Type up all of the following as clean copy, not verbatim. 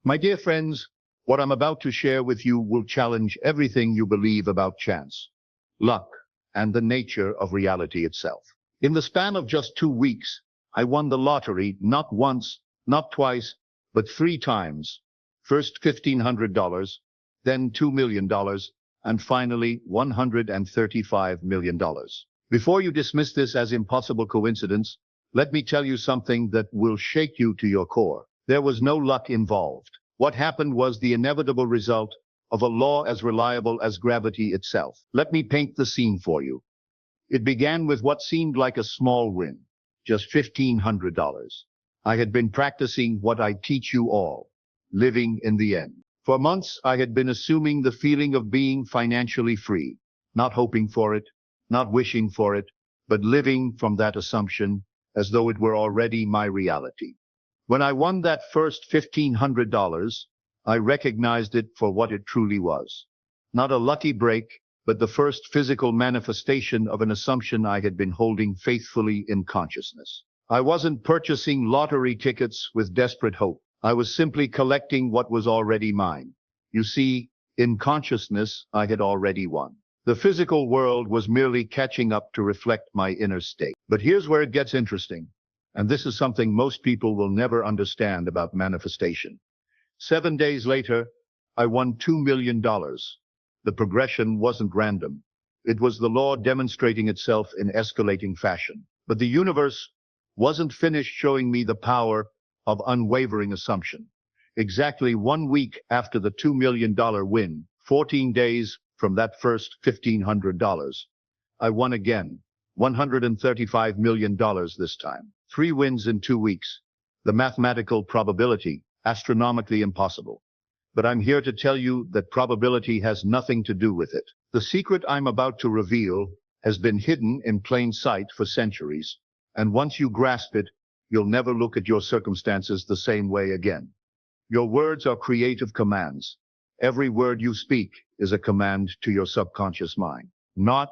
My dear friends, what I'm about to share with you will challenge everything you believe about chance, luck, and the nature of reality itself. In the span of just 2 weeks, I won the lottery not once, not twice, but 3 times. First $1,500, then $2 million, and finally $135 million. Before you dismiss this as impossible coincidence, let me tell you something that will shake you to your core. There was no luck involved. What happened was the inevitable result of a law as reliable as gravity itself. Let me paint the scene for you. It began with what seemed like a small win, just $1,500. I had been practicing what I teach you all, living in the end. For months, I had been assuming the feeling of being financially free, not hoping for it, not wishing for it, but living from that assumption as though it were already my reality. When I won that first $1,500, I recognized it for what it truly was. Not a lucky break, but the first physical manifestation of an assumption I had been holding faithfully in consciousness. I wasn't purchasing lottery tickets with desperate hope. I was simply collecting what was already mine. You see, in consciousness, I had already won. The physical world was merely catching up to reflect my inner state. But here's where it gets interesting. And this is something most people will never understand about manifestation. 7 days later, I won $2 million. The progression wasn't random. It was the law demonstrating itself in escalating fashion. But the universe wasn't finished showing me the power of unwavering assumption. Exactly 1 week after the $2 million win, 14 days from that first $1,500, I won again, $135 million this time. 3 wins in 2 weeks. The mathematical probability, astronomically impossible. But I'm here to tell you that probability has nothing to do with it. The secret I'm about to reveal has been hidden in plain sight for centuries, and once you grasp it, you'll never look at your circumstances the same way again. Your words are creative commands. Every word you speak is a command to your subconscious mind, not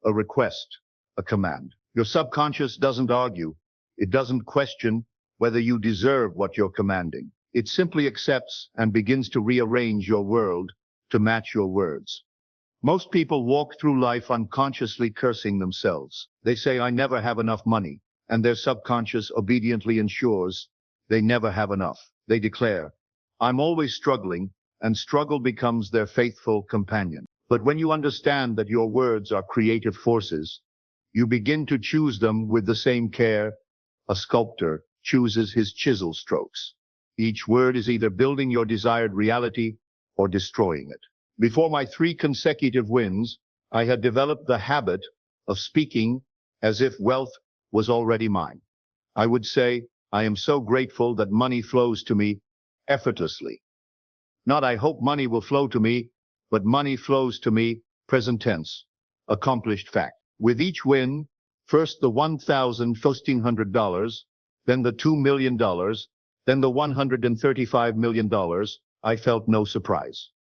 a request, a command. Your subconscious doesn't argue. It doesn't question whether you deserve what you're commanding. It simply accepts and begins to rearrange your world to match your words. Most people walk through life unconsciously cursing themselves. They say, I never have enough money, and their subconscious obediently ensures they never have enough. They declare, I'm always struggling, and struggle becomes their faithful companion. But when you understand that your words are creative forces, you begin to choose them with the same care a sculptor chooses his chisel strokes. Each word is either building your desired reality or destroying it. Before my 3 consecutive wins, I had developed the habit of speaking as if wealth was already mine. I would say, I am so grateful that money flows to me effortlessly. Not I hope money will flow to me, but money flows to me, present tense, accomplished fact. With each win, first the $1,500, then the $2 million, then the $135 million, I felt no surprise.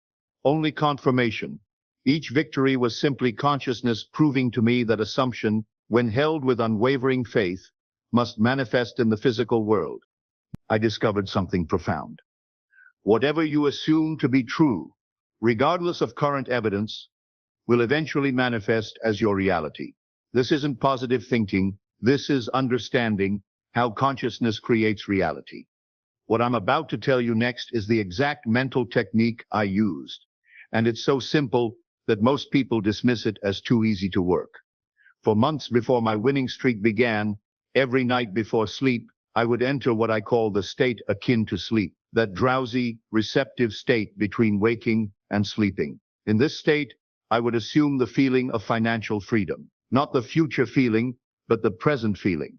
Only confirmation. Each victory was simply consciousness proving to me that assumption, when held with unwavering faith, must manifest in the physical world. I discovered something profound. Whatever you assume to be true, regardless of current evidence, will eventually manifest as your reality. This isn't positive thinking. This is understanding how consciousness creates reality. What I'm about to tell you next is the exact mental technique I used, and it's so simple that most people dismiss it as too easy to work. For months before my winning streak began, every night before sleep, I would enter what I call the state akin to sleep, that drowsy, receptive state between waking and sleeping. In this state, I would assume the feeling of financial freedom, not the future feeling, but the present feeling.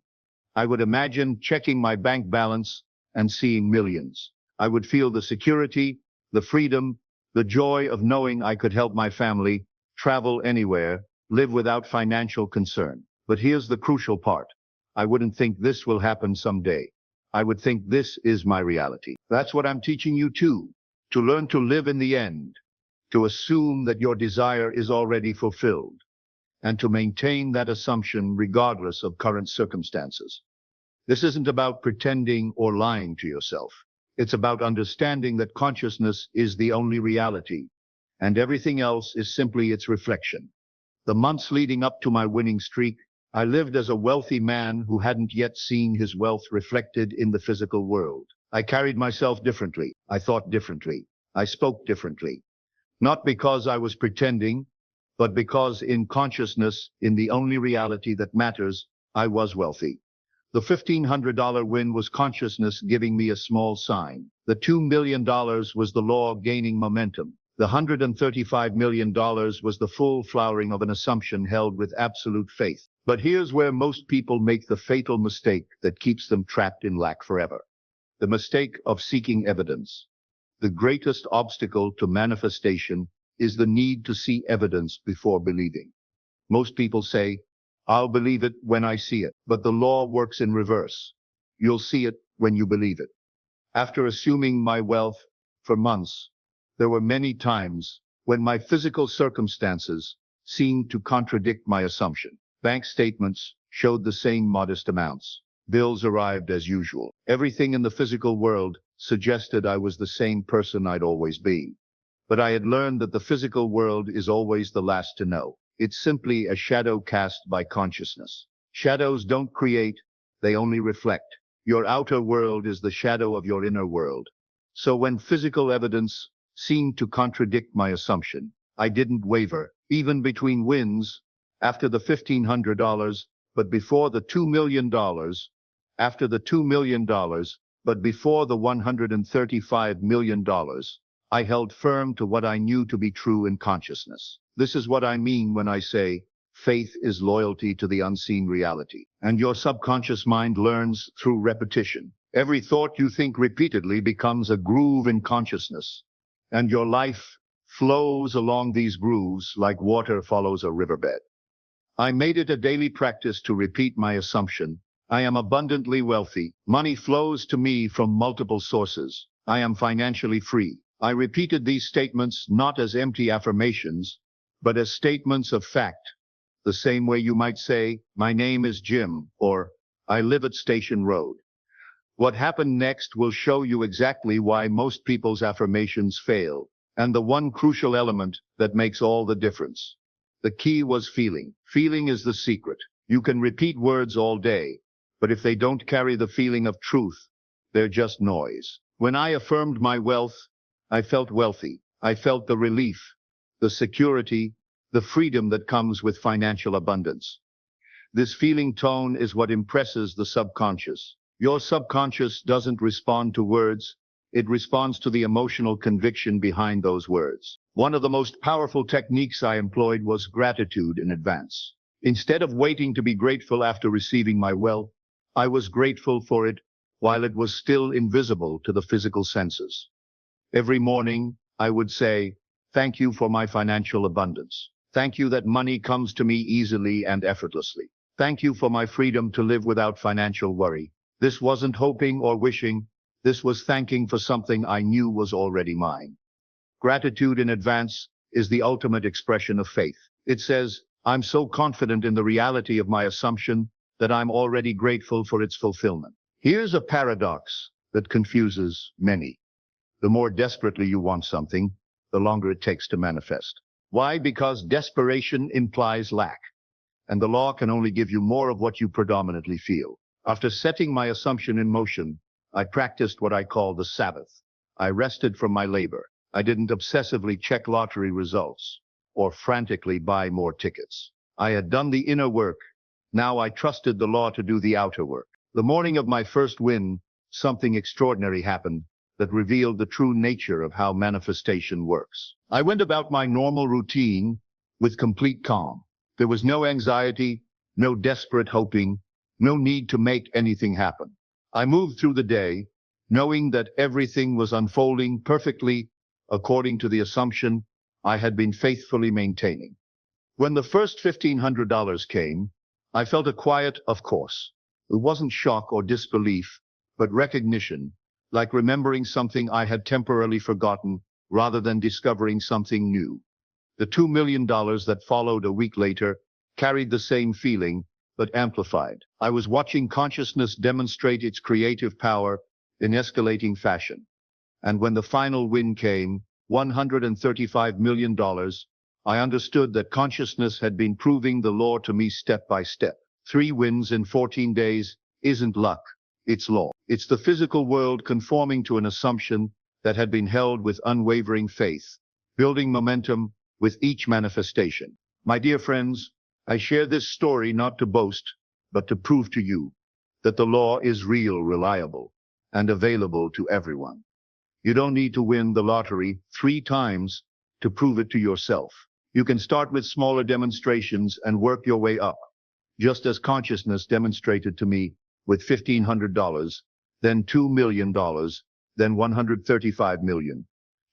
I would imagine checking my bank balance and seeing millions. I would feel the security, the freedom, the joy of knowing I could help my family, travel anywhere, live without financial concern. But here's the crucial part. I wouldn't think this will happen someday. I would think this is my reality. That's what I'm teaching you too, to learn to live in the end, to assume that your desire is already fulfilled, and to maintain that assumption regardless of current circumstances. This isn't about pretending or lying to yourself. It's about understanding that consciousness is the only reality, and everything else is simply its reflection. The months leading up to my winning streak, I lived as a wealthy man who hadn't yet seen his wealth reflected in the physical world. I carried myself differently. I thought differently. I spoke differently. Not because I was pretending, but because in consciousness, in the only reality that matters, I was wealthy. The $1,500 win was consciousness giving me a small sign. The $2 million was the law gaining momentum. The $135 million was the full flowering of an assumption held with absolute faith. But here's where most people make the fatal mistake that keeps them trapped in lack forever. The mistake of seeking evidence. The greatest obstacle to manifestation is the need to see evidence before believing. Most people say, I'll believe it when I see it. But the law works in reverse. You'll see it when you believe it. After assuming my wealth for months, there were many times when my physical circumstances seemed to contradict my assumption. Bank statements showed the same modest amounts. Bills arrived as usual. Everything in the physical world suggested I was the same person I'd always been. But I had learned that the physical world is always the last to know. It's simply a shadow cast by consciousness. Shadows don't create, they only reflect. Your outer world is the shadow of your inner world. So when physical evidence seemed to contradict my assumption, I didn't waver, even between wins, after the $1,500, but before the $2 million, after the $2 million, but before the $135 million, I held firm to what I knew to be true in consciousness. This is what I mean when I say, faith is loyalty to the unseen reality. And your subconscious mind learns through repetition. Every thought you think repeatedly becomes a groove in consciousness. And your life flows along these grooves like water follows a riverbed. I made it a daily practice to repeat my assumption. I am abundantly wealthy. Money flows to me from multiple sources. I am financially free. I repeated these statements not as empty affirmations, but as statements of fact. The same way you might say, my name is Jim, or I live at Station Road. What happened next will show you exactly why most people's affirmations fail, and the one crucial element that makes all the difference. The key was feeling. Feeling is the secret. You can repeat words all day, but if they don't carry the feeling of truth, they're just noise. When I affirmed my wealth, I felt wealthy. I felt the relief, the security, the freedom that comes with financial abundance. This feeling tone is what impresses the subconscious. Your subconscious doesn't respond to words, it responds to the emotional conviction behind those words. One of the most powerful techniques I employed was gratitude in advance. Instead of waiting to be grateful after receiving my wealth, I was grateful for it while it was still invisible to the physical senses. Every morning, I would say, thank you for my financial abundance. Thank you that money comes to me easily and effortlessly. Thank you for my freedom to live without financial worry. This wasn't hoping or wishing. This was thanking for something I knew was already mine. Gratitude in advance is the ultimate expression of faith. It says, I'm so confident in the reality of my assumption that I'm already grateful for its fulfillment. Here's a paradox that confuses many. The more desperately you want something, the longer it takes to manifest. Why? Because desperation implies lack, and the law can only give you more of what you predominantly feel. After setting my assumption in motion, I practiced what I call the Sabbath. I rested from my labor. I didn't obsessively check lottery results or frantically buy more tickets. I had done the inner work. Now I trusted the law to do the outer work. The morning of my first win, something extraordinary happened that revealed the true nature of how manifestation works. I went about my normal routine with complete calm. There was no anxiety, no desperate hoping, no need to make anything happen. I moved through the day, knowing that everything was unfolding perfectly according to the assumption I had been faithfully maintaining. When the first $1,500 came, I felt a quiet, of course. It wasn't shock or disbelief, but recognition, like remembering something I had temporarily forgotten rather than discovering something new. The $2 million that followed a week later carried the same feeling, but amplified. I was watching consciousness demonstrate its creative power in escalating fashion. And when the final win came, $135 million, I understood that consciousness had been proving the law to me step by step. 3 wins in 14 days isn't luck, it's law. It's the physical world conforming to an assumption that had been held with unwavering faith, building momentum with each manifestation. My dear friends, I share this story not to boast, but to prove to you that the law is real, reliable, and available to everyone. You don't need to win the lottery 3 times to prove it to yourself. You can start with smaller demonstrations and work your way up, just as consciousness demonstrated to me with $1,500, then $2 million, then $135 million.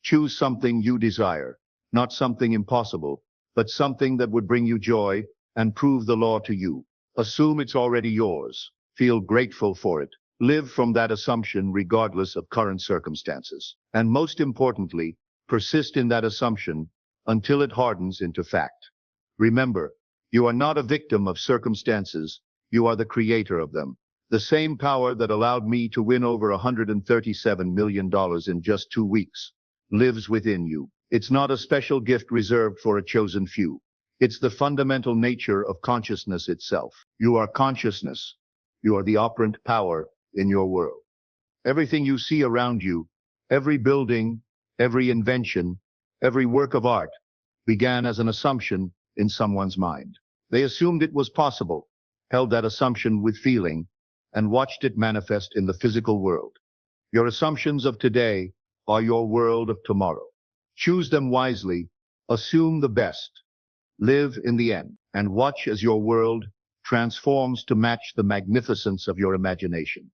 Choose something you desire, not something impossible, but something that would bring you joy and prove the law to you. Assume it's already yours. Feel grateful for it. Live from that assumption regardless of current circumstances. And most importantly, persist in that assumption until it hardens into fact. Remember, you are not a victim of circumstances, you are the creator of them. The same power that allowed me to win over $137 million in just 2 weeks lives within you. It's not a special gift reserved for a chosen few. It's the fundamental nature of consciousness itself. You are consciousness. You are the operant power in your world. Everything you see around you, every building, every invention, every work of art, began as an assumption in someone's mind. They assumed it was possible, held that assumption with feeling, and watched it manifest in the physical world. Your assumptions of today are your world of tomorrow. Choose them wisely, assume the best, live in the end, and watch as your world transforms to match the magnificence of your imagination.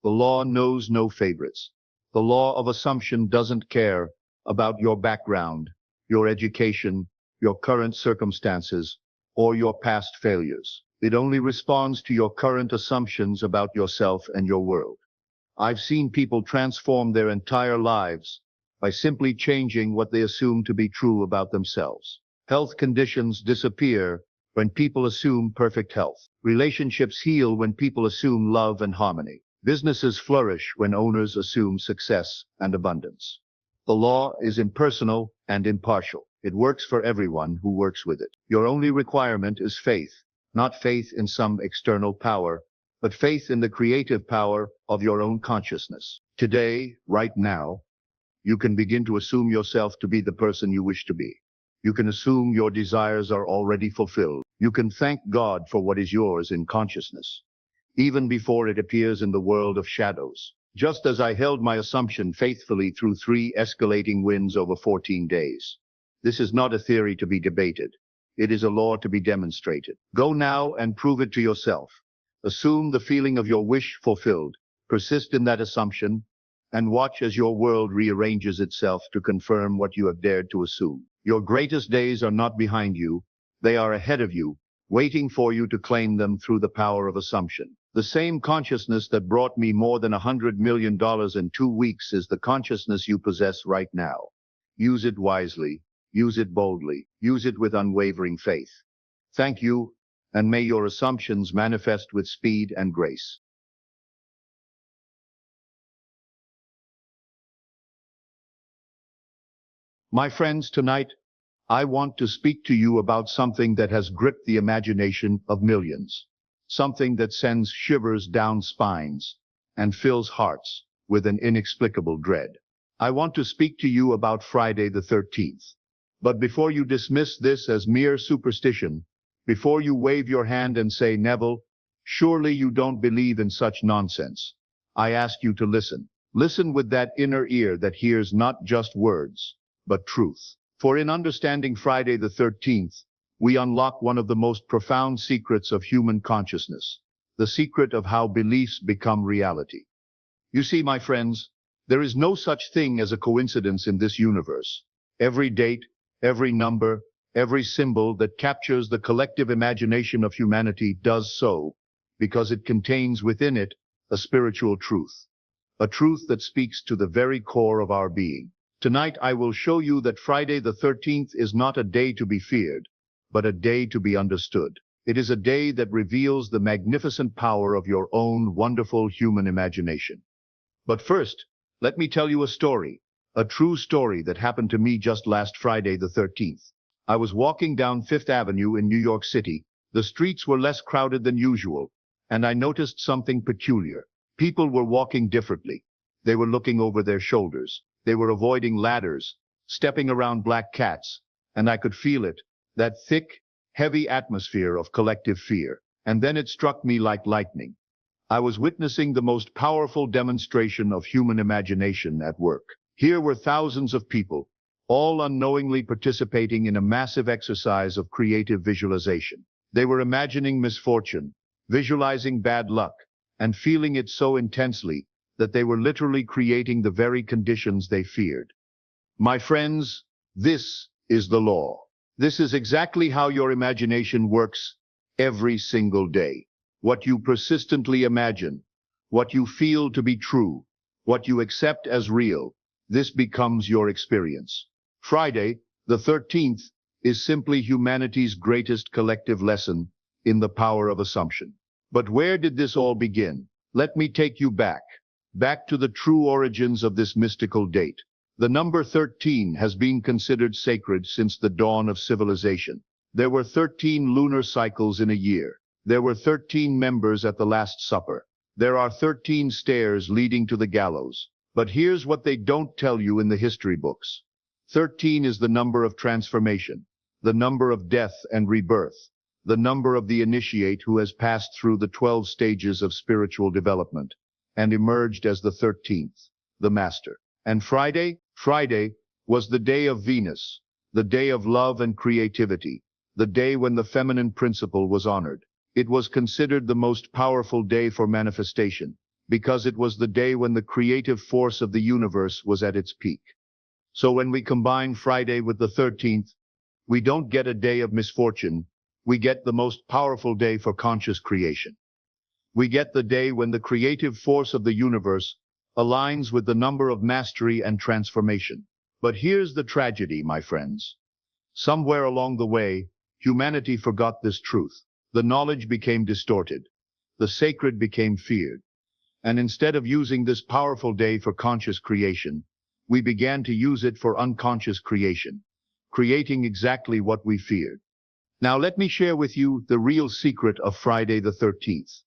The law knows no favorites. The law of assumption doesn't care about your background, your education, your current circumstances, or your past failures. It only responds to your current assumptions about yourself and your world. I've seen people transform their entire lives by simply changing what they assume to be true about themselves. Health conditions disappear when people assume perfect health. Relationships heal when people assume love and harmony. Businesses flourish when owners assume success and abundance. The law is impersonal and impartial. It works for everyone who works with it. Your only requirement is faith, not faith in some external power, but faith in the creative power of your own consciousness. Today, right now, you can begin to assume yourself to be the person you wish to be. You can assume your desires are already fulfilled. You can thank God for what is yours in consciousness, even before it appears in the world of shadows. Just as I held my assumption faithfully through 3 escalating wins over 14 days. This is not a theory to be debated. It is a law to be demonstrated. Go now and prove it to yourself. Assume the feeling of your wish fulfilled. Persist in that assumption, and watch as your world rearranges itself to confirm what you have dared to assume. Your greatest days are not behind you. They are ahead of you, waiting for you to claim them through the power of assumption. The same consciousness that brought me more than $100 million in 2 weeks is the consciousness you possess right now. Use it wisely. Use it boldly. Use it with unwavering faith. Thank you, and may your assumptions manifest with speed and grace. My friends, tonight, I want to speak to you about something that has gripped the imagination of millions. Something that sends shivers down spines and fills hearts with an inexplicable dread. I want to speak to you about Friday the 13th. But before you dismiss this as mere superstition, before you wave your hand and say, Neville, surely you don't believe in such nonsense, I ask you to listen. Listen with that inner ear that hears not just words, but truth. For in understanding Friday the 13th, we unlock one of the most profound secrets of human consciousness, the secret of how beliefs become reality. You see, my friends, there is no such thing as a coincidence in this universe. Every date, every number, every symbol that captures the collective imagination of humanity does so because it contains within it a spiritual truth, a truth that speaks to the very core of our being. Tonight I will show you that Friday the 13th is not a day to be feared, but a day to be understood. It is a day that reveals the magnificent power of your own wonderful human imagination. But first, Let me tell you a story, a true story that happened to me just last Friday the 13th. I was walking down Fifth Avenue in New York City. The streets were less crowded than usual, and I noticed something peculiar. People were walking differently. They were looking over their shoulders. They were avoiding ladders, stepping around black cats, and I could feel it, that thick, heavy atmosphere of collective fear. And then it struck me like lightning. I was witnessing the most powerful demonstration of human imagination at work. Here were thousands of people, all unknowingly participating in a massive exercise of creative visualization. They were imagining misfortune, visualizing bad luck, and feeling it so intensely that they were literally creating the very conditions they feared. My friends, this is the law. This is exactly how your imagination works every single day. What you persistently imagine, what you feel to be true, what you accept as real, this becomes your experience. Friday, the 13th, is simply humanity's greatest collective lesson in the power of assumption. But where did this all begin? Let me take you back to the true origins of this mystical date. The number 13 has been considered sacred since the dawn of civilization. There were 13 lunar cycles in a year. There were 13 members at the Last Supper. There are 13 stairs leading to the gallows. But here's what they don't tell you in the history books. 13 is the number of transformation, the number of death and rebirth, the number of the initiate who has passed through the 12 stages of spiritual development and emerged as the 13th, the master. And Friday was the day of Venus, the day of love and creativity, the day when the feminine principle was honored. It was considered the most powerful day for manifestation, because it was the day when the creative force of the universe was at its peak. So when we combine Friday with the 13th, we don't get a day of misfortune, we get the most powerful day for conscious creation. We get the day when the creative force of the universe aligns with the number of mastery and transformation. But here's the tragedy, my friends. Somewhere along the way, humanity forgot this truth. The knowledge became distorted. The sacred became feared. And instead of using this powerful day for conscious creation, we began to use it for unconscious creation, creating exactly what we feared. Now let me share with you the real secret of Friday the 13th.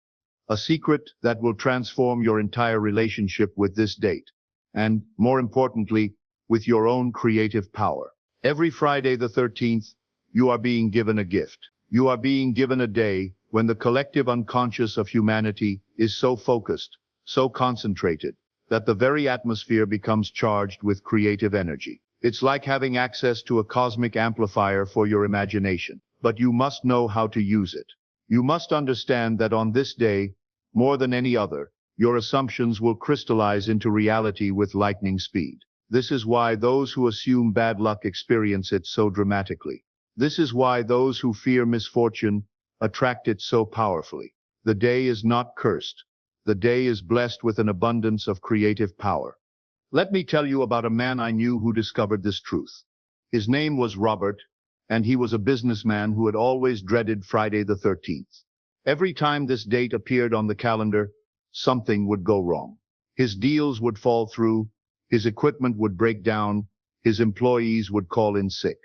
A secret that will transform your entire relationship with this date, and, more importantly, with your own creative power. Every Friday the 13th, you are being given a gift. You are being given a day when the collective unconscious of humanity is so focused, so concentrated, that the very atmosphere becomes charged with creative energy. It's like having access to a cosmic amplifier for your imagination. But you must know how to use it. You must understand that on this day, more than any other, your assumptions will crystallize into reality with lightning speed. This is why those who assume bad luck experience it so dramatically. This is why those who fear misfortune attract it so powerfully. The day is not cursed. The day is blessed with an abundance of creative power. Let me tell you about a man I knew who discovered this truth. His name was Robert, and he was a businessman who had always dreaded Friday the 13th. Every time this date appeared on the calendar, something would go wrong. His deals would fall through, his equipment would break down, his employees would call in sick.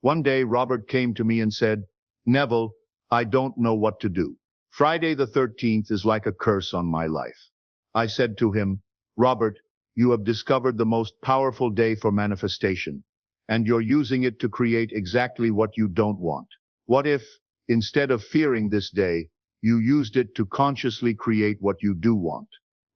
One day, Robert came to me and said, "Neville, I don't know what to do. Friday the 13th is like a curse on my life." I said to him, "Robert, you have discovered the most powerful day for manifestation, and you're using it to create exactly what you don't want. What if, instead of fearing this day, you used it to consciously create what you do want?"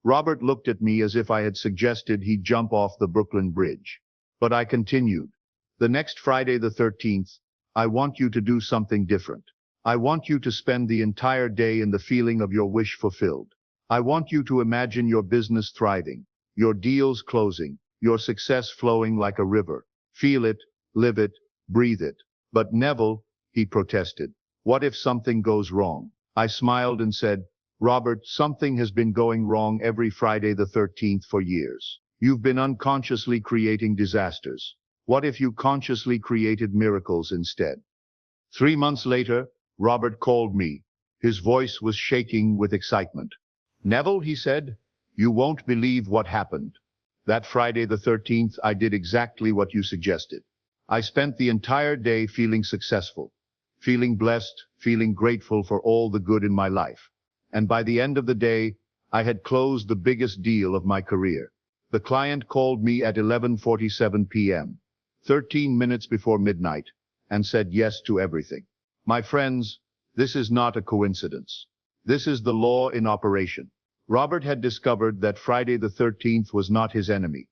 Robert looked at me as if I had suggested he jump off the Brooklyn Bridge. But I continued, "The next Friday the 13th, I want you to do something different. I want you to spend the entire day in the feeling of your wish fulfilled. I want you to imagine your business thriving, your deals closing, your success flowing like a river. Feel it, live it, breathe it." "But Neville," he protested, "what if something goes wrong?" I smiled and said, "Robert, something has been going wrong every Friday the 13th for years. You've been unconsciously creating disasters. What if you consciously created miracles instead?" 3 months later, Robert called me. His voice was shaking with excitement. "Neville," he said, "you won't believe what happened. That Friday the 13th, I did exactly what you suggested. I spent the entire day feeling successful, feeling blessed, feeling grateful for all the good in my life. And by the end of the day, I had closed the biggest deal of my career. The client called me at 11:47 p.m., 13 minutes before midnight, and said yes to everything. My friends, this is not a coincidence. This is the law in operation. Robert had discovered that Friday the 13th was not his enemy.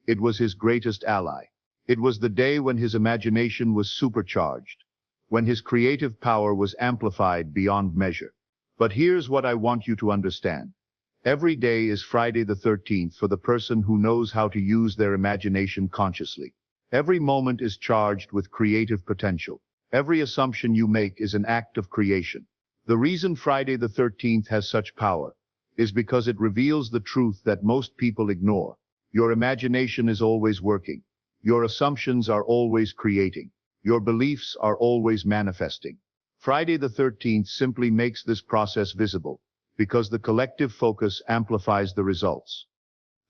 It was his greatest ally. It was the day when his imagination was supercharged, when his creative power was amplified beyond measure. But here's what I want you to understand. Every day is Friday the 13th for the person who knows how to use their imagination consciously. Every moment is charged with creative potential. Every assumption you make is an act of creation. The reason Friday the 13th has such power is because it reveals the truth that most people ignore. Your imagination is always working. Your assumptions are always creating. Your beliefs are always manifesting. Friday the 13th simply makes this process visible, because the collective focus amplifies the results.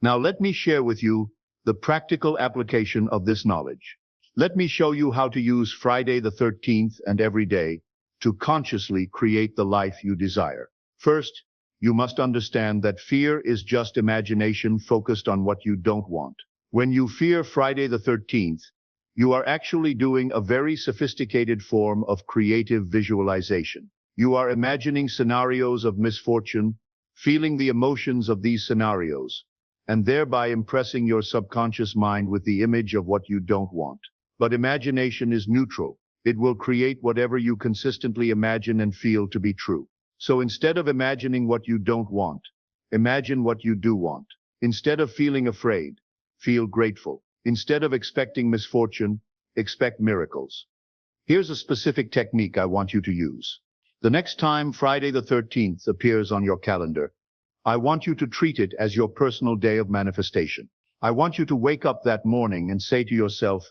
Now let me share with you the practical application of this knowledge. Let me show you how to use Friday the 13th and every day to consciously create the life you desire. First, you must understand that fear is just imagination focused on what you don't want. When you fear Friday the 13th, you are actually doing a very sophisticated form of creative visualization. You are imagining scenarios of misfortune, feeling the emotions of these scenarios, and thereby impressing your subconscious mind with the image of what you don't want. But imagination is neutral. It will create whatever you consistently imagine and feel to be true. So instead of imagining what you don't want, imagine what you do want. Instead of feeling afraid, feel grateful. Instead of expecting misfortune, expect miracles. Here's a specific technique I want you to use. The next time Friday the 13th appears on your calendar, I want you to treat it as your personal day of manifestation. I want you to wake up that morning and say to yourself,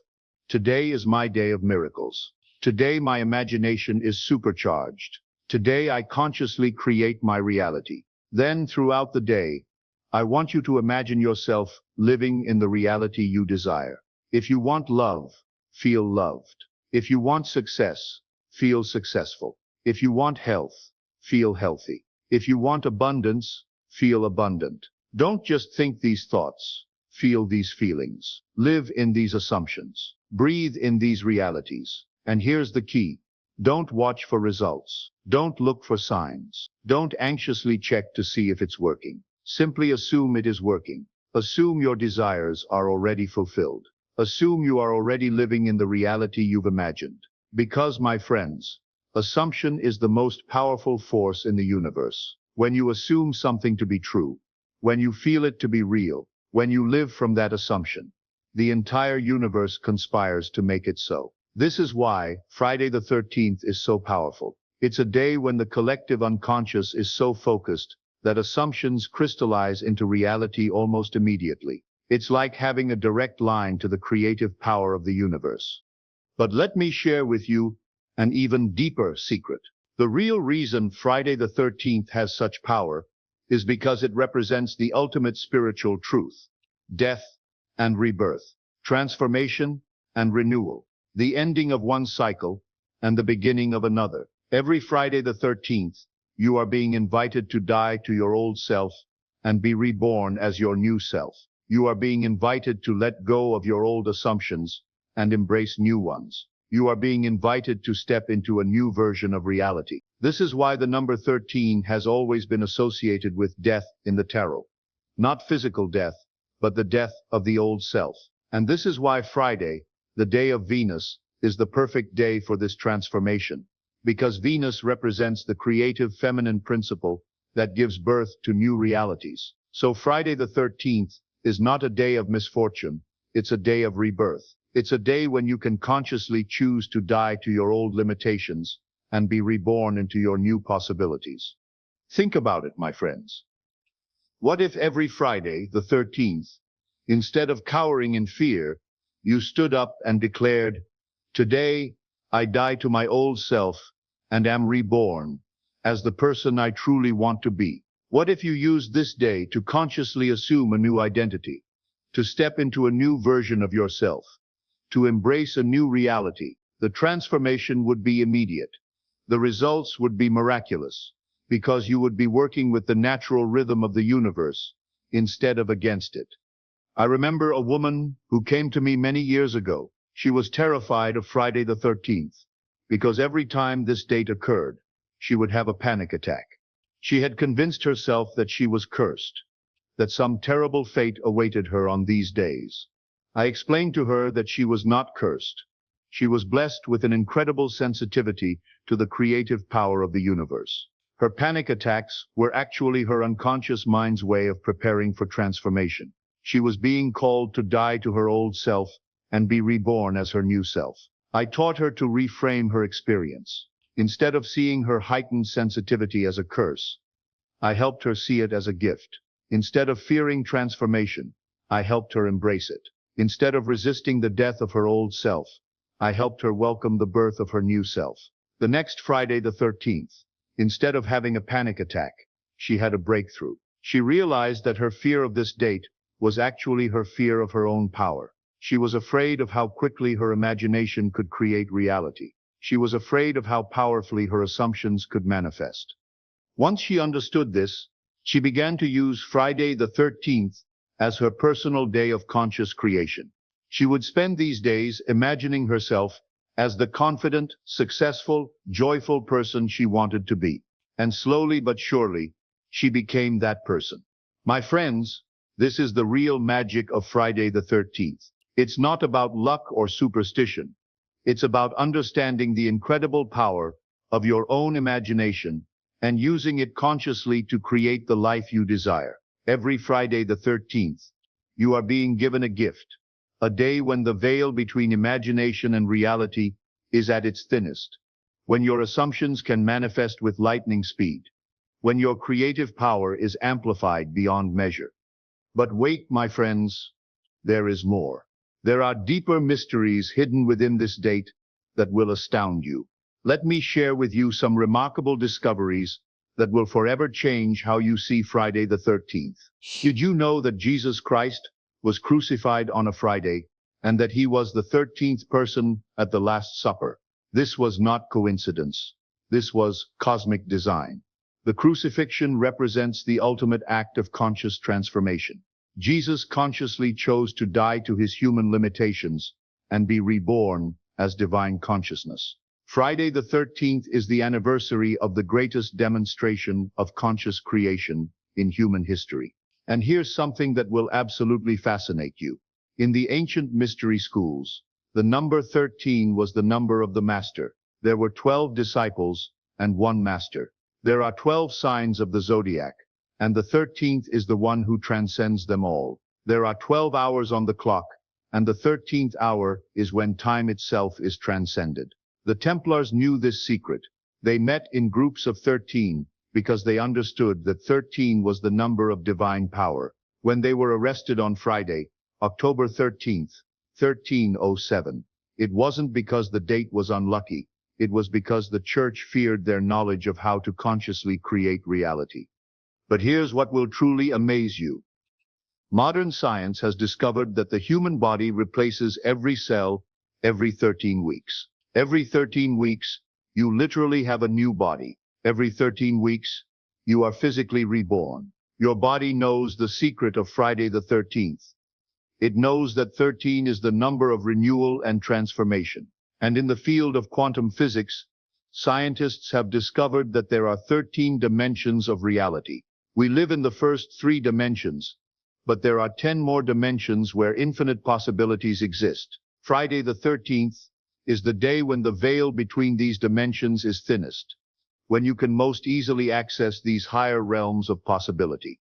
today is my day of miracles. Today my imagination is supercharged. Today I consciously create my reality. Then throughout the day, I want you to imagine yourself living in the reality you desire. If you want love, feel loved. If you want success, feel successful. If you want health, feel healthy. If you want abundance, feel abundant. Don't just think these thoughts. Feel these feelings. Live in these assumptions. Breathe in these realities. And here's the key. Don't watch for results. Don't look for signs. Don't anxiously check to see if it's working. Simply assume it is working. Assume your desires are already fulfilled. Assume you are already living in the reality you've imagined. Because, my friends, assumption is the most powerful force in the universe. When you assume something to be true, when you feel it to be real, when you live from that assumption, the entire universe conspires to make it so. This is why Friday the 13th is so powerful. It's a day when the collective unconscious is so focused that assumptions crystallize into reality almost immediately. It's like having a direct line to the creative power of the universe. But let me share with you an even deeper secret. The real reason Friday the 13th has such power is because it represents the ultimate spiritual truth: death and rebirth, transformation and renewal, the ending of one cycle and the beginning of another. Every Friday the 13th, you are being invited to die to your old self and be reborn as your new self. You are being invited to let go of your old assumptions and embrace new ones. You are being invited to step into a new version of reality. This is why the number 13 has always been associated with death in the tarot. Not physical death, but the death of the old self. And this is why Friday, the day of Venus, is the perfect day for this transformation. Because Venus represents the creative feminine principle that gives birth to new realities. So Friday the 13th is not a day of misfortune, it's a day of rebirth. It's a day when you can consciously choose to die to your old limitations and be reborn into your new possibilities. Think about it, my friends. What if every Friday, the 13th, instead of cowering in fear, you stood up and declared, today, I die to my old self and am reborn as the person I truly want to be? What if you used this day to consciously assume a new identity, to step into a new version of yourself, to embrace a new reality. The transformation would be immediate. The results would be miraculous, because you would be working with the natural rhythm of the universe instead of against it. I remember a woman who came to me many years ago. She was terrified of Friday the 13th, because every time this date occurred, she would have a panic attack. She had convinced herself that she was cursed, that some terrible fate awaited her on these days. I explained to her that she was not cursed. She was blessed with an incredible sensitivity to the creative power of the universe. Her panic attacks were actually her unconscious mind's way of preparing for transformation. She was being called to die to her old self and be reborn as her new self. I taught her to reframe her experience. Instead of seeing her heightened sensitivity as a curse, I helped her see it as a gift. Instead of fearing transformation, I helped her embrace it. Instead of resisting the death of her old self, I helped her welcome the birth of her new self. The next Friday the 13th, instead of having a panic attack, she had a breakthrough. She realized that her fear of this date was actually her fear of her own power. She was afraid of how quickly her imagination could create reality. She was afraid of how powerfully her assumptions could manifest. Once she understood this, she began to use Friday the 13th as her personal day of conscious creation. She would spend these days imagining herself as the confident, successful, joyful person she wanted to be. And slowly but surely, she became that person. My friends, this is the real magic of Friday the 13th. It's not about luck or superstition. It's about understanding the incredible power of your own imagination and using it consciously to create the life you desire. Every Friday the 13th, you are being given a gift, a day when the veil between imagination and reality is at its thinnest, when your assumptions can manifest with lightning speed, when your creative power is amplified beyond measure. But wait, my friends, there is more. There are deeper mysteries hidden within this date that will astound you. Let me share with you some remarkable discoveries that will forever change how you see Friday the 13th. Did you know that Jesus Christ was crucified on a Friday and that he was the 13th person at the Last Supper? This was not coincidence. This was cosmic design. The crucifixion represents the ultimate act of conscious transformation. Jesus consciously chose to die to his human limitations and be reborn as divine consciousness. Friday the 13th is the anniversary of the greatest demonstration of conscious creation in human history. And here's something that will absolutely fascinate you. In the ancient mystery schools, the number 13 was the number of the master. There were 12 disciples and one master. There are 12 signs of the zodiac, and the 13th is the one who transcends them all. There are 12 hours on the clock, and the 13th hour is when time itself is transcended. The Templars knew this secret. They met in groups of 13 because they understood that 13 was the number of divine power. When they were arrested on Friday, October 13th, 1307, it wasn't because the date was unlucky. It was because the church feared their knowledge of how to consciously create reality. But here's what will truly amaze you. Modern science has discovered that the human body replaces every cell every 13 weeks. Every 13 weeks, you literally have a new body. Every 13 weeks, you are physically reborn. Your body knows the secret of Friday the 13th. It knows that 13 is the number of renewal and transformation. And in the field of quantum physics, scientists have discovered that there are 13 dimensions of reality. We live in the first 3 dimensions, but there are 10 more dimensions where infinite possibilities exist. Friday the 13th is the day when the veil between these dimensions is thinnest, when you can most easily access these higher realms of possibility.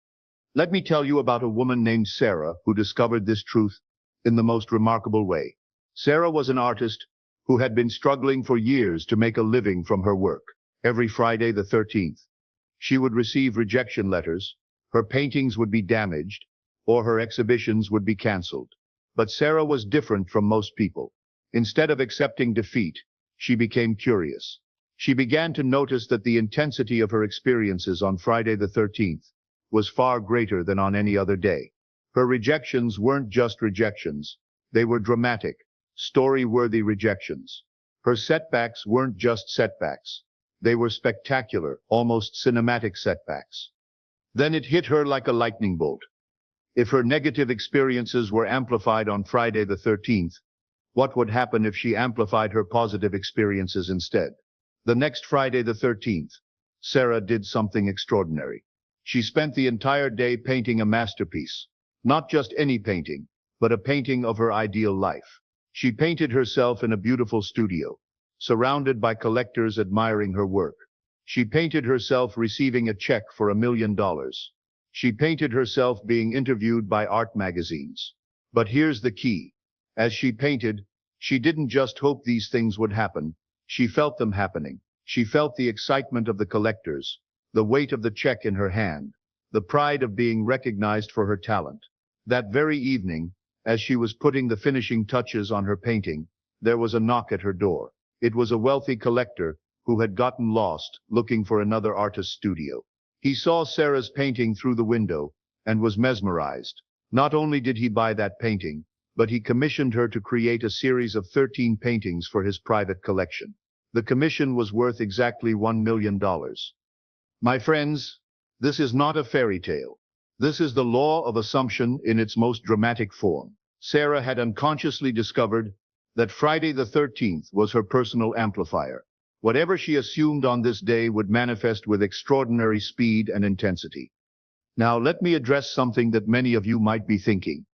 Let me tell you about a woman named Sarah who discovered this truth in the most remarkable way. Sarah was an artist who had been struggling for years to make a living from her work. Every Friday the 13th, she would receive rejection letters, her paintings would be damaged, or her exhibitions would be canceled. But Sarah was different from most people. Instead of accepting defeat, she became curious. She began to notice that the intensity of her experiences on Friday the 13th was far greater than on any other day. Her rejections weren't just rejections. They were dramatic, story-worthy rejections. Her setbacks weren't just setbacks. They were spectacular, almost cinematic setbacks. Then it hit her like a lightning bolt. If her negative experiences were amplified on Friday the 13th, what would happen if she amplified her positive experiences instead? The next Friday the 13th, Sarah did something extraordinary. She spent the entire day painting a masterpiece. Not just any painting, but a painting of her ideal life. She painted herself in a beautiful studio, surrounded by collectors admiring her work. She painted herself receiving a check for $1 million. She painted herself being interviewed by art magazines. But here's the key. As she painted, she didn't just hope these things would happen. She felt them happening. She felt the excitement of the collectors, the weight of the check in her hand, the pride of being recognized for her talent. That very evening, as she was putting the finishing touches on her painting, there was a knock at her door. It was a wealthy collector who had gotten lost looking for another artist's studio. He saw Sarah's painting through the window and was mesmerized. Not only did he buy that painting, but he commissioned her to create a series of 13 paintings for his private collection. The commission was worth exactly $1 million. My friends, this is not a fairy tale. This is the law of assumption in its most dramatic form. Sarah had unconsciously discovered that Friday the 13th was her personal amplifier. Whatever she assumed on this day would manifest with extraordinary speed and intensity. Now let me address something that many of you might be thinking.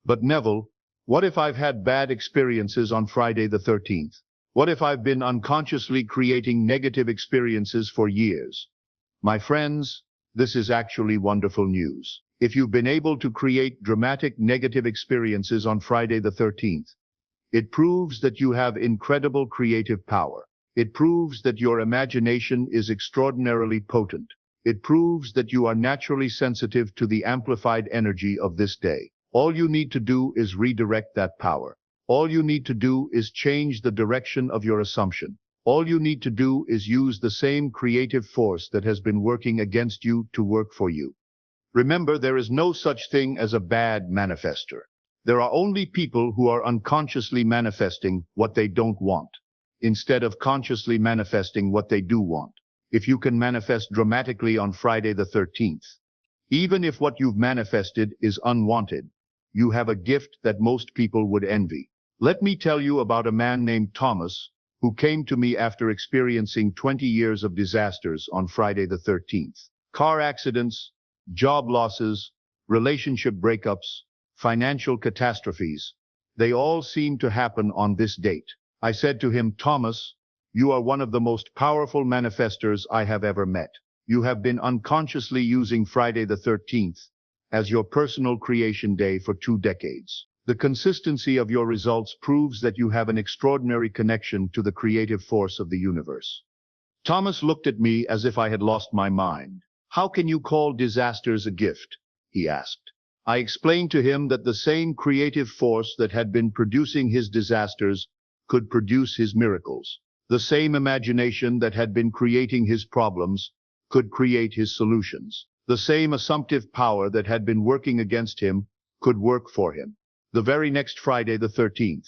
But Neville, what if I've had bad experiences on Friday the 13th? What if I've been unconsciously creating negative experiences for years? My friends, this is actually wonderful news. If you've been able to create dramatic negative experiences on Friday the 13th, it proves that you have incredible creative power. It proves that your imagination is extraordinarily potent. It proves that you are naturally sensitive to the amplified energy of this day. All you need to do is redirect that power. All you need to do is change the direction of your assumption. All you need to do is use the same creative force that has been working against you to work for you. Remember, there is no such thing as a bad manifester. There are only people who are unconsciously manifesting what they don't want, instead of consciously manifesting what they do want. If you can manifest dramatically on Friday the 13th, even if what you've manifested is unwanted, you have a gift that most people would envy. Let me tell you about a man named Thomas, who came to me after experiencing 20 years of disasters on Friday the 13th. Car accidents, job losses, relationship breakups, financial catastrophes. They all seem to happen on this date. I said to him, Thomas, you are one of the most powerful manifestors I have ever met. You have been unconsciously using Friday the 13th as your personal creation day for 2 decades. The consistency of your results proves that you have an extraordinary connection to the creative force of the universe. Thomas looked at me as if I had lost my mind. How can you call disasters a gift? He asked. I explained to him that the same creative force that had been producing his disasters could produce his miracles. The same imagination that had been creating his problems could create his solutions. The same assumptive power that had been working against him could work for him. The very next Friday the 13th,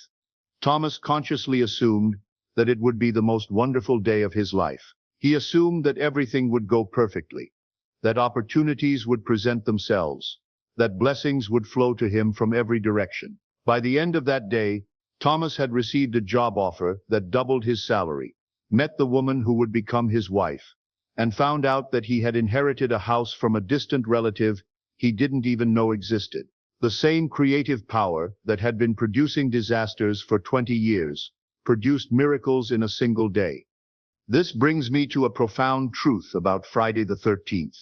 Thomas consciously assumed that it would be the most wonderful day of his life. He assumed that everything would go perfectly, that opportunities would present themselves, that blessings would flow to him from every direction. By the end of that day, Thomas had received a job offer that doubled his salary, met the woman who would become his wife, and found out that he had inherited a house from a distant relative he didn't even know existed. The same creative power that had been producing disasters for 20 years produced miracles in a single day. This brings me to a profound truth about Friday the 13th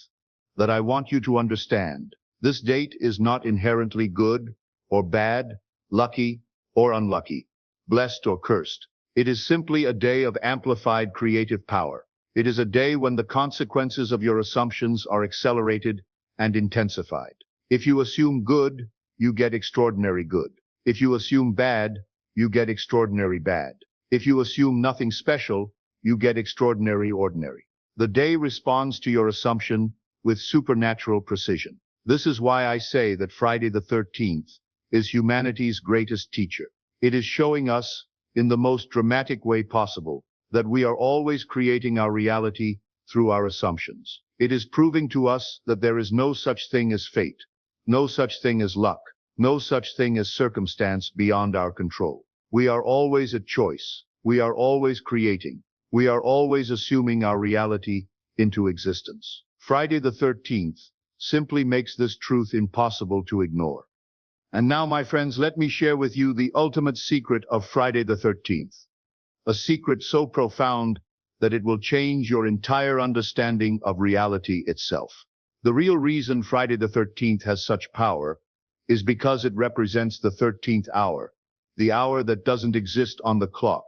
that I want you to understand. This date is not inherently good or bad, lucky or unlucky, blessed or cursed. It is simply a day of amplified creative power. It is a day when the consequences of your assumptions are accelerated and intensified. If you assume good, you get extraordinary good. If you assume bad, you get extraordinary bad. If you assume nothing special, you get extraordinary ordinary. The day responds to your assumption with supernatural precision. This is why I say that Friday the 13th is humanity's greatest teacher. It is showing us, in the most dramatic way possible, that we are always creating our reality through our assumptions. It is proving to us that there is no such thing as fate, no such thing as luck, no such thing as circumstance beyond our control. We are always at choice. We are always creating. We are always assuming our reality into existence. Friday the 13th simply makes this truth impossible to ignore. And now, my friends, let me share with you the ultimate secret of Friday the 13th. A secret so profound that it will change your entire understanding of reality itself. The real reason Friday the 13th has such power is because it represents the 13th hour, the hour that doesn't exist on the clock,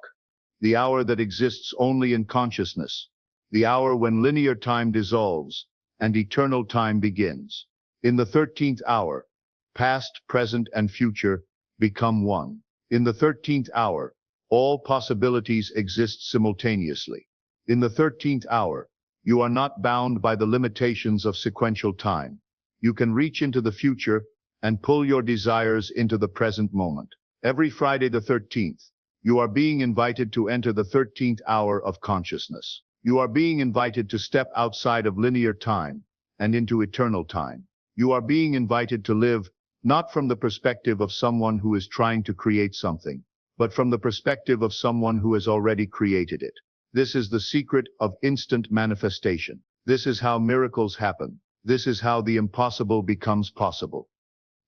the hour that exists only in consciousness, the hour when linear time dissolves and eternal time begins. In the 13th hour, past, present, and future become one. In the 13th hour, all possibilities exist simultaneously. In the 13th hour, you are not bound by the limitations of sequential time. You can reach into the future and pull your desires into the present moment. Every Friday the 13th, you are being invited to enter the 13th hour of consciousness. You are being invited to step outside of linear time and into eternal time. You are being invited to live not from the perspective of someone who is trying to create something, but from the perspective of someone who has already created it. This is the secret of instant manifestation. This is how miracles happen. This is how the impossible becomes possible.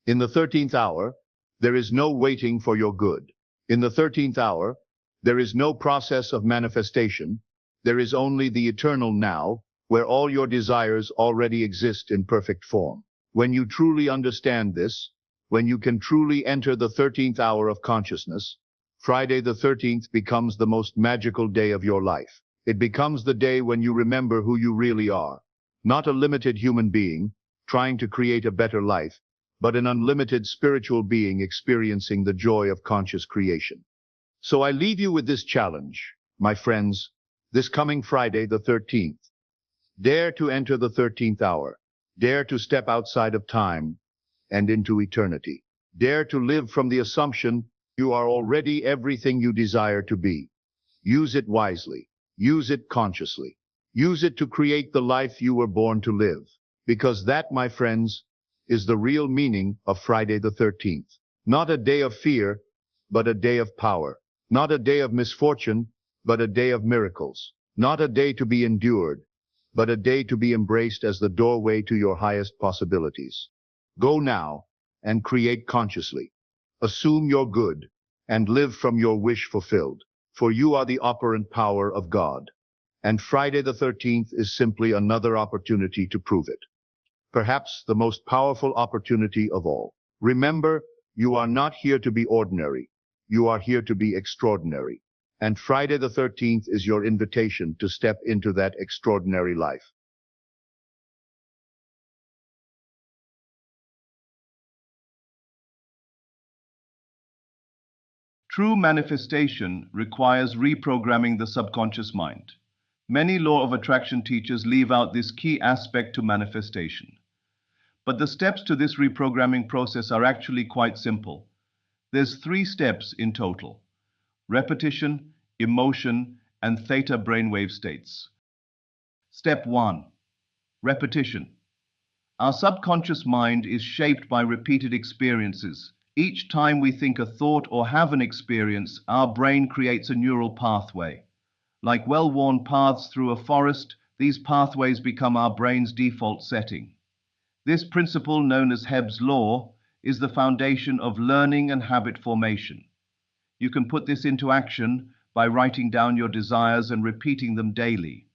In the 13th hour, there is no waiting for your good. In the 13th hour, there is no process of manifestation. There is only the eternal now, where all your desires already exist in perfect form. When you truly understand this, when you can truly enter the 13th hour of consciousness, Friday the 13th becomes the most magical day of your life. It becomes the day when you remember who you really are. Not a limited human being trying to create a better life, but an unlimited spiritual being experiencing the joy of conscious creation. So I leave you with this challenge, my friends, this coming Friday the 13th. Dare to enter the 13th hour. Dare to step outside of time and into eternity. Dare to live from the assumption you are already everything you desire to be. Use it wisely. Use it consciously. Use it to create the life you were born to live. Because that, my friends, is the real meaning of Friday the 13th. Not a day of fear, but a day of power. Not a day of misfortune, but a day of miracles. Not a day to be endured, but a day to be embraced as the doorway to your highest possibilities. Go now and create consciously. Assume your good and live from your wish fulfilled, for you are the operant power of God. And Friday the 13th is simply another opportunity to prove it. Perhaps the most powerful opportunity of all. Remember, you are not here to be ordinary. You are here to be extraordinary. And Friday the 13th is your invitation to step into that extraordinary life. True manifestation requires reprogramming the subconscious mind. Many law of attraction teachers leave out this key aspect to manifestation. But the steps to this reprogramming process are actually quite simple. There's 3 steps in total: repetition, emotion, and theta brainwave states. Step 1. Repetition. Our subconscious mind is shaped by repeated experiences. Each time we think a thought or have an experience, our brain creates a neural pathway. Like well-worn paths through a forest, these pathways become our brain's default setting. This principle, known as Hebb's law, is the foundation of learning and habit formation. You can put this into action by writing down your desires and repeating them daily.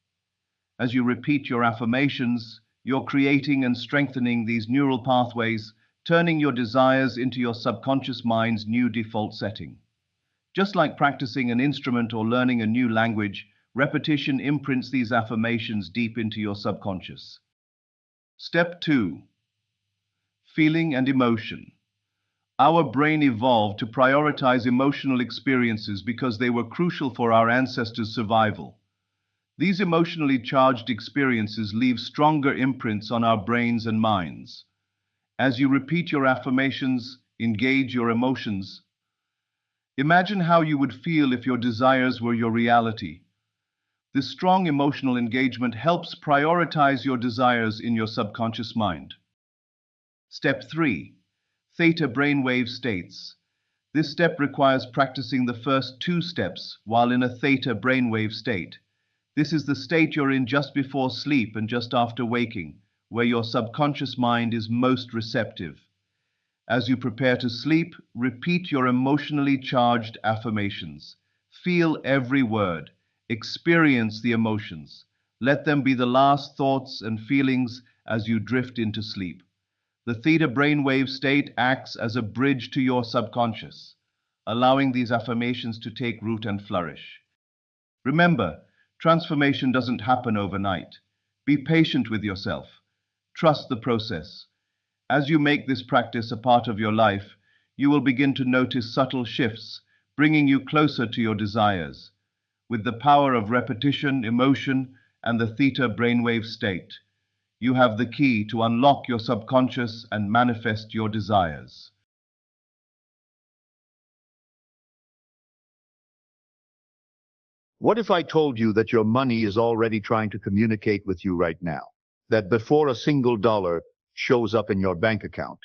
As you repeat your affirmations, you're creating and strengthening these neural pathways, turning your desires into your subconscious mind's new default setting. Just like practicing an instrument or learning a new language, repetition imprints these affirmations deep into your subconscious. Step 2. Feeling and emotion. Our brain evolved to prioritize emotional experiences because they were crucial for our ancestors' survival. These emotionally charged experiences leave stronger imprints on our brains and minds. As you repeat your affirmations, engage your emotions. Imagine how you would feel if your desires were your reality. This strong emotional engagement helps prioritize your desires in your subconscious mind. Step 3. Theta brainwave states. This step requires practicing the first two steps while in a theta brainwave state. This is the state you're in just before sleep and just after waking, where your subconscious mind is most receptive. As you prepare to sleep, repeat your emotionally charged affirmations. Feel every word. Experience the emotions. Let them be the last thoughts and feelings as you drift into sleep. The theta brainwave state acts as a bridge to your subconscious, allowing these affirmations to take root and flourish. Remember, transformation doesn't happen overnight. Be patient with yourself. Trust the process. As you make this practice a part of your life, you will begin to notice subtle shifts, bringing you closer to your desires. With the power of repetition, emotion, and the theta brainwave state, you have the key to unlock your subconscious and manifest your desires. What if I told you that your money is already trying to communicate with you right now? That before a single dollar shows up in your bank account,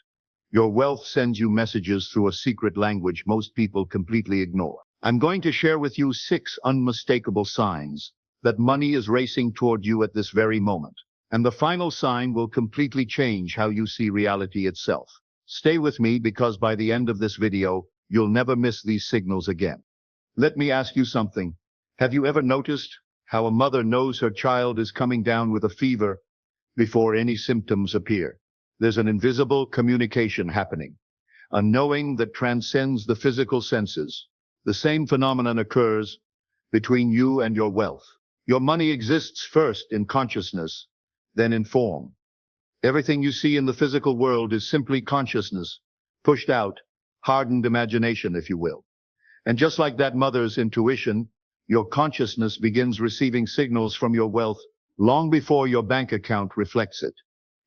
your wealth sends you messages through a secret language most people completely ignore. I'm going to share with you 6 unmistakable signs that money is racing toward you at this very moment. And the final sign will completely change how you see reality itself. Stay with me because by the end of this video, you'll never miss these signals again. Let me ask you something. Have you ever noticed how a mother knows her child is coming down with a fever before any symptoms appear? There's an invisible communication happening, a knowing that transcends the physical senses. The same phenomenon occurs between you and your wealth. Your money exists first in consciousness, then in form. Everything you see in the physical world is simply consciousness, pushed out, hardened imagination, if you will. And just like that mother's intuition, your consciousness begins receiving signals from your wealth long before your bank account reflects it.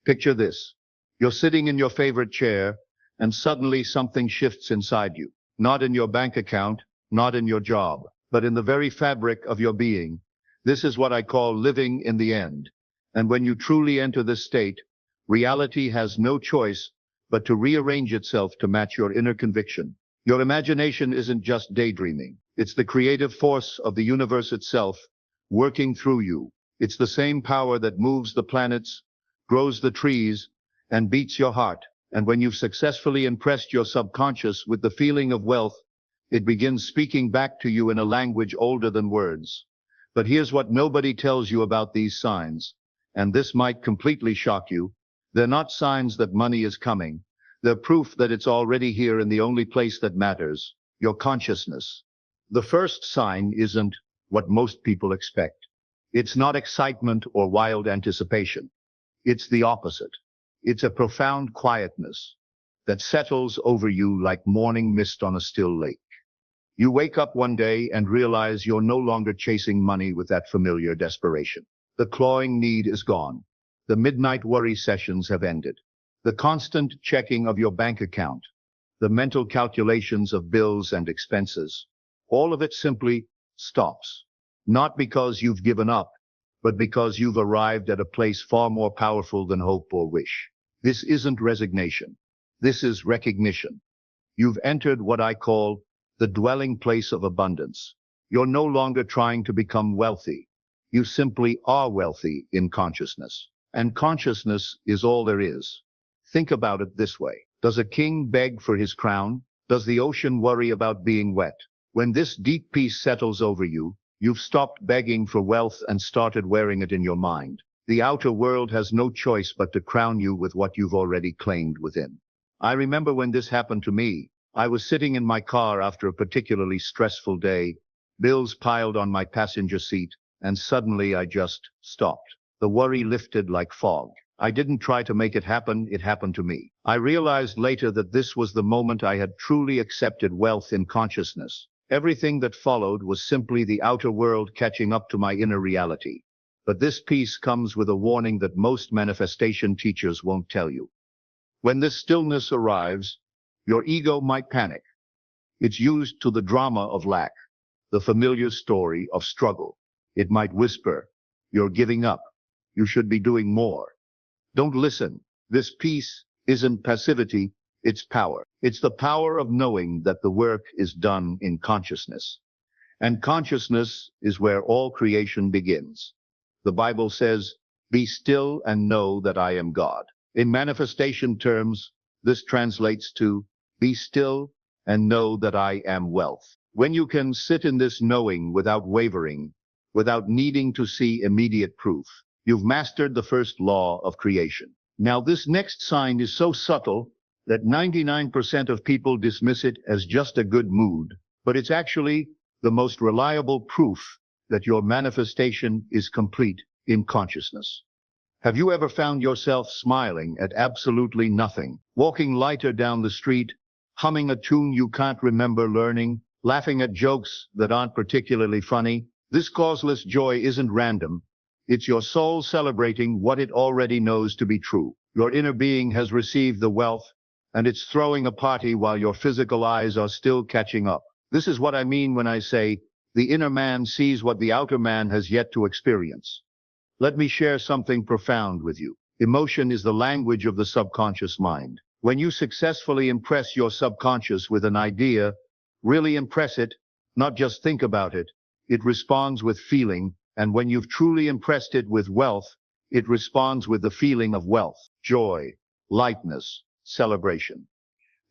Picture this. You're sitting in your favorite chair, and suddenly something shifts inside you. Not in your bank account, not in your job, but in the very fabric of your being. This is what I call living in the end. And when you truly enter this state, reality has no choice but to rearrange itself to match your inner conviction. Your imagination isn't just daydreaming. It's the creative force of the universe itself working through you. It's the same power that moves the planets, grows the trees, and beats your heart. And when you've successfully impressed your subconscious with the feeling of wealth, it begins speaking back to you in a language older than words. But here's what nobody tells you about these signs, and this might completely shock you. They're not signs that money is coming. They're proof that it's already here in the only place that matters, your consciousness. The first sign isn't what most people expect. It's not excitement or wild anticipation. It's the opposite. It's a profound quietness that settles over you like morning mist on a still lake. You wake up one day and realize you're no longer chasing money with that familiar desperation. The clawing need is gone. The midnight worry sessions have ended. The constant checking of your bank account, the mental calculations of bills and expenses, all of it simply stops. Not because you've given up, but because you've arrived at a place far more powerful than hope or wish. This isn't resignation. This is recognition. You've entered what I call the dwelling place of abundance. You're no longer trying to become wealthy. You simply are wealthy in consciousness. And consciousness is all there is. Think about it this way. Does a king beg for his crown? Does the ocean worry about being wet? When this deep peace settles over you, you've stopped begging for wealth and started wearing it in your mind. The outer world has no choice but to crown you with what you've already claimed within. I remember when this happened to me. I was sitting in my car after a particularly stressful day, bills piled on my passenger seat, and suddenly I just stopped. The worry lifted like fog. I didn't try to make it happened to me. I realized later that this was the moment I had truly accepted wealth in consciousness. Everything that followed was simply the outer world catching up to my inner reality. But this piece comes with a warning that most manifestation teachers won't tell you. When this stillness arrives, your ego might panic. It's used to the drama of lack, the familiar story of struggle. It might whisper, "You're giving up. You should be doing more." Don't listen. This peace isn't passivity, it's power. It's the power of knowing that the work is done in consciousness. And consciousness is where all creation begins. The Bible says, "Be still and know that I am God." In manifestation terms, this translates to, "Be still and know that I am wealth." When you can sit in this knowing without wavering, without needing to see immediate proof, you've mastered the first law of creation. Now, this next sign is so subtle that 99% of people dismiss it as just a good mood, but it's actually the most reliable proof that your manifestation is complete in consciousness. Have you ever found yourself smiling at absolutely nothing, walking lighter down the street, humming a tune you can't remember learning, laughing at jokes that aren't particularly funny? This causeless joy isn't random. It's your soul celebrating what it already knows to be true. Your inner being has received the wealth, and it's throwing a party while your physical eyes are still catching up. This is what I mean when I say the inner man sees what the outer man has yet to experience. Let me share something profound with you. Emotion is the language of the subconscious mind. When you successfully impress your subconscious with an idea, really impress it, not just think about it, it responds with feeling, and when you've truly impressed it with wealth, it responds with the feeling of wealth, joy, lightness, celebration.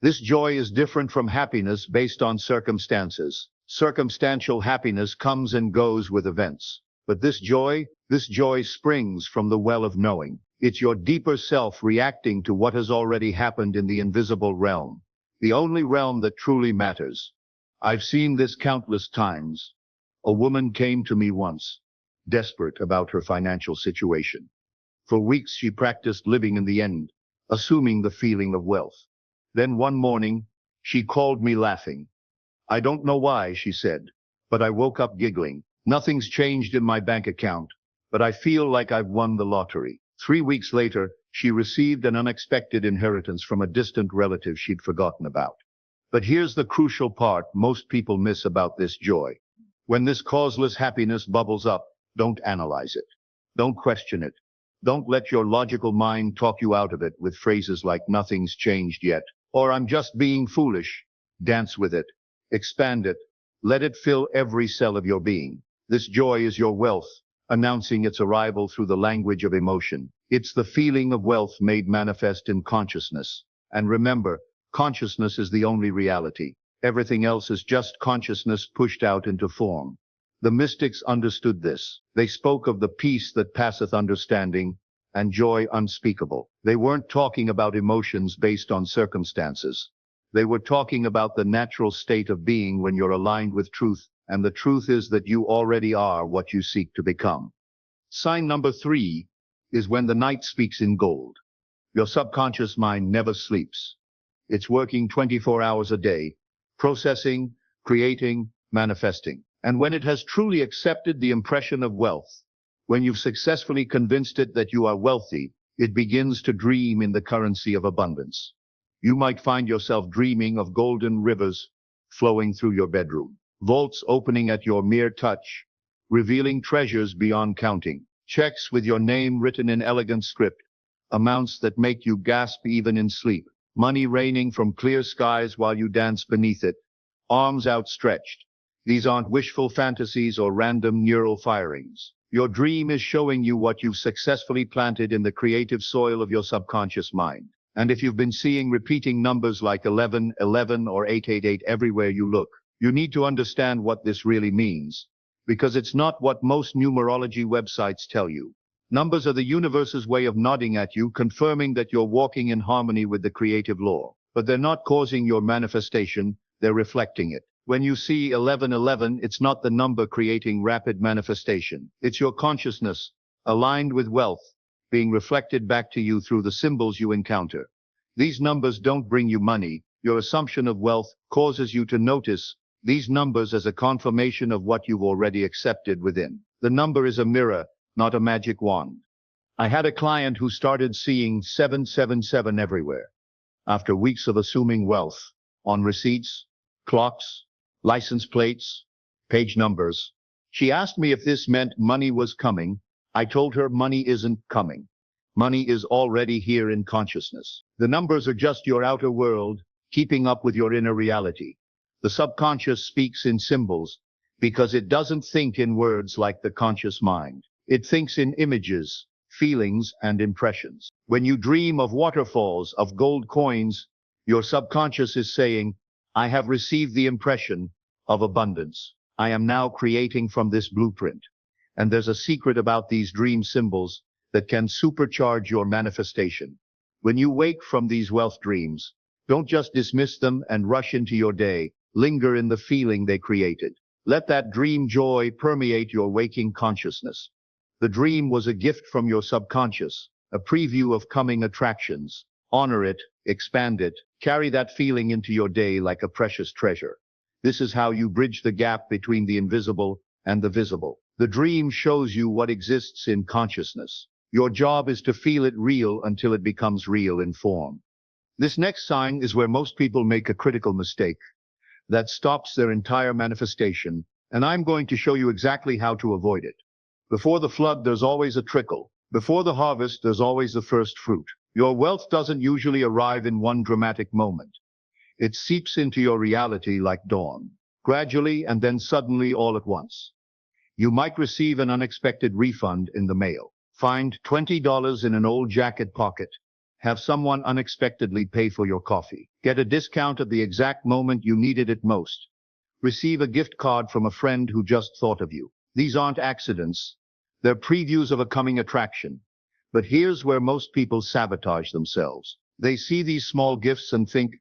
This joy is different from happiness based on circumstances. Circumstantial happiness comes and goes with events. But this joy springs from the well of knowing. It's your deeper self reacting to what has already happened in the invisible realm, the only realm that truly matters. I've seen this countless times. A woman came to me once, desperate about her financial situation. For weeks she practiced living in the end, assuming the feeling of wealth. Then one morning, she called me laughing. "I don't know why," she said, "but I woke up giggling. Nothing's changed in my bank account, but I feel like I've won the lottery." 3 weeks later, she received an unexpected inheritance from a distant relative she'd forgotten about. But here's the crucial part most people miss about this joy. When this causeless happiness bubbles up, don't analyze it. Don't question it. Don't let your logical mind talk you out of it with phrases like "nothing's changed yet," or "I'm just being foolish." Dance with it. Expand it. Let it fill every cell of your being. This joy is your wealth, announcing its arrival through the language of emotion. It's the feeling of wealth made manifest in consciousness. And remember, consciousness is the only reality. Everything else is just consciousness pushed out into form. The mystics understood this. They spoke of the peace that passeth understanding and joy unspeakable. They weren't talking about emotions based on circumstances. They were talking about the natural state of being when you're aligned with truth, and the truth is that you already are what you seek to become. Sign number 3 is when the night speaks in gold. Your subconscious mind never sleeps. It's working 24 hours a day, processing, creating, manifesting. And when it has truly accepted the impression of wealth, when you've successfully convinced it that you are wealthy, it begins to dream in the currency of abundance. You might find yourself dreaming of golden rivers flowing through your bedroom, vaults opening at your mere touch, revealing treasures beyond counting, checks with your name written in elegant script, amounts that make you gasp even in sleep, money raining from clear skies while you dance beneath it, arms outstretched. These aren't wishful fantasies or random neural firings. Your dream is showing you what you've successfully planted in the creative soil of your subconscious mind. And if you've been seeing repeating numbers like 1111 or 888 everywhere you look, you need to understand what this really means, because it's not what most numerology websites tell you. Numbers are the universe's way of nodding at you, confirming that you're walking in harmony with the creative law. But they're not causing your manifestation, they're reflecting it. When you see 1111, it's not the number creating rapid manifestation. It's your consciousness, aligned with wealth, being reflected back to you through the symbols you encounter. These numbers don't bring you money. Your assumption of wealth causes you to notice these numbers as a confirmation of what you've already accepted within. The number is a mirror, not a magic wand. I had a client who started seeing 777 everywhere. after weeks of assuming wealth on receipts, clocks, license plates, page numbers. She asked me if this meant money was coming. I told her money isn't coming. Money is already here in consciousness. The numbers are just your outer world, keeping up with your inner reality. The subconscious speaks in symbols because it doesn't think in words like the conscious mind. It thinks in images, feelings, and impressions. When you dream of waterfalls, of gold coins, your subconscious is saying, I have received the impression of abundance. I am now creating from this blueprint. And there's a secret about these dream symbols that can supercharge your manifestation. When you wake from these wealth dreams, don't just dismiss them and rush into your day. Linger in the feeling they created. Let that dream joy permeate your waking consciousness. The dream was a gift from your subconscious, a preview of coming attractions. Honor it, expand it, carry that feeling into your day like a precious treasure. This is how you bridge the gap between the invisible and the visible. The dream shows you what exists in consciousness. Your job is to feel it real until it becomes real in form. This next sign is where most people make a critical mistake that stops their entire manifestation, and I'm going to show you exactly how to avoid it. Before the flood, there's always a trickle. Before the harvest, there's always the first fruit. Your wealth doesn't usually arrive in one dramatic moment. It seeps into your reality like dawn, gradually and then suddenly all at once. You might receive an unexpected refund in the mail, find $20 in an old jacket pocket, have someone unexpectedly pay for your coffee, get a discount at the exact moment you needed it most, receive a gift card from a friend who just thought of you. These aren't accidents. They're previews of a coming attraction. But here's where most people sabotage themselves. They see these small gifts and think,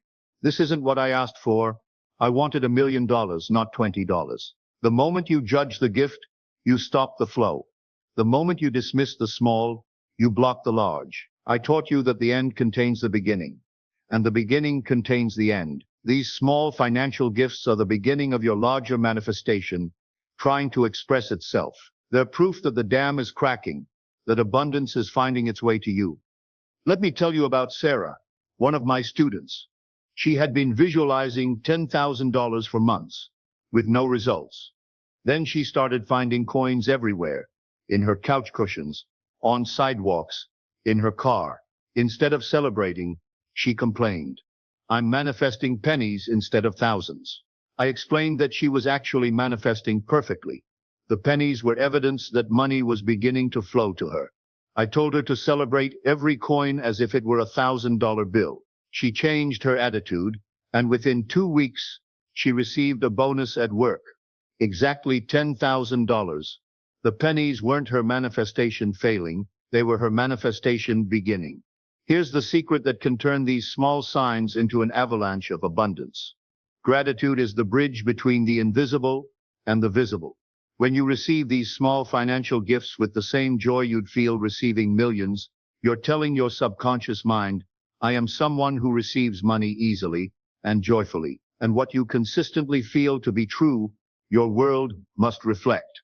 this isn't what I asked for. I wanted $1 million, not $20. The moment you judge the gift, you stop the flow. The moment you dismiss the small, you block the large. I taught you that the end contains the beginning, and the beginning contains the end. These small financial gifts are the beginning of your larger manifestation, trying to express itself. They're proof that the dam is cracking, that abundance is finding its way to you. Let me tell you about Sarah, one of my students. She had been visualizing $10,000 for months, with no results. Then she started finding coins everywhere, in her couch cushions, on sidewalks, in her car. Instead of celebrating, she complained. I'm manifesting pennies instead of thousands. I explained that she was actually manifesting perfectly. The pennies were evidence that money was beginning to flow to her. I told her to celebrate every coin as if it were $1,000 bill. She changed her attitude, and within 2 weeks, she received a bonus at work. Exactly $10,000. The pennies weren't her manifestation failing, they were her manifestation beginning. Here's the secret that can turn these small signs into an avalanche of abundance. Gratitude is the bridge between the invisible and the visible. When you receive these small financial gifts with the same joy you'd feel receiving millions, you're telling your subconscious mind, I am someone who receives money easily and joyfully. And what you consistently feel to be true, your world must reflect.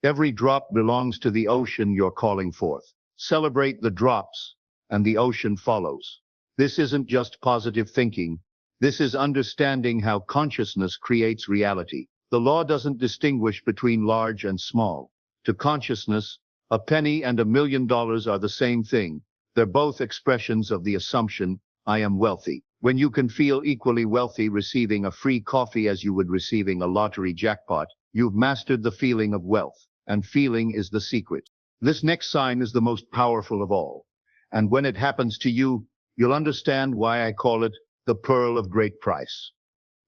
Every drop belongs to the ocean you're calling forth. Celebrate the drops, and the ocean follows. This isn't just positive thinking. This is understanding how consciousness creates reality. The law doesn't distinguish between large and small. To consciousness, a penny and $1 million are the same thing. They're both expressions of the assumption, I am wealthy. When you can feel equally wealthy receiving a free coffee as you would receiving a lottery jackpot, you've mastered the feeling of wealth, and feeling is the secret. This next sign is the most powerful of all. And when it happens to you, you'll understand why I call it the pearl of great price.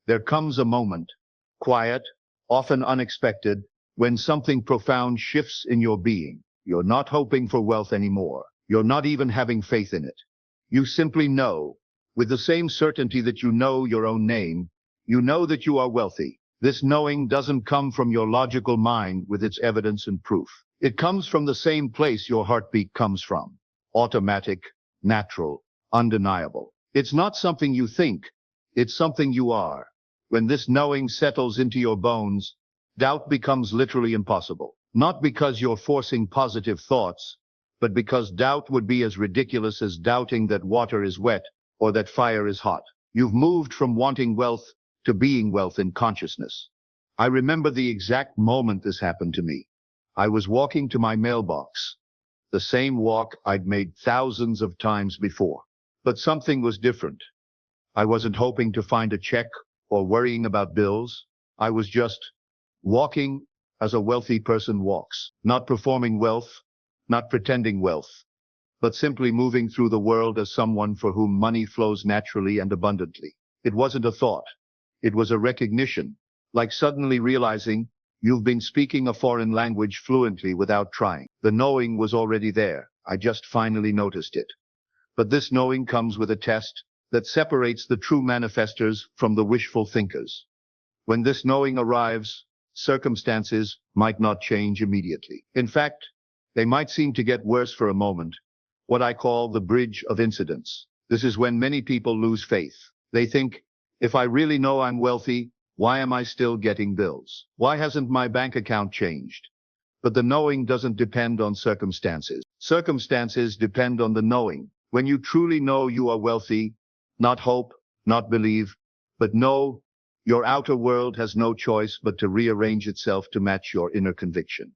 There comes a moment, quiet, often unexpected, when something profound shifts in your being. You're not hoping for wealth anymore. You're not even having faith in it. You simply know, with the same certainty that you know your own name, you know that you are wealthy. This knowing doesn't come from your logical mind with its evidence and proof. It comes from the same place your heartbeat comes from. Automatic, natural, undeniable. It's not something you think, it's something you are. When this knowing settles into your bones, doubt becomes literally impossible. Not because you're forcing positive thoughts, but because doubt would be as ridiculous as doubting that water is wet or that fire is hot. You've moved from wanting wealth to being wealth in consciousness. I remember the exact moment this happened to me. I was walking to my mailbox, the same walk I'd made thousands of times before. But something was different. I wasn't hoping to find a check or worrying about bills. I was just walking as a wealthy person walks, not performing wealth, not pretending wealth, but simply moving through the world as someone for whom money flows naturally and abundantly. It wasn't a thought. It was a recognition, like suddenly realizing you've been speaking a foreign language fluently without trying. The knowing was already there. I just finally noticed it. But this knowing comes with a test that separates the true manifestors from the wishful thinkers. When this knowing arrives, circumstances might not change immediately. In fact, they might seem to get worse for a moment, what I call the bridge of incidents. This is when many people lose faith. They think, if I really know I'm wealthy, why am I still getting bills? Why hasn't my bank account changed? But the knowing doesn't depend on circumstances. Circumstances depend on the knowing. When you truly know you are wealthy, not hope, not believe, but know, your outer world has no choice but to rearrange itself to match your inner conviction.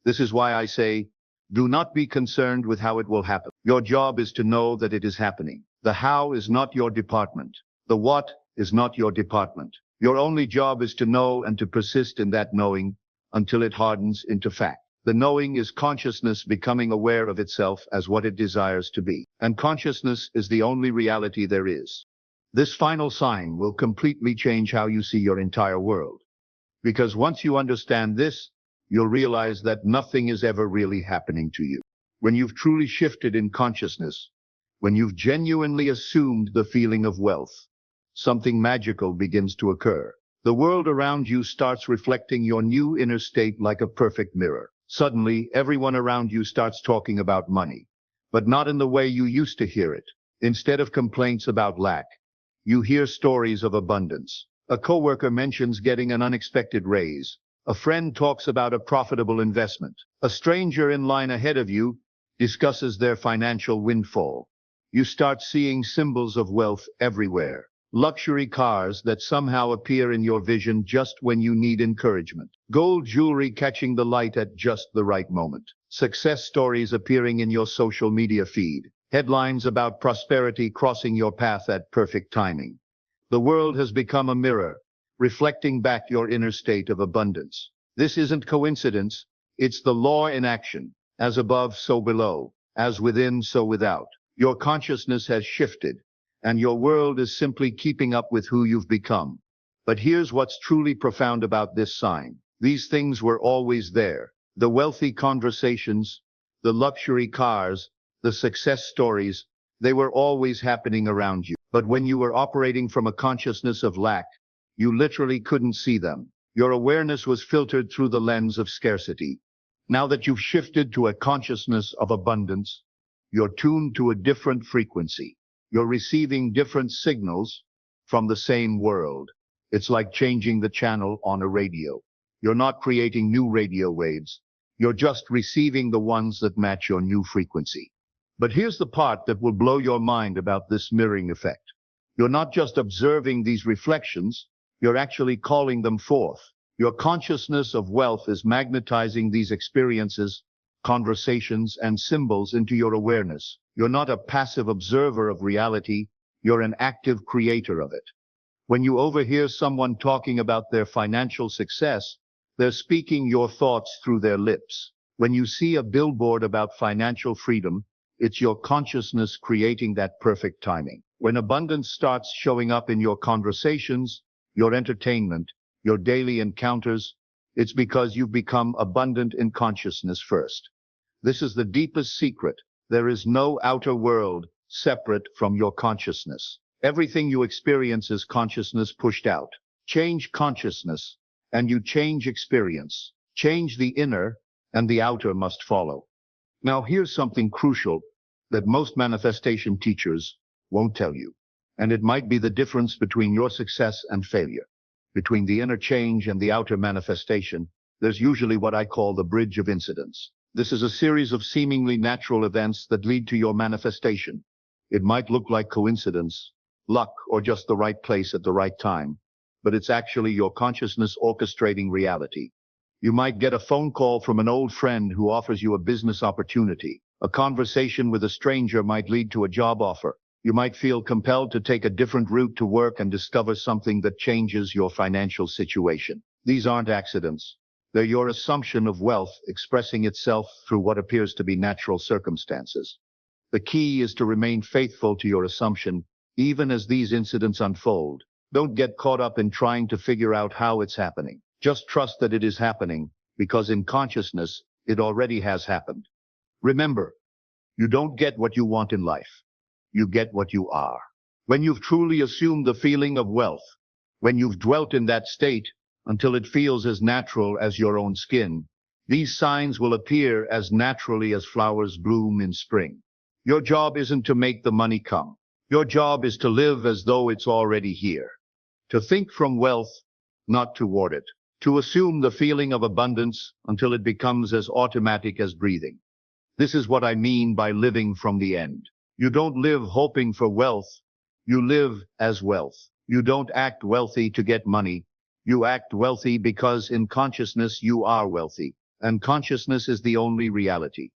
This is why I say, do not be concerned with how it will happen. Your job is to know that it is happening. The how is not your department. The what is not your department. Your only job is to know and to persist in that knowing until it hardens into fact. The knowing is consciousness becoming aware of itself as what it desires to be. And consciousness is the only reality there is. This final sign will completely change how you see your entire world. Because once you understand this, you'll realize that nothing is ever really happening to you. When you've truly shifted in consciousness, when you've genuinely assumed the feeling of wealth, something magical begins to occur. The world around you starts reflecting your new inner state like a perfect mirror. Suddenly, everyone around you starts talking about money, but not in the way you used to hear it. Instead of complaints about lack, you hear stories of abundance. A coworker mentions getting an unexpected raise. A friend talks about a profitable investment. A stranger in line ahead of you discusses their financial windfall. You start seeing symbols of wealth everywhere. Luxury cars that somehow appear in your vision just when you need encouragement. Gold jewelry catching the light at just the right moment. Success stories appearing in your social media feed. Headlines about prosperity crossing your path at perfect timing. The world has become a mirror, reflecting back your inner state of abundance. This isn't coincidence, it's the law in action. As above, so below. As within, so without. Your consciousness has shifted, and your world is simply keeping up with who you've become. But here's what's truly profound about this sign. These things were always there. The wealthy conversations, the luxury cars, the success stories, they were always happening around you. But when you were operating from a consciousness of lack, you literally couldn't see them. Your awareness was filtered through the lens of scarcity. Now that you've shifted to a consciousness of abundance, you're tuned to a different frequency. You're receiving different signals from the same world. It's like changing the channel on a radio. You're not creating new radio waves. You're just receiving the ones that match your new frequency. But here's the part that will blow your mind about this mirroring effect. You're not just observing these reflections, you're actually calling them forth. Your consciousness of wealth is magnetizing these experiences, conversations, and symbols into your awareness. You're not a passive observer of reality, you're an active creator of it. When you overhear someone talking about their financial success, they're speaking your thoughts through their lips. When you see a billboard about financial freedom, it's your consciousness creating that perfect timing. When abundance starts showing up in your conversations, your entertainment, your daily encounters, it's because you've become abundant in consciousness first. This is the deepest secret. There is no outer world separate from your consciousness. Everything you experience is consciousness pushed out. Change consciousness, and you change experience. Change the inner, and the outer must follow. Now here's something crucial that most manifestation teachers won't tell you. And it might be the difference between your success and failure. Between the inner change and the outer manifestation, there's usually what I call the bridge of incidents. This is a series of seemingly natural events that lead to your manifestation. It might look like coincidence, luck, or just the right place at the right time, but it's actually your consciousness orchestrating reality. You might get a phone call from an old friend who offers you a business opportunity. A conversation with a stranger might lead to a job offer. You might feel compelled to take a different route to work and discover something that changes your financial situation. These aren't accidents. They're your assumption of wealth expressing itself through what appears to be natural circumstances. The key is to remain faithful to your assumption, even as these incidents unfold. Don't get caught up in trying to figure out how it's happening. Just trust that it is happening, because in consciousness, it already has happened. Remember, you don't get what you want in life. You get what you are. When you've truly assumed the feeling of wealth, when you've dwelt in that state until it feels as natural as your own skin, these signs will appear as naturally as flowers bloom in spring. Your job isn't to make the money come. Your job is to live as though it's already here. To think from wealth, not toward it. To assume the feeling of abundance until it becomes as automatic as breathing. This is what I mean by living from the end. You don't live hoping for wealth. You live as wealth. You don't act wealthy to get money. You act wealthy because in consciousness you are wealthy, and consciousness is the only reality.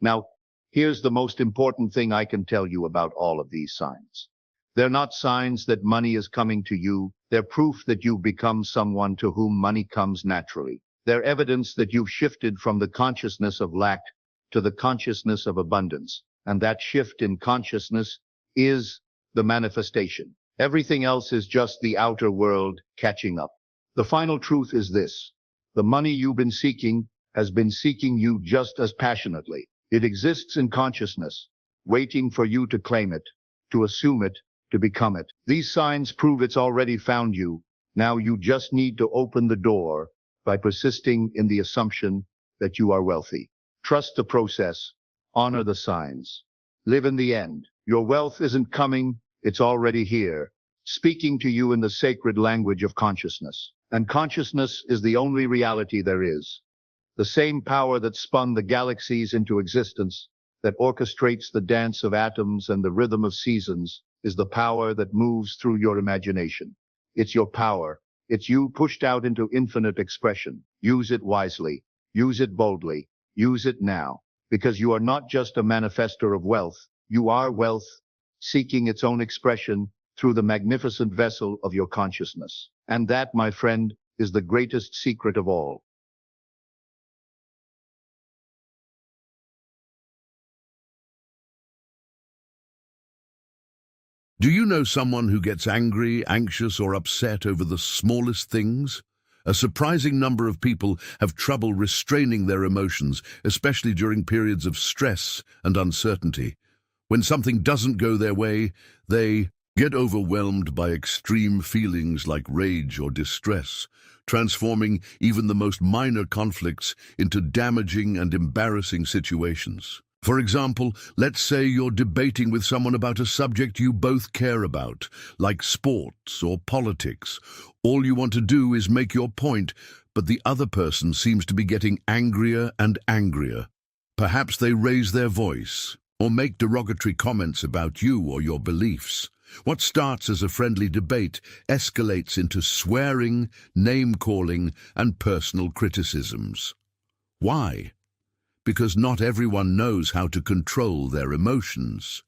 Now, here's the most important thing I can tell you about all of these signs. They're not signs that money is coming to you. They're proof that you've become someone to whom money comes naturally. They're evidence that you've shifted from the consciousness of lack to the consciousness of abundance. And that shift in consciousness is the manifestation. Everything else is just the outer world catching up. The final truth is this. The money you've been seeking has been seeking you just as passionately. It exists in consciousness, waiting for you to claim it, to assume it, to become it. These signs prove it's already found you. Now you just need to open the door by persisting in the assumption that you are wealthy. Trust the process. Honor the signs. Live in the end. Your wealth isn't coming. It's already here, speaking to you in the sacred language of consciousness. And consciousness is the only reality there is. The same power that spun the galaxies into existence, that orchestrates the dance of atoms and the rhythm of seasons, is the power that moves through your imagination. It's your power. It's you pushed out into infinite expression. Use it wisely. Use it boldly. Use it now. Because you are not just a manifester of wealth. You are wealth, seeking its own expression through the magnificent vessel of your consciousness. And that, my friend, is the greatest secret of all. Do you know someone who gets angry, anxious, or upset over the smallest things? A surprising number of people have trouble restraining their emotions, especially during periods of stress and uncertainty. When something doesn't go their way, they get overwhelmed by extreme feelings like rage or distress, transforming even the most minor conflicts into damaging and embarrassing situations. For example, let's say you're debating with someone about a subject you both care about, like sports or politics. All you want to do is make your point, but the other person seems to be getting angrier and angrier. Perhaps they raise their voice or make derogatory comments about you or your beliefs. What starts as a friendly debate escalates into swearing, name-calling, and personal criticisms. Why? Because not everyone knows how to control their emotions.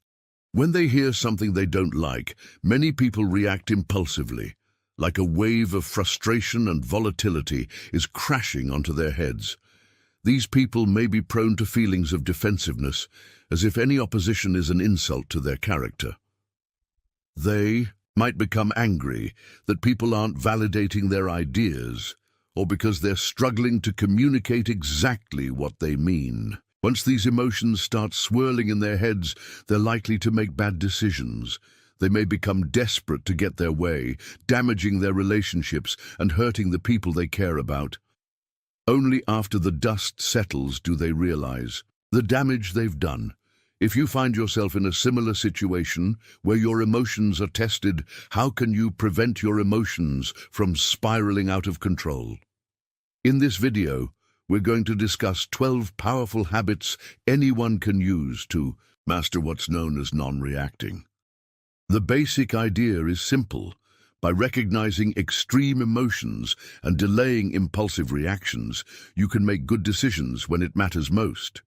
When they hear something they don't like, many people react impulsively, like a wave of frustration and volatility is crashing onto their heads. These people may be prone to feelings of defensiveness, as if any opposition is an insult to their character. They might become angry that people aren't validating their ideas, or because they're struggling to communicate exactly what they mean. Once these emotions start swirling in their heads, they're likely to make bad decisions. They may become desperate to get their way, damaging their relationships and hurting the people they care about. Only after the dust settles do they realize the damage they've done. If you find yourself in a similar situation where your emotions are tested, how can you prevent your emotions from spiraling out of control? In this video, we're going to discuss 12 powerful habits anyone can use to Master what's known as non-reacting. The basic idea is simple. By recognizing extreme emotions and delaying impulsive reactions, you can make good decisions when it matters most.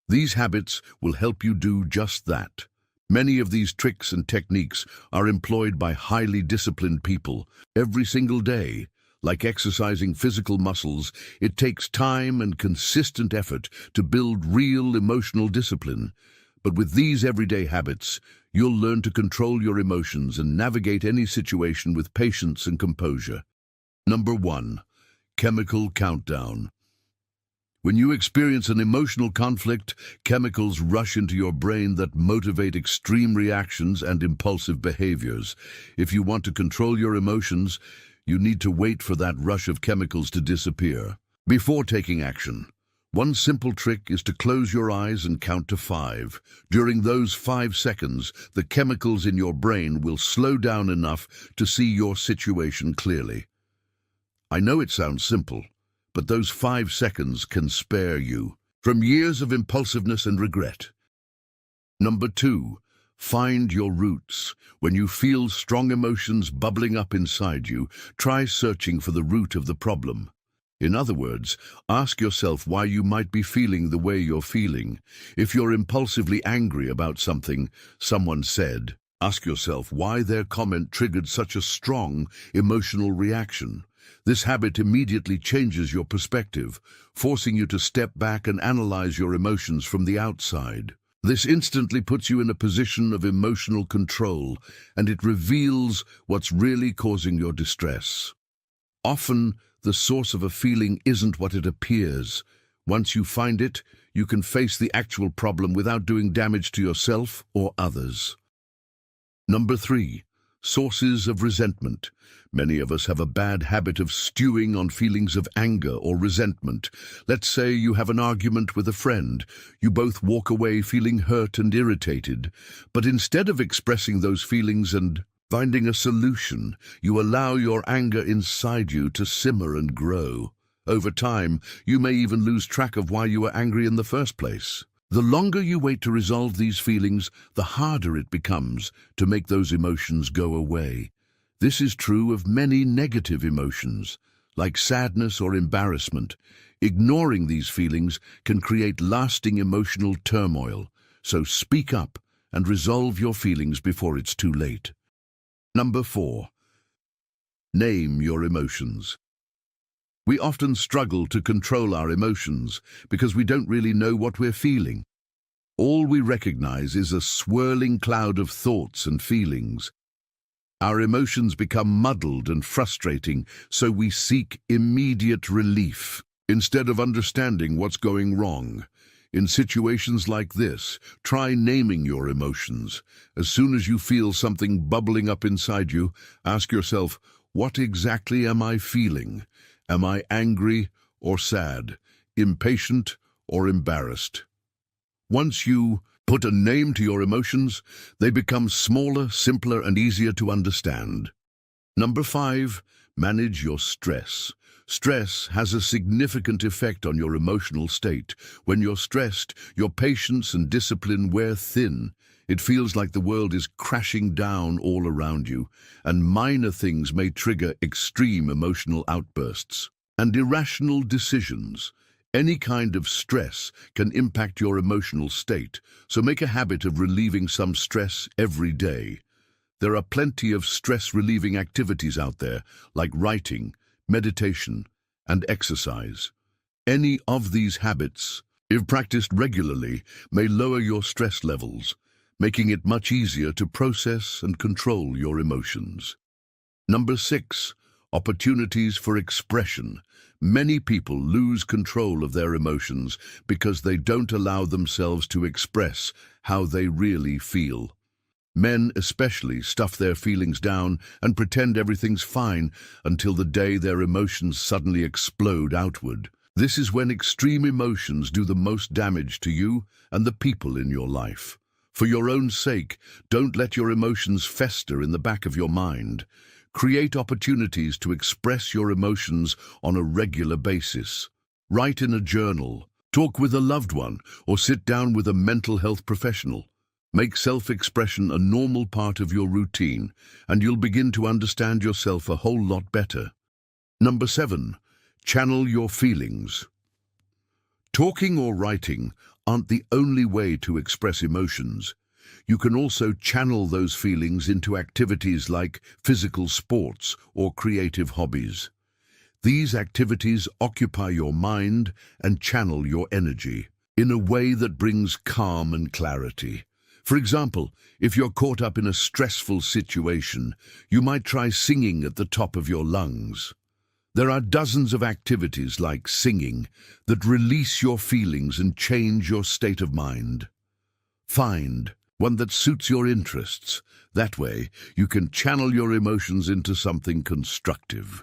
These habits will help you do just that. Many of these tricks and techniques are employed by highly disciplined people every single day. Like exercising physical muscles, it takes time and consistent effort to build real emotional discipline. But with these everyday habits, you'll learn to control your emotions and navigate any situation with patience and composure. Number 1. Chemical countdown. When you experience an emotional conflict, chemicals rush into your brain that motivate extreme reactions and impulsive behaviors. If you want to control your emotions, you need to wait for that rush of chemicals to disappear before taking action. One simple trick is to close your eyes and count to 5. During those 5 seconds, the chemicals in your brain will slow down enough to see your situation clearly. I know it sounds simple, but those 5 seconds can spare you from years of impulsiveness and regret. Number 2. Find your roots. When you feel strong emotions bubbling up inside you, try searching for the root of the problem. In other words, ask yourself why you might be feeling the way you're feeling. If you're impulsively angry about something someone said, ask yourself why their comment triggered such a strong emotional reaction. This habit immediately changes your perspective, forcing you to step back and analyze your emotions from the outside. This instantly puts you in a position of emotional control, and it reveals what's really causing your distress. Often, the source of a feeling isn't what it appears. Once you find it, you can face the actual problem without doing damage to yourself or others. Number 3. Sources of resentment. Many of us have a bad habit of stewing on feelings of anger or resentment. Let's say you have an argument with a friend. You both walk away feeling hurt and irritated. But instead of expressing those feelings and finding a solution, you allow your anger inside you to simmer and grow. Over time, you may even lose track of why you were angry in the first place. The longer you wait to resolve these feelings, the harder it becomes to make those emotions go away. This is true of many negative emotions, like sadness or embarrassment. Ignoring these feelings can create lasting emotional turmoil, so speak up and resolve your feelings before it's too late. Number 4. Name your emotions. We often struggle to control our emotions because we don't really know what we're feeling. All we recognize is a swirling cloud of thoughts and feelings. Our emotions become muddled and frustrating, so we seek immediate relief instead of understanding what's going wrong. In situations like this, try naming your emotions. As soon as you feel something bubbling up inside you, ask yourself, what exactly am I feeling? Am I angry or sad, impatient or embarrassed? Once you put a name to your emotions, they become smaller, simpler, and easier to understand. Number 5, manage your stress. Stress has a significant effect on your emotional state. When you're stressed, your patience and discipline wear thin. It feels like the world is crashing down all around you, and minor things may trigger extreme emotional outbursts and irrational decisions. Any kind of stress can impact your emotional state, so make a habit of relieving some stress every day. There are plenty of stress-relieving activities out there, like writing, meditation, and exercise. Any of these habits, if practiced regularly, may lower your stress levels, making it much easier to process and control your emotions. Number 6, opportunities for expression. Many people lose control of their emotions because they don't allow themselves to express how they really feel. Men especially stuff their feelings down and pretend everything's fine until the day their emotions suddenly explode outward. This is when extreme emotions do the most damage to you and the people in your life. For your own sake, don't let your emotions fester in the back of your mind. Create opportunities to express your emotions on a regular basis. Write in a journal, talk with a loved one, or sit down with a mental health professional. Make self-expression a normal part of your routine, and you'll begin to understand yourself a whole lot better. Number 7. Channel your feelings. Talking or writing aren't the only way to express emotions. You can also channel those feelings into activities like physical sports or creative hobbies. These activities occupy your mind and channel your energy in a way that brings calm and clarity. For example, if you're caught up in a stressful situation, you might try singing at the top of your lungs. There are dozens of activities like singing that release your feelings and change your state of mind. Find one that suits your interests. That way, you can channel your emotions into something constructive.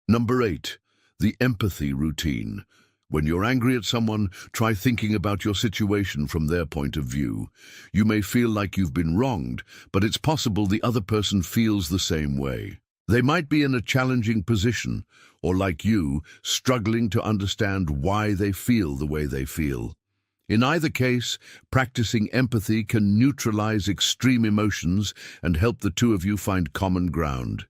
Number 8. The empathy routine. When you're angry at someone, try thinking about your situation from their point of view. You may feel like you've been wronged, but it's possible the other person feels the same way. They might be in a challenging position, or like you, struggling to understand why they feel the way they feel. In either case, practicing empathy can neutralize extreme emotions and help the two of you find common ground.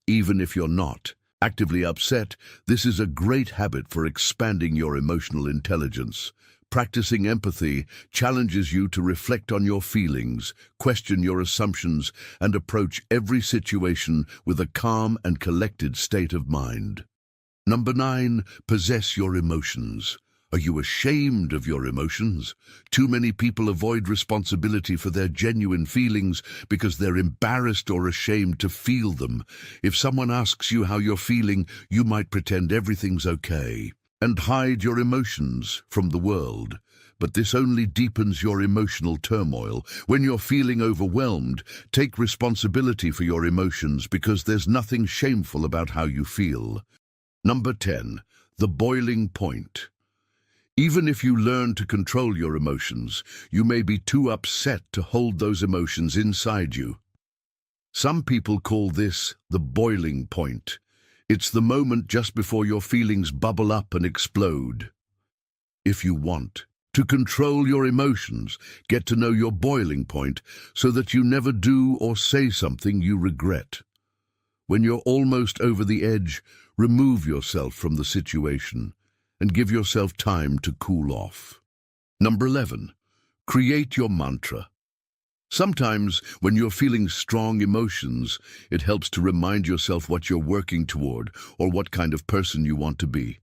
Even if you're not actively upset, this is a great habit for expanding your emotional intelligence. Practicing empathy challenges you to reflect on your feelings, question your assumptions, and approach every situation with a calm and collected state of mind. Number 9. Possess your emotions. Are you ashamed of your emotions? Too many people avoid responsibility for their genuine feelings because they're embarrassed or ashamed to feel them. If someone asks you how you're feeling, you might pretend everything's okay and hide your emotions from the world. But this only deepens your emotional turmoil. When you're feeling overwhelmed, take responsibility for your emotions because there's nothing shameful about how you feel. Number 10. The boiling point. Even if you learn to control your emotions, you may be too upset to hold those emotions inside you. Some people call this the boiling point. It's the moment just before your feelings bubble up and explode. If you want to control your emotions, get to know your boiling point so that you never do or say something you regret. When you're almost over the edge, remove yourself from the situation and give yourself time to cool off. Number 11. Create your mantra. Sometimes, when you're feeling strong emotions, it helps to remind yourself what you're working toward or what kind of person you want to be.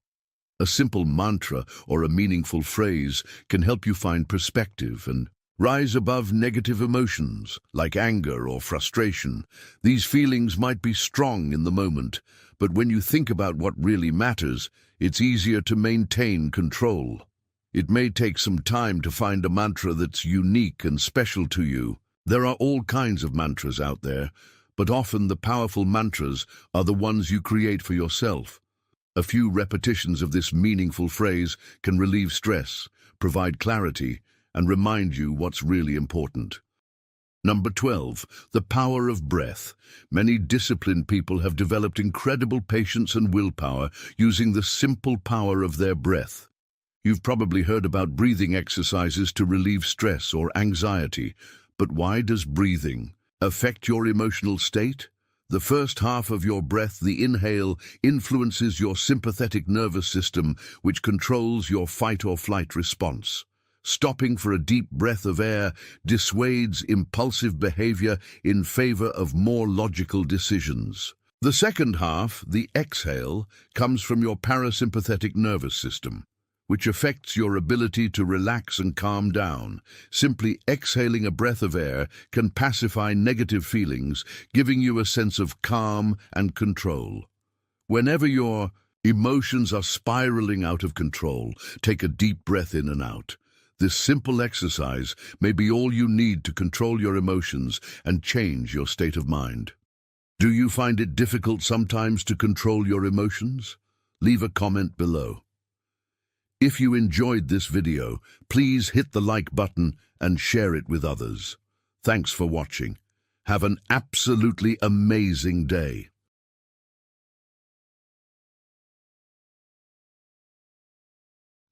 A simple mantra or a meaningful phrase can help you find perspective and rise above negative emotions like anger or frustration. These feelings might be strong in the moment, but when you think about what really matters, it's easier to maintain control. It may take some time to find a mantra that's unique and special to you. There are all kinds of mantras out there, but often the powerful mantras are the ones you create for yourself. A few repetitions of this meaningful phrase can relieve stress, provide clarity, and remind you what's really important. Number 12. The power of breath. Many disciplined people have developed incredible patience and willpower using the simple power of their breath. You've probably heard about breathing exercises to relieve stress or anxiety, but why does breathing affect your emotional state? The first half of your breath, the inhale, influences your sympathetic nervous system, which controls your fight or flight response. Stopping for a deep breath of air dissuades impulsive behavior in favor of more logical decisions. The second half, the exhale, comes from your parasympathetic nervous system, which affects your ability to relax and calm down. Simply exhaling a breath of air can pacify negative feelings, giving you a sense of calm and control. Whenever your emotions are spiraling out of control, take a deep breath in and out. This simple exercise may be all you need to control your emotions and change your state of mind. Do you find it difficult sometimes to control your emotions? Leave a comment below. If you enjoyed this video, please hit the like button and share it with others. Thanks for watching. Have an absolutely amazing day.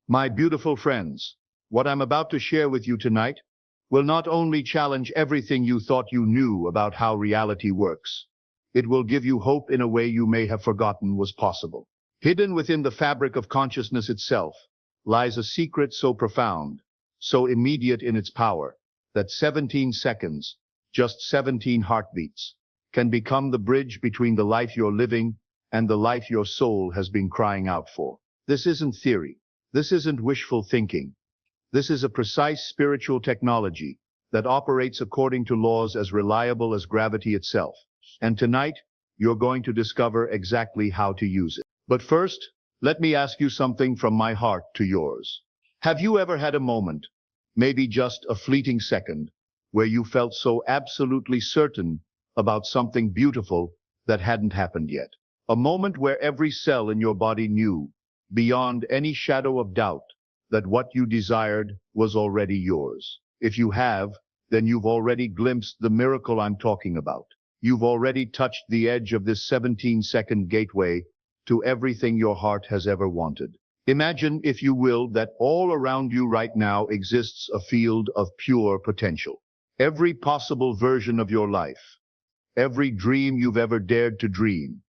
My beautiful friends, what I'm about to share with you tonight will not only challenge everything you thought you knew about how reality works, it will give you hope in a way you may have forgotten was possible. Hidden within the fabric of consciousness itself lies a secret so profound, so immediate in its power, that 17 seconds, just 17 heartbeats, can become the bridge between the life you're living and the life your soul has been crying out for. This isn't theory. This isn't wishful thinking. This is a precise spiritual technology that operates according to laws as reliable as gravity itself. And tonight, you're going to discover exactly how to use it. But first, let me ask you something from my heart to yours. Have you ever had a moment, maybe just a fleeting second, where you felt so absolutely certain about something beautiful that hadn't happened yet? A moment where every cell in your body knew, beyond any shadow of doubt, that what you desired was already yours. If you have, then you've already glimpsed the miracle I'm talking about. You've already touched the edge of this 17-second gateway to everything your heart has ever wanted. Imagine, if you will, that all around you right now exists a field of pure potential. Every possible version of your life, every dream you've ever dared to dream,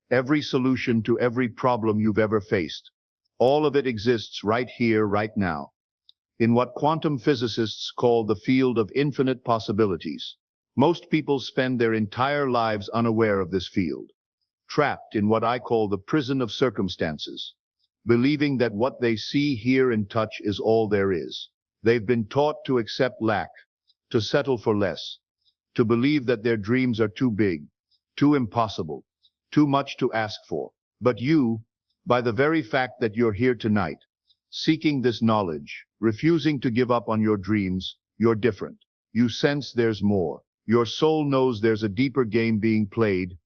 every solution to every problem you've ever faced, all of it exists right here, right now, in what quantum physicists call the field of infinite possibilities. Most people spend their entire lives unaware of this field, trapped in what I call the prison of circumstances, believing that what they see, hear, and touch is all there is. They've been taught to accept lack, to settle for less, to believe that their dreams are too big, too impossible, too much to ask for. But you, by the very fact that you're here tonight, seeking this knowledge, refusing to give up on your dreams, you're different. You sense there's more. Your soul knows there's a deeper game being played,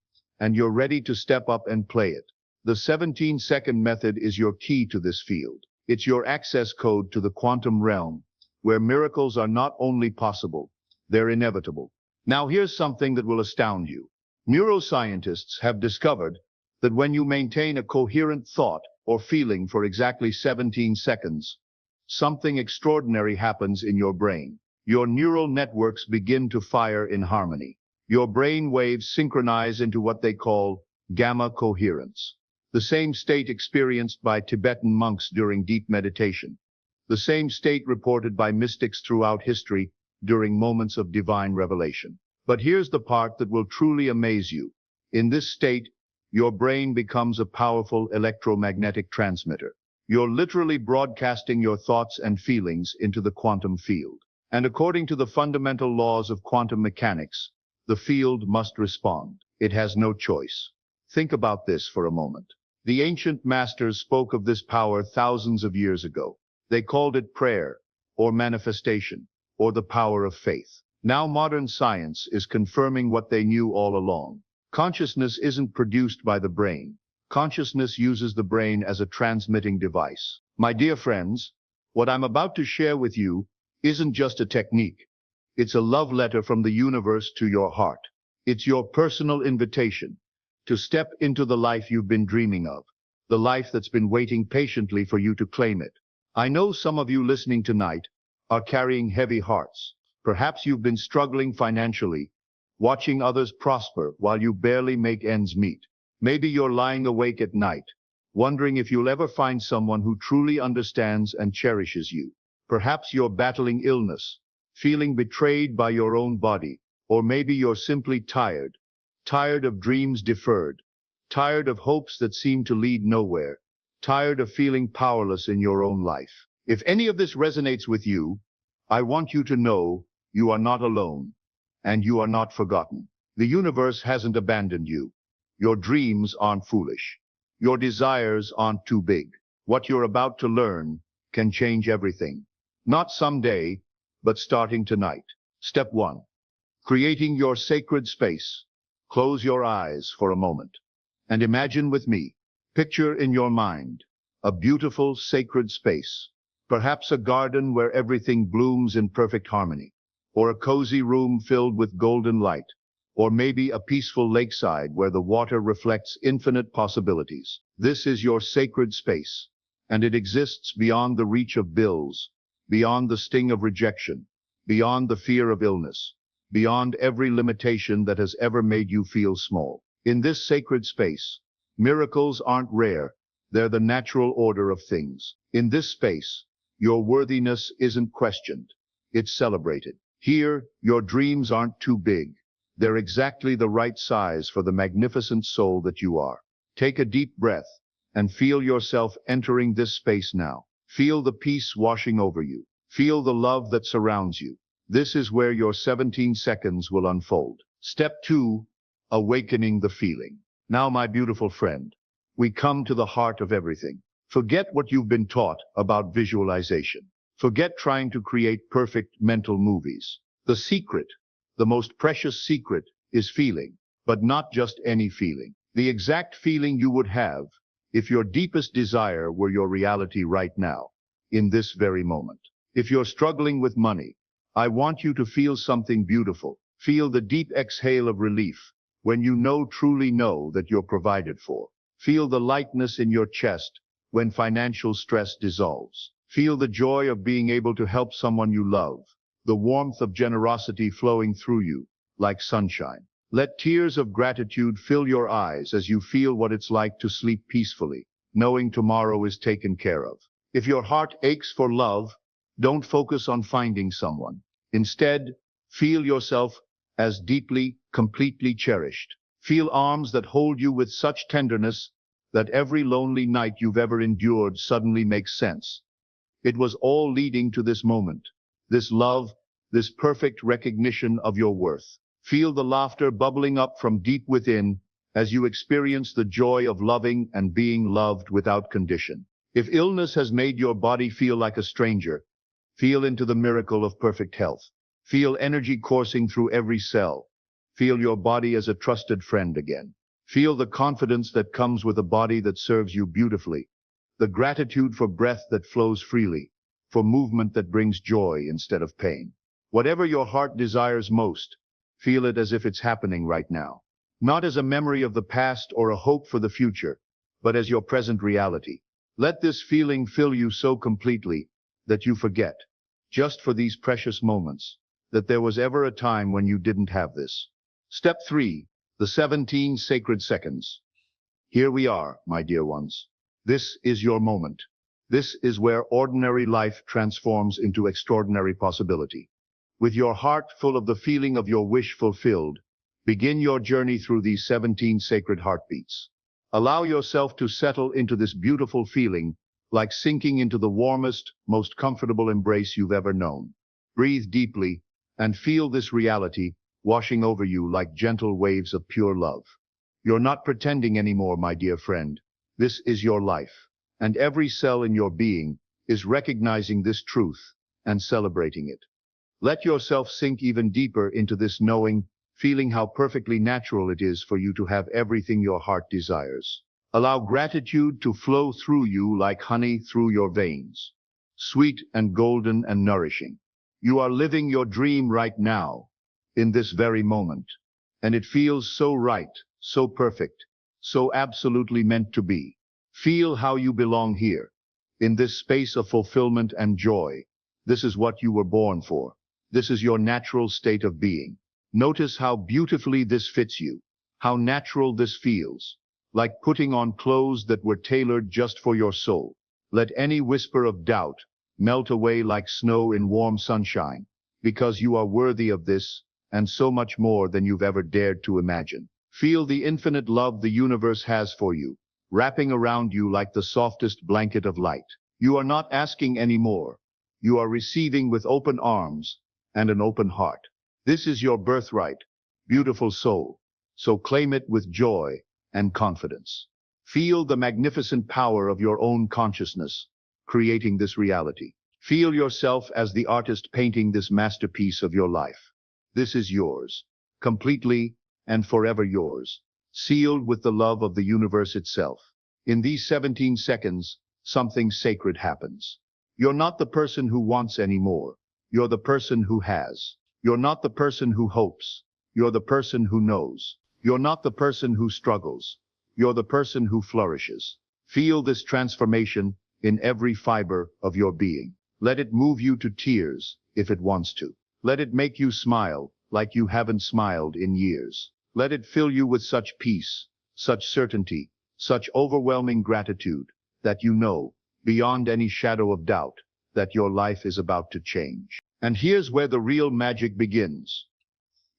and you're ready to step up and play it. The 17-second method is your key to this field. It's your access code to the quantum realm, where miracles are not only possible, they're inevitable. Now here's something that will astound you. Neuroscientists have discovered that when you maintain a coherent thought or feeling for exactly 17 seconds, something extraordinary happens in your brain. Your neural networks begin to fire in harmony. Your brain waves synchronize into what they call gamma coherence, the same state experienced by Tibetan monks during deep meditation, the same state reported by mystics throughout history during moments of divine revelation. But here's the part that will truly amaze you. In this state, your brain becomes a powerful electromagnetic transmitter. You're literally broadcasting your thoughts and feelings into the quantum field. And according to the fundamental laws of quantum mechanics, the field must respond. It has no choice. Think about this for a moment. The ancient masters spoke of this power thousands of years ago. They called it prayer, or manifestation, or the power of faith. Now modern science is confirming what they knew all along. Consciousness isn't produced by the brain. Consciousness uses the brain as a transmitting device. My dear friends, what I'm about to share with you isn't just a technique. It's a love letter from the universe to your heart. It's your personal invitation to step into the life you've been dreaming of, the life that's been waiting patiently for you to claim it. I know some of you listening tonight are carrying heavy hearts. Perhaps you've been struggling financially, watching others prosper while you barely make ends meet. Maybe you're lying awake at night, wondering if you'll ever find someone who truly understands and cherishes you. Perhaps you're battling illness, feeling betrayed by your own body, or maybe you're simply tired of dreams deferred, tired of hopes that seem to lead nowhere, tired of feeling powerless in your own life. If any of this resonates with you, I want you to know you are not alone, and you are not forgotten. The universe hasn't abandoned you. Your dreams aren't foolish. Your desires aren't too big. What you're about to learn can change everything. Not someday, but starting tonight. Step 1. Creating your sacred space. Close your eyes for a moment and imagine with me. Picture in your mind a beautiful sacred space, perhaps a garden where everything blooms in perfect harmony, or a cozy room filled with golden light, or maybe a peaceful lakeside where the water reflects infinite possibilities. This is your sacred space, and it exists beyond the reach of bills, beyond the sting of rejection, beyond the fear of illness, beyond every limitation that has ever made you feel small. In this sacred space, miracles aren't rare, they're the natural order of things. In this space, your worthiness isn't questioned, it's celebrated. Here, your dreams aren't too big, they're exactly the right size for the magnificent soul that you are. Take a deep breath and feel yourself entering this space now. Feel the peace washing over you. Feel the love that surrounds you. This is where your 17 seconds will unfold. Step 2, awakening the feeling. Now, my beautiful friend, we come to the heart of everything. Forget what you've been taught about visualization. Forget trying to create perfect mental movies. The secret, the most precious secret, is feeling, but not just any feeling. The exact feeling you would have if your deepest desire were your reality right now, in this very moment. If you're struggling with money, I want you to feel something beautiful. Feel the deep exhale of relief when you truly know that you're provided for. Feel the lightness in your chest when financial stress dissolves. Feel the joy of being able to help someone you love, the warmth of generosity flowing through you like sunshine. Let tears of gratitude fill your eyes as you feel what it's like to sleep peacefully, knowing tomorrow is taken care of. If your heart aches for love, don't focus on finding someone. Instead, feel yourself as deeply, completely cherished. Feel arms that hold you with such tenderness that every lonely night you've ever endured suddenly makes sense. It was all leading to this moment, this love, this perfect recognition of your worth. Feel the laughter bubbling up from deep within as you experience the joy of loving and being loved without condition. If illness has made your body feel like a stranger, feel into the miracle of perfect health. Feel energy coursing through every cell. Feel your body as a trusted friend again. Feel the confidence that comes with a body that serves you beautifully, the gratitude for breath that flows freely, for movement that brings joy instead of pain. Whatever your heart desires most, feel it as if it's happening right now. Not as a memory of the past or a hope for the future, but as your present reality. Let this feeling fill you so completely that you forget, just for these precious moments, that there was ever a time when you didn't have this. Step 3, the 17 sacred seconds. Here we are, my dear ones. This is your moment. This is where ordinary life transforms into extraordinary possibility. With your heart full of the feeling of your wish fulfilled, begin your journey through these 17 sacred heartbeats. Allow yourself to settle into this beautiful feeling, like sinking into the warmest, most comfortable embrace you've ever known. Breathe deeply and feel this reality washing over you like gentle waves of pure love. You're not pretending anymore, my dear friend. This is your life, and every cell in your being is recognizing this truth and celebrating it. Let yourself sink even deeper into this knowing, feeling how perfectly natural it is for you to have everything your heart desires. Allow gratitude to flow through you like honey through your veins, sweet and golden and nourishing. You are living your dream right now, in this very moment, and it feels so right, so perfect, so absolutely meant to be. Feel how you belong here, in this space of fulfillment and joy. This is what you were born for. This is your natural state of being. Notice how beautifully this fits you, how natural this feels, like putting on clothes that were tailored just for your soul. Let any whisper of doubt melt away like snow in warm sunshine, because you are worthy of this and so much more than you've ever dared to imagine. Feel the infinite love the universe has for you, wrapping around you like the softest blanket of light. You are not asking any more. You are receiving with open arms and an open heart. This is your birthright, beautiful soul, so claim it with joy and confidence. Feel the magnificent power of your own consciousness, creating this reality. Feel yourself as the artist painting this masterpiece of your life. This is yours, completely and forever yours, sealed with the love of the universe itself. In these 17 seconds, something sacred happens. You're not the person who wants anymore. You're the person who has. You're not the person who hopes. You're the person who knows. You're not the person who struggles. You're the person who flourishes. Feel this transformation in every fiber of your being. Let it move you to tears if it wants to. Let it make you smile like you haven't smiled in years. Let it fill you with such peace, such certainty, such overwhelming gratitude that you know, beyond any shadow of doubt, that your life is about to change. And here's where the real magic begins.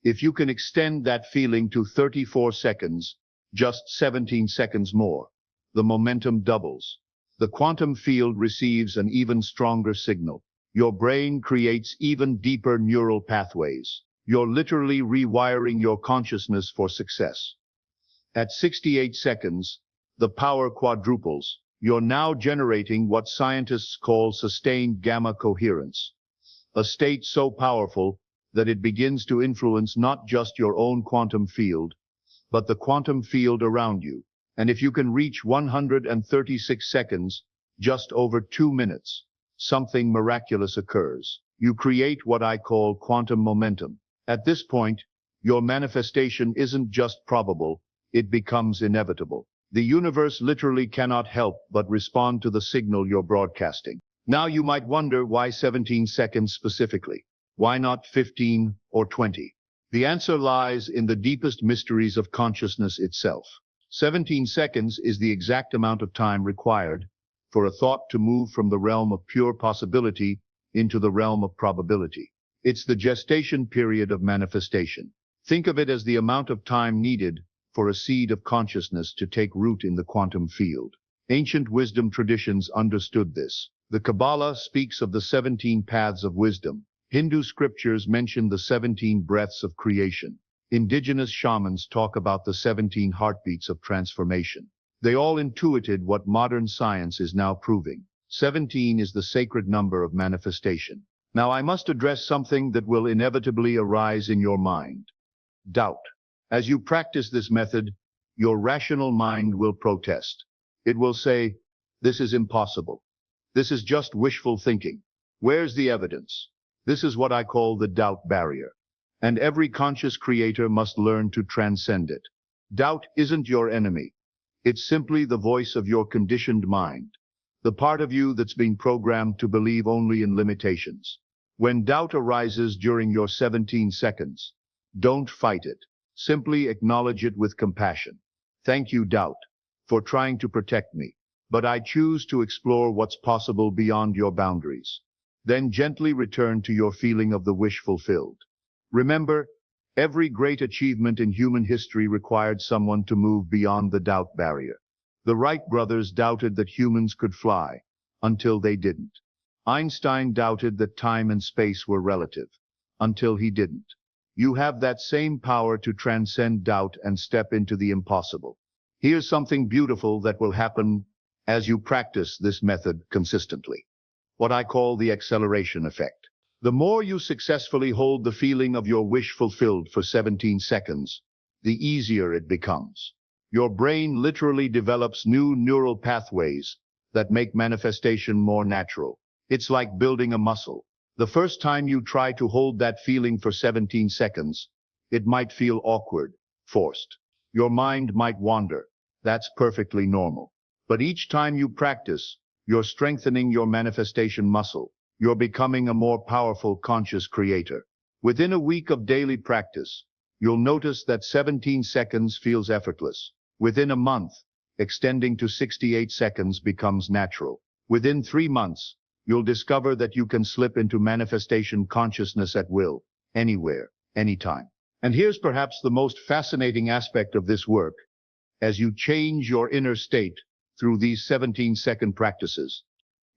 If you can extend that feeling to 34 seconds, just 17 seconds more, the momentum doubles. The quantum field receives an even stronger signal. Your brain creates even deeper neural pathways. You're literally rewiring your consciousness for success. At 68 seconds, the power quadruples. You're now generating what scientists call sustained gamma coherence, a state so powerful that it begins to influence not just your own quantum field, but the quantum field around you. And if you can reach 136 seconds, just over 2 minutes, something miraculous occurs. You create what I call quantum momentum. At this point, your manifestation isn't just probable, it becomes inevitable. The universe literally cannot help but respond to the signal you're broadcasting. Now you might wonder, why 17 seconds specifically? Why not 15 or 20? The answer lies in the deepest mysteries of consciousness itself. 17 seconds is the exact amount of time required for a thought to move from the realm of pure possibility into the realm of probability. It's the gestation period of manifestation. Think of it as the amount of time needed for a seed of consciousness to take root in the quantum field. Ancient wisdom traditions understood this. The Kabbalah speaks of the 17 paths of wisdom. Hindu scriptures mention the 17 breaths of creation. Indigenous shamans talk about the 17 heartbeats of transformation. They all intuited what modern science is now proving. 17 is the sacred number of manifestation. Now I must address something that will inevitably arise in your mind. Doubt. As you practice this method, your rational mind will protest. It will say, this is impossible. This is just wishful thinking. Where's the evidence? This is what I call the doubt barrier. And every conscious creator must learn to transcend it. Doubt isn't your enemy. It's simply the voice of your conditioned mind, the part of you that's been programmed to believe only in limitations. When doubt arises during your 17 seconds, don't fight it. Simply acknowledge it with compassion. Thank you, doubt, for trying to protect me, but I choose to explore what's possible beyond your boundaries. Then gently return to your feeling of the wish fulfilled. Remember, every great achievement in human history required someone to move beyond the doubt barrier. The Wright brothers doubted that humans could fly, until they didn't. Einstein doubted that time and space were relative, until he didn't. You have that same power to transcend doubt and step into the impossible. Here's something beautiful that will happen as you practice this method consistently. What I call the acceleration effect. The more you successfully hold the feeling of your wish fulfilled for 17 seconds, the easier it becomes. Your brain literally develops new neural pathways that make manifestation more natural. It's like building a muscle. The first time you try to hold that feeling for 17 seconds, it might feel awkward, forced. Your mind might wander. That's perfectly normal. But each time you practice, you're strengthening your manifestation muscle. You're becoming a more powerful conscious creator. Within a week of daily practice, you'll notice that 17 seconds feels effortless. Within a month, extending to 68 seconds becomes natural. Within 3 months, you'll discover that you can slip into manifestation consciousness at will, anywhere, anytime. And here's perhaps the most fascinating aspect of this work. As you change your inner state through these 17-second practices,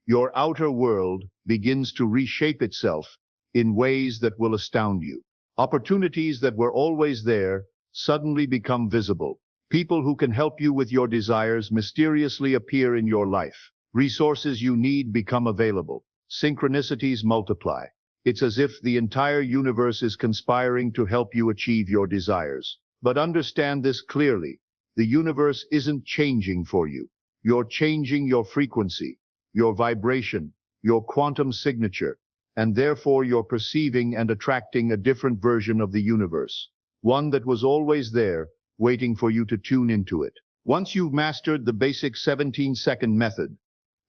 your outer world begins to reshape itself in ways that will astound you. Opportunities that were always there suddenly become visible. People who can help you with your desires mysteriously appear in your life. Resources you need become available. Synchronicities multiply. It's as if the entire universe is conspiring to help you achieve your desires. But understand this clearly. The universe isn't changing for you. You're changing your frequency, your vibration, your quantum signature, and therefore you're perceiving and attracting a different version of the universe. One that was always there, waiting for you to tune into it. Once you've mastered the basic 17-second method,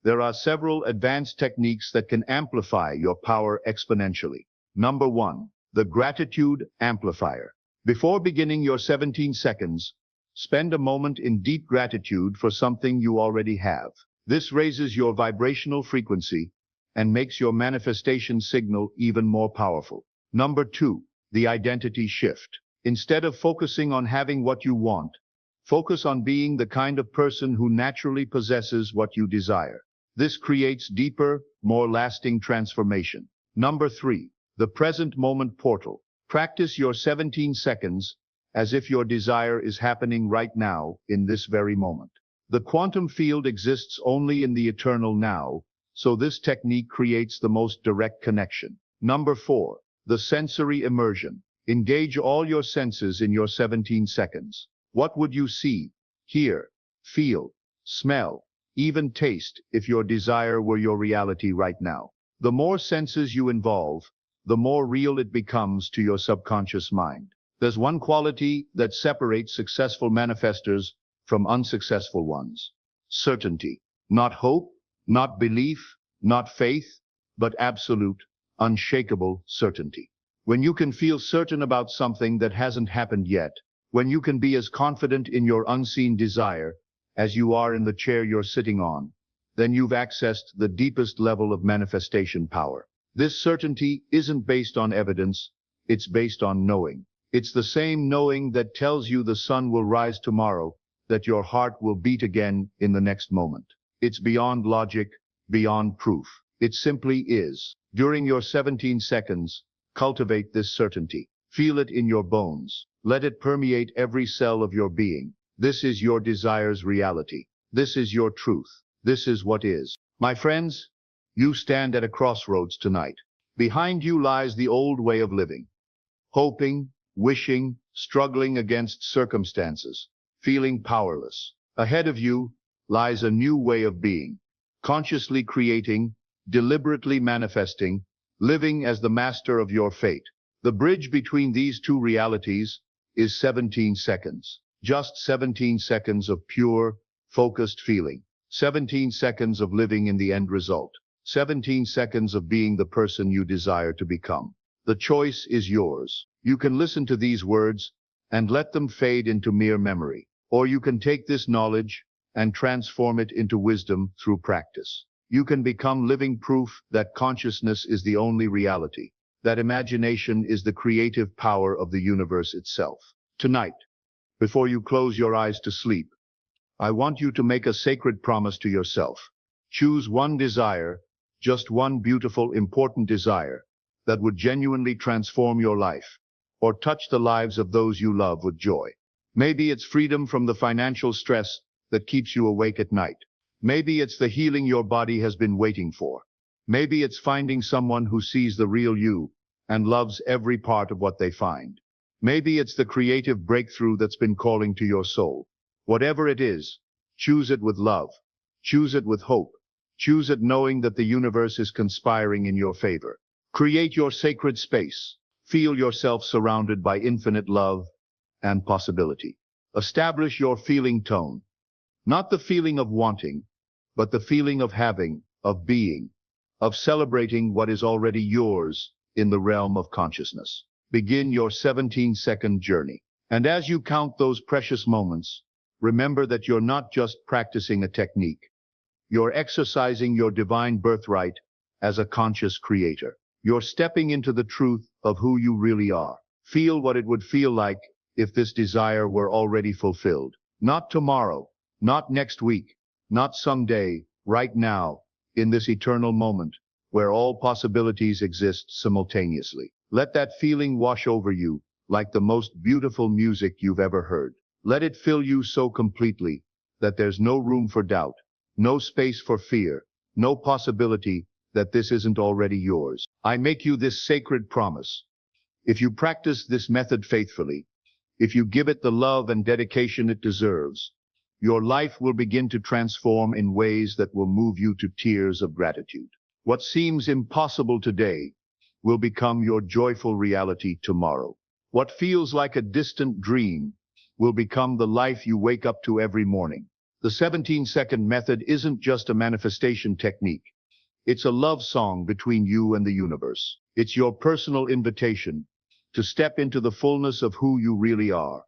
there are several advanced techniques that can amplify your power exponentially. Number 1. The Gratitude Amplifier. Before beginning your 17 seconds, spend a moment in deep gratitude for something you already have. This raises your vibrational frequency and makes your manifestation signal even more powerful. Number 2. The Identity Shift. Instead of focusing on having what you want, focus on being the kind of person who naturally possesses what you desire. This creates deeper, more lasting transformation. Number 3. The Present Moment Portal. Practice your 17 seconds as if your desire is happening right now in this very moment. The quantum field exists only in the eternal now, so this technique creates the most direct connection. Number 4. The Sensory Immersion. Engage all your senses in your 17 seconds. What would you see, hear, feel, smell, even taste if your desire were your reality right now? The more senses you involve, the more real it becomes to your subconscious mind. There's one quality that separates successful manifestors from unsuccessful ones. Certainty. Not hope, not belief, not faith, but absolute, unshakable certainty. When you can feel certain about something that hasn't happened yet, when you can be as confident in your unseen desire as you are in the chair you're sitting on, then you've accessed the deepest level of manifestation power. This certainty isn't based on evidence, it's based on knowing. It's the same knowing that tells you the sun will rise tomorrow, that your heart will beat again in the next moment. It's beyond logic, beyond proof. It simply is. During your 17 seconds, cultivate this certainty. Feel it in your bones. Let it permeate every cell of your being. This is your desire's reality. This is your truth. This is what is. My friends, you stand at a crossroads tonight. Behind you lies the old way of living. Hoping, wishing, struggling against circumstances, feeling powerless. Ahead of you lies a new way of being, consciously creating, deliberately manifesting, living as the master of your fate. The bridge between these two realities is 17 seconds. Just 17 seconds of pure, focused feeling. 17 seconds of living in the end result. 17 seconds of being the person you desire to become. The choice is yours. You can listen to these words and let them fade into mere memory. Or you can take this knowledge and transform it into wisdom through practice. You can become living proof that consciousness is the only reality, that imagination is the creative power of the universe itself. Tonight, before you close your eyes to sleep, I want you to make a sacred promise to yourself. Choose one desire, just one beautiful, important desire, that would genuinely transform your life, or touch the lives of those you love with joy. Maybe it's freedom from the financial stress that keeps you awake at night. Maybe it's the healing your body has been waiting for. Maybe it's finding someone who sees the real you and loves every part of what they find. Maybe it's the creative breakthrough that's been calling to your soul. Whatever it is, choose it with love. Choose it with hope. Choose it knowing that the universe is conspiring in your favor. Create your sacred space. Feel yourself surrounded by infinite love and possibility. Establish your feeling tone. Not the feeling of wanting, but the feeling of having, of being, of celebrating what is already yours in the realm of consciousness. Begin your 17-second journey. And as you count those precious moments, remember that you're not just practicing a technique. You're exercising your divine birthright as a conscious creator. You're stepping into the truth of who you really are. Feel what it would feel like if this desire were already fulfilled. Not tomorrow, not next week, not someday, right now, in this eternal moment, where all possibilities exist simultaneously. Let that feeling wash over you like the most beautiful music you've ever heard. Let it fill you so completely that there's no room for doubt, no space for fear, no possibility that this isn't already yours. I make you this sacred promise. If you practice this method faithfully, if you give it the love and dedication it deserves, your life will begin to transform in ways that will move you to tears of gratitude. What seems impossible today will become your joyful reality tomorrow. What feels like a distant dream will become the life you wake up to every morning. The 17-second method isn't just a manifestation technique. It's a love song between you and the universe. It's your personal invitation to step into the fullness of who you really are,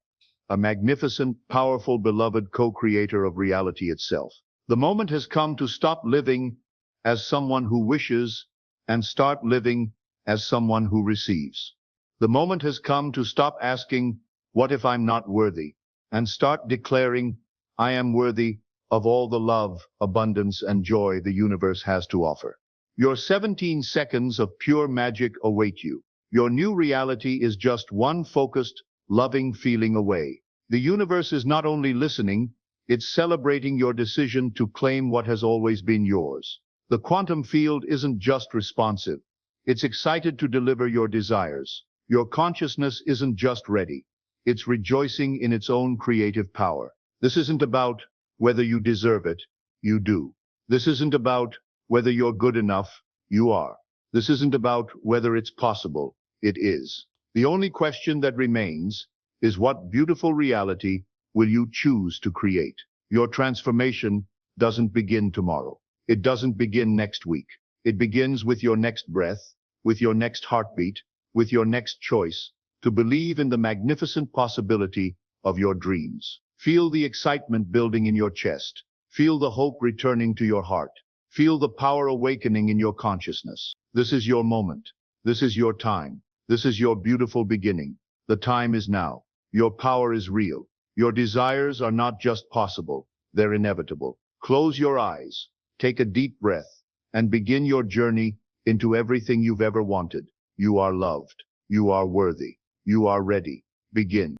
a magnificent, powerful, beloved co-creator of reality itself. The moment has come to stop living as someone who wishes and start living as someone who receives. The moment has come to stop asking, "What if I'm not worthy?" and start declaring, "I am worthy of all the love, abundance, and joy the universe has to offer." Your 17 seconds of pure magic await you. Your new reality is just one focused, loving feeling away. The universe is not only listening, it's celebrating your decision to claim what has always been yours. The quantum field isn't just responsive. It's excited to deliver your desires. Your consciousness isn't just ready. It's rejoicing in its own creative power. This isn't about whether you deserve it. You do. This isn't about whether you're good enough. You are. This isn't about whether it's possible. It is. The only question that remains is, what beautiful reality will you choose to create? Your transformation doesn't begin tomorrow. It doesn't begin next week. It begins with your next breath, with your next heartbeat, with your next choice to believe in the magnificent possibility of your dreams. Feel the excitement building in your chest. Feel the hope returning to your heart. Feel the power awakening in your consciousness. This is your moment. This is your time. This is your beautiful beginning. The time is now. Your power is real. Your desires are not just possible, they're inevitable. Close your eyes, take a deep breath, and begin your journey into everything you've ever wanted. You are loved. You are worthy. You are ready. Begin.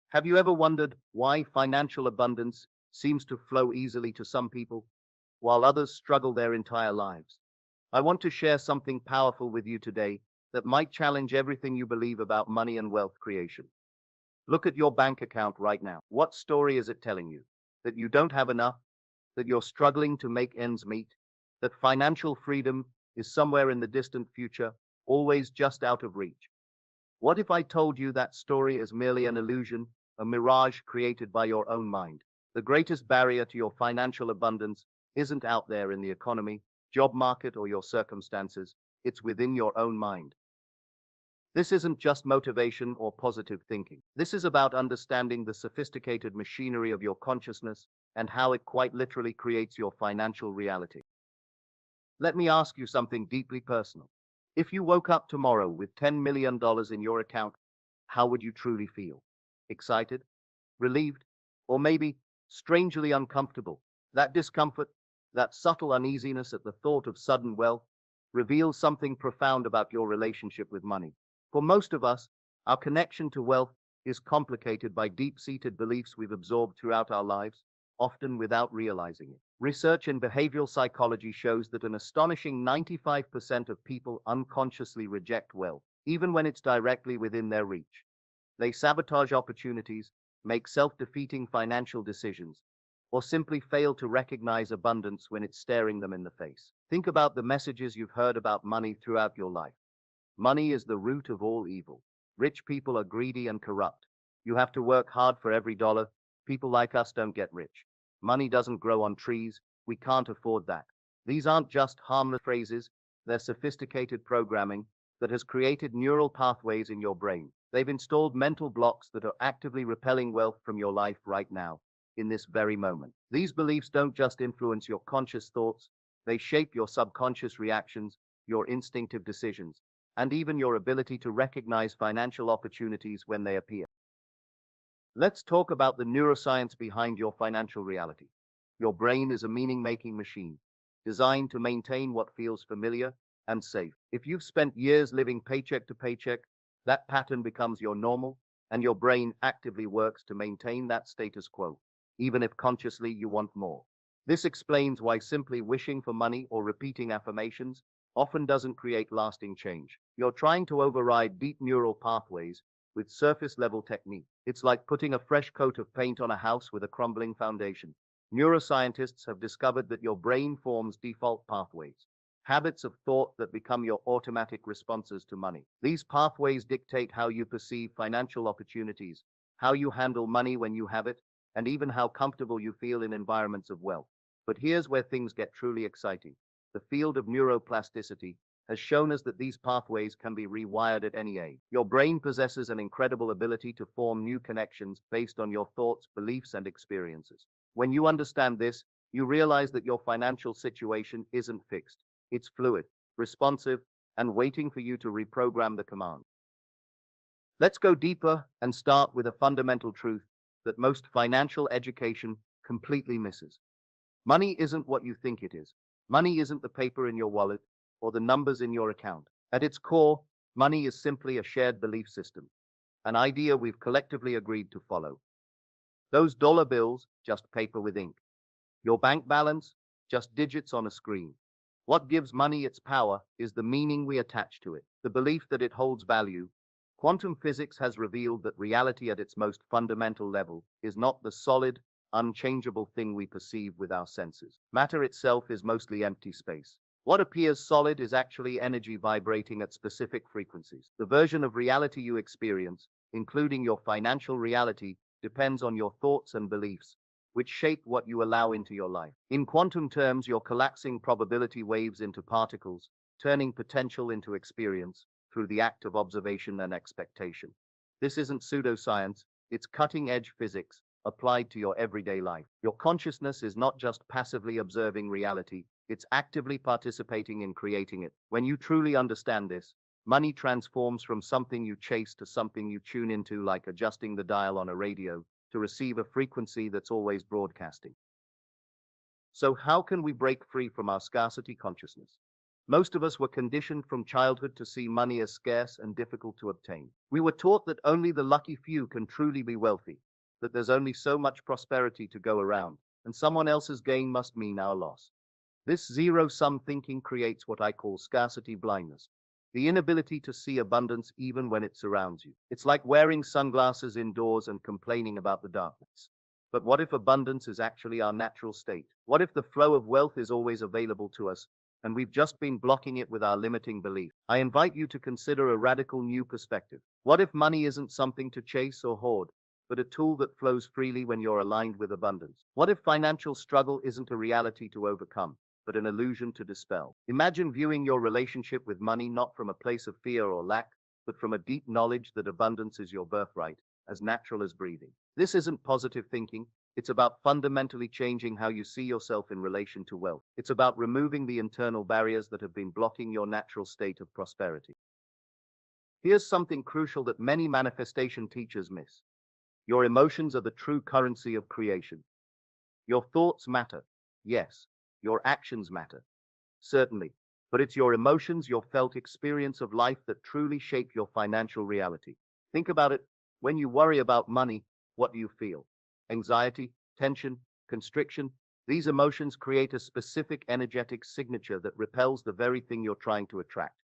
Have you ever wondered why financial abundance seems to flow easily to some people, while others struggle their entire lives? I want to share something powerful with you today that might challenge everything you believe about money and wealth creation. Look at your bank account right now. What story is it telling you? That you don't have enough? That you're struggling to make ends meet? That financial freedom is somewhere in the distant future, always just out of reach? What if I told you that story is merely an illusion, a mirage created by your own mind? The greatest barrier to your financial abundance isn't out there in the economy, job market, or your circumstances. It's within your own mind. This isn't just motivation or positive thinking. This is about understanding the sophisticated machinery of your consciousness and how it quite literally creates your financial reality. Let me ask you something deeply personal. If you woke up tomorrow with $10 million in your account, how would you truly feel? Excited? Relieved? Or maybe strangely uncomfortable? That discomfort, that subtle uneasiness at the thought of sudden wealth, reveals something profound about your relationship with money. For most of us, our connection to wealth is complicated by deep-seated beliefs we've absorbed throughout our lives, often without realizing it. Research in behavioral psychology shows that an astonishing 95% of people unconsciously reject wealth, even when it's directly within their reach. They sabotage opportunities, make self-defeating financial decisions, or simply fail to recognize abundance when it's staring them in the face. Think about the messages you've heard about money throughout your life. Money is the root of all evil. Rich people are greedy and corrupt. You have to work hard for every dollar. People like us don't get rich. Money doesn't grow on trees. We can't afford that. These aren't just harmless phrases. They're sophisticated programming that has created neural pathways in your brain. They've installed mental blocks that are actively repelling wealth from your life right now, in this very moment. These beliefs don't just influence your conscious thoughts. They shape your subconscious reactions, your instinctive decisions, and even your ability to recognize financial opportunities when they appear. Let's talk about the neuroscience behind your financial reality. Your brain is a meaning-making machine, designed to maintain what feels familiar and safe. If you've spent years living paycheck to paycheck, that pattern becomes your normal, and your brain actively works to maintain that status quo, even if consciously you want more. This explains why simply wishing for money or repeating affirmations often doesn't create lasting change. You're trying to override deep neural pathways with surface-level technique. It's like putting a fresh coat of paint on a house with a crumbling foundation. Neuroscientists have discovered that your brain forms default pathways, habits of thought that become your automatic responses to money. These pathways dictate how you perceive financial opportunities, how you handle money when you have it, and even how comfortable you feel in environments of wealth. But here's where things get truly exciting. The field of neuroplasticity has shown us that these pathways can be rewired at any age. Your brain possesses an incredible ability to form new connections based on your thoughts, beliefs, and experiences. When you understand this, you realize that your financial situation isn't fixed. It's fluid, responsive, and waiting for you to reprogram the command. Let's go deeper and start with a fundamental truth that most financial education completely misses. Money isn't what you think it is. Money isn't the paper in your wallet or the numbers in your account. At its core, money is simply a shared belief system, an idea we've collectively agreed to follow. Those dollar bills, just paper with ink. Your bank balance, just digits on a screen. What gives money its power is the meaning we attach to it, the belief that it holds value. Quantum physics has revealed that reality at its most fundamental level is not the solid, unchangeable thing we perceive with our senses. Matter itself is mostly empty space. What appears solid is actually energy vibrating at specific frequencies. The version of reality you experience, including your financial reality, depends on your thoughts and beliefs, which shape what you allow into your life. In quantum terms, you're collapsing probability waves into particles, turning potential into experience through the act of observation and expectation. This isn't pseudoscience, it's cutting-edge physics applied to your everyday life. Your consciousness is not just passively observing reality, it's actively participating in creating it. When you truly understand this, money transforms from something you chase to something you tune into, like adjusting the dial on a radio to receive a frequency that's always broadcasting. So how can we break free from our scarcity consciousness? Most of us were conditioned from childhood to see money as scarce and difficult to obtain. We were taught that only the lucky few can truly be wealthy, that there's only so much prosperity to go around, and someone else's gain must mean our loss. This zero-sum thinking creates what I call scarcity blindness, the inability to see abundance even when it surrounds you. It's like wearing sunglasses indoors and complaining about the darkness. But what if abundance is actually our natural state? What if the flow of wealth is always available to us, and we've just been blocking it with our limiting belief? I invite you to consider a radical new perspective. What if money isn't something to chase or hoard, but a tool that flows freely when you're aligned with abundance? What if financial struggle isn't a reality to overcome, but an illusion to dispel? Imagine viewing your relationship with money not from a place of fear or lack, but from a deep knowledge that abundance is your birthright, as natural as breathing. This isn't positive thinking. It's about fundamentally changing how you see yourself in relation to wealth. It's about removing the internal barriers that have been blocking your natural state of prosperity. Here's something crucial that many manifestation teachers miss. Your emotions are the true currency of creation. Your thoughts matter, yes. Your actions matter, certainly. But it's your emotions, your felt experience of life that truly shape your financial reality. Think about it. When you worry about money, what do you feel? Anxiety, tension, constriction. These emotions create a specific energetic signature that repels the very thing you're trying to attract.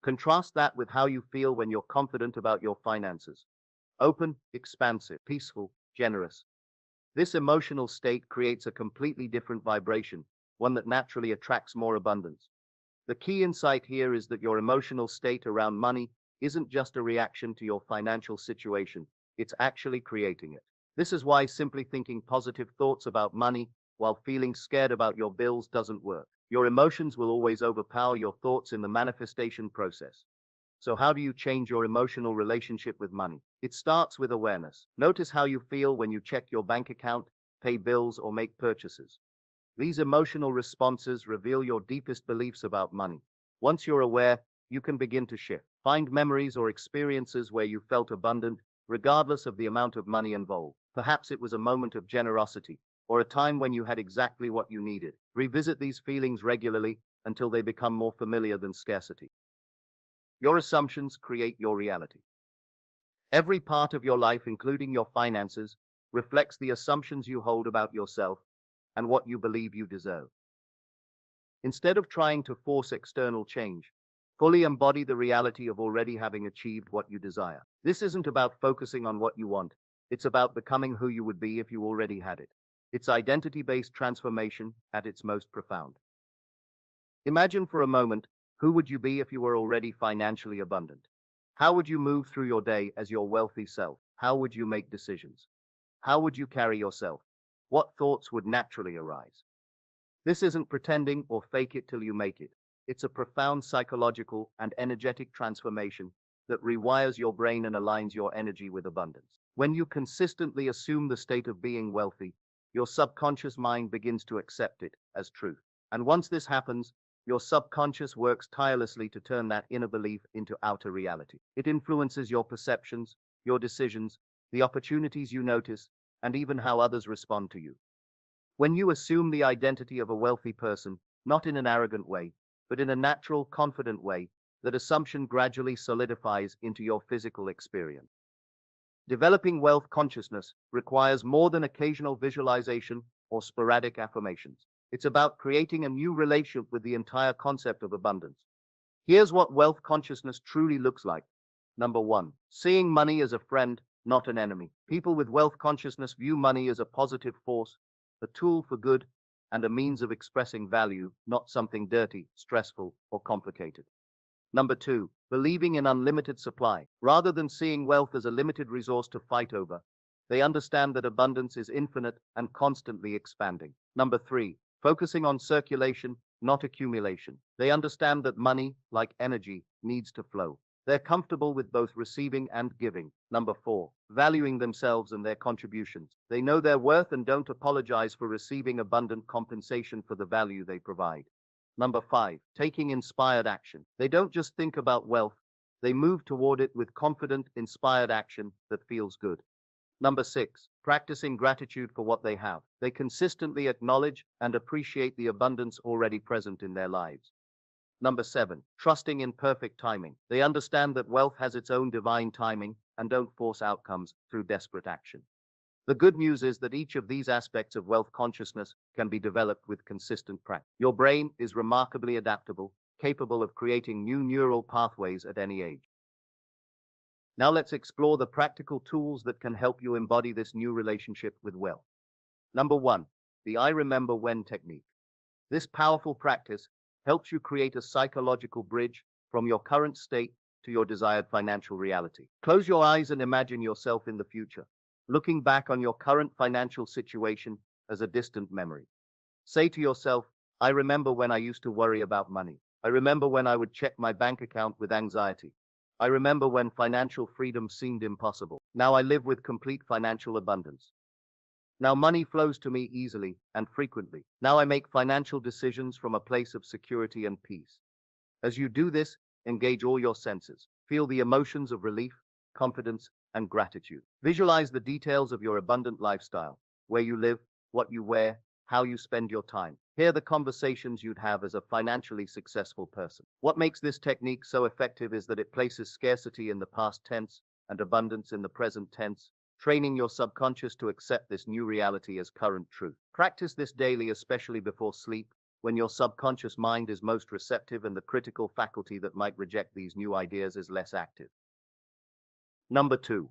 Contrast that with how you feel when you're confident about your finances. Open, expansive, peaceful, generous. This emotional state creates a completely different vibration, one that naturally attracts more abundance. The key insight here is that your emotional state around money isn't just a reaction to your financial situation, it's actually creating it. This is why simply thinking positive thoughts about money while feeling scared about your bills doesn't work. Your emotions will always overpower your thoughts in the manifestation process. So how do you change your emotional relationship with money? It starts with awareness. Notice how you feel when you check your bank account, pay bills, or make purchases. These emotional responses reveal your deepest beliefs about money. Once you're aware, you can begin to shift. Find memories or experiences where you felt abundant, regardless of the amount of money involved. Perhaps it was a moment of generosity, or a time when you had exactly what you needed. Revisit these feelings regularly until they become more familiar than scarcity. Your assumptions create your reality. Every part of your life, including your finances, reflects the assumptions you hold about yourself and what you believe you deserve. Instead of trying to force external change, fully embody the reality of already having achieved what you desire. This isn't about focusing on what you want. It's about becoming who you would be if you already had it. It's identity-based transformation at its most profound. Imagine for a moment, who would you be if you were already financially abundant? How would you move through your day as your wealthy self? How would you make decisions? How would you carry yourself? What thoughts would naturally arise? This isn't pretending or fake it till you make it. It's a profound psychological and energetic transformation that rewires your brain and aligns your energy with abundance. When you consistently assume the state of being wealthy, your subconscious mind begins to accept it as truth. And once this happens, your subconscious works tirelessly to turn that inner belief into outer reality. It influences your perceptions, your decisions, the opportunities you notice, and even how others respond to you. When you assume the identity of a wealthy person, not in an arrogant way, but in a natural, confident way, that assumption gradually solidifies into your physical experience. Developing wealth consciousness requires more than occasional visualization or sporadic affirmations. It's about creating a new relationship with the entire concept of abundance. Here's what wealth consciousness truly looks like. Number one, seeing money as a friend, not an enemy. People with wealth consciousness view money as a positive force, a tool for good, and a means of expressing value, not something dirty, stressful, or complicated. Number two, believing in unlimited supply. Rather than seeing wealth as a limited resource to fight over, they understand that abundance is infinite and constantly expanding. Number three, focusing on circulation, not accumulation. They understand that money, like energy, needs to flow. They're comfortable with both receiving and giving. Number four, valuing themselves and their contributions. They know their worth and don't apologize for receiving abundant compensation for the value they provide. Number five, taking inspired action. They don't just think about wealth, they move toward it with confident, inspired action that feels good. Number six, practicing gratitude for what they have. They consistently acknowledge and appreciate the abundance already present in their lives. Number seven, trusting in perfect timing. They understand that wealth has its own divine timing and don't force outcomes through desperate action. The good news is that each of these aspects of wealth consciousness can be developed with consistent practice. Your brain is remarkably adaptable, capable of creating new neural pathways at any age. Now let's explore the practical tools that can help you embody this new relationship with wealth. Number one, the I remember when technique. This powerful practice helps you create a psychological bridge from your current state to your desired financial reality. Close your eyes and imagine yourself in the future, looking back on your current financial situation as a distant memory. Say to yourself, I remember when I used to worry about money. I remember when I would check my bank account with anxiety. I remember when financial freedom seemed impossible. Now I live with complete financial abundance. Now money flows to me easily and frequently. Now I make financial decisions from a place of security and peace. As you do this, engage all your senses. Feel the emotions of relief, confidence, and gratitude. Visualize the details of your abundant lifestyle, where you live, what you wear, how you spend your time. Hear the conversations you'd have as a financially successful person. What makes this technique so effective is that it places scarcity in the past tense and abundance in the present tense, training your subconscious to accept this new reality as current truth. Practice this daily, especially before sleep, when your subconscious mind is most receptive and the critical faculty that might reject these new ideas is less active. Number two,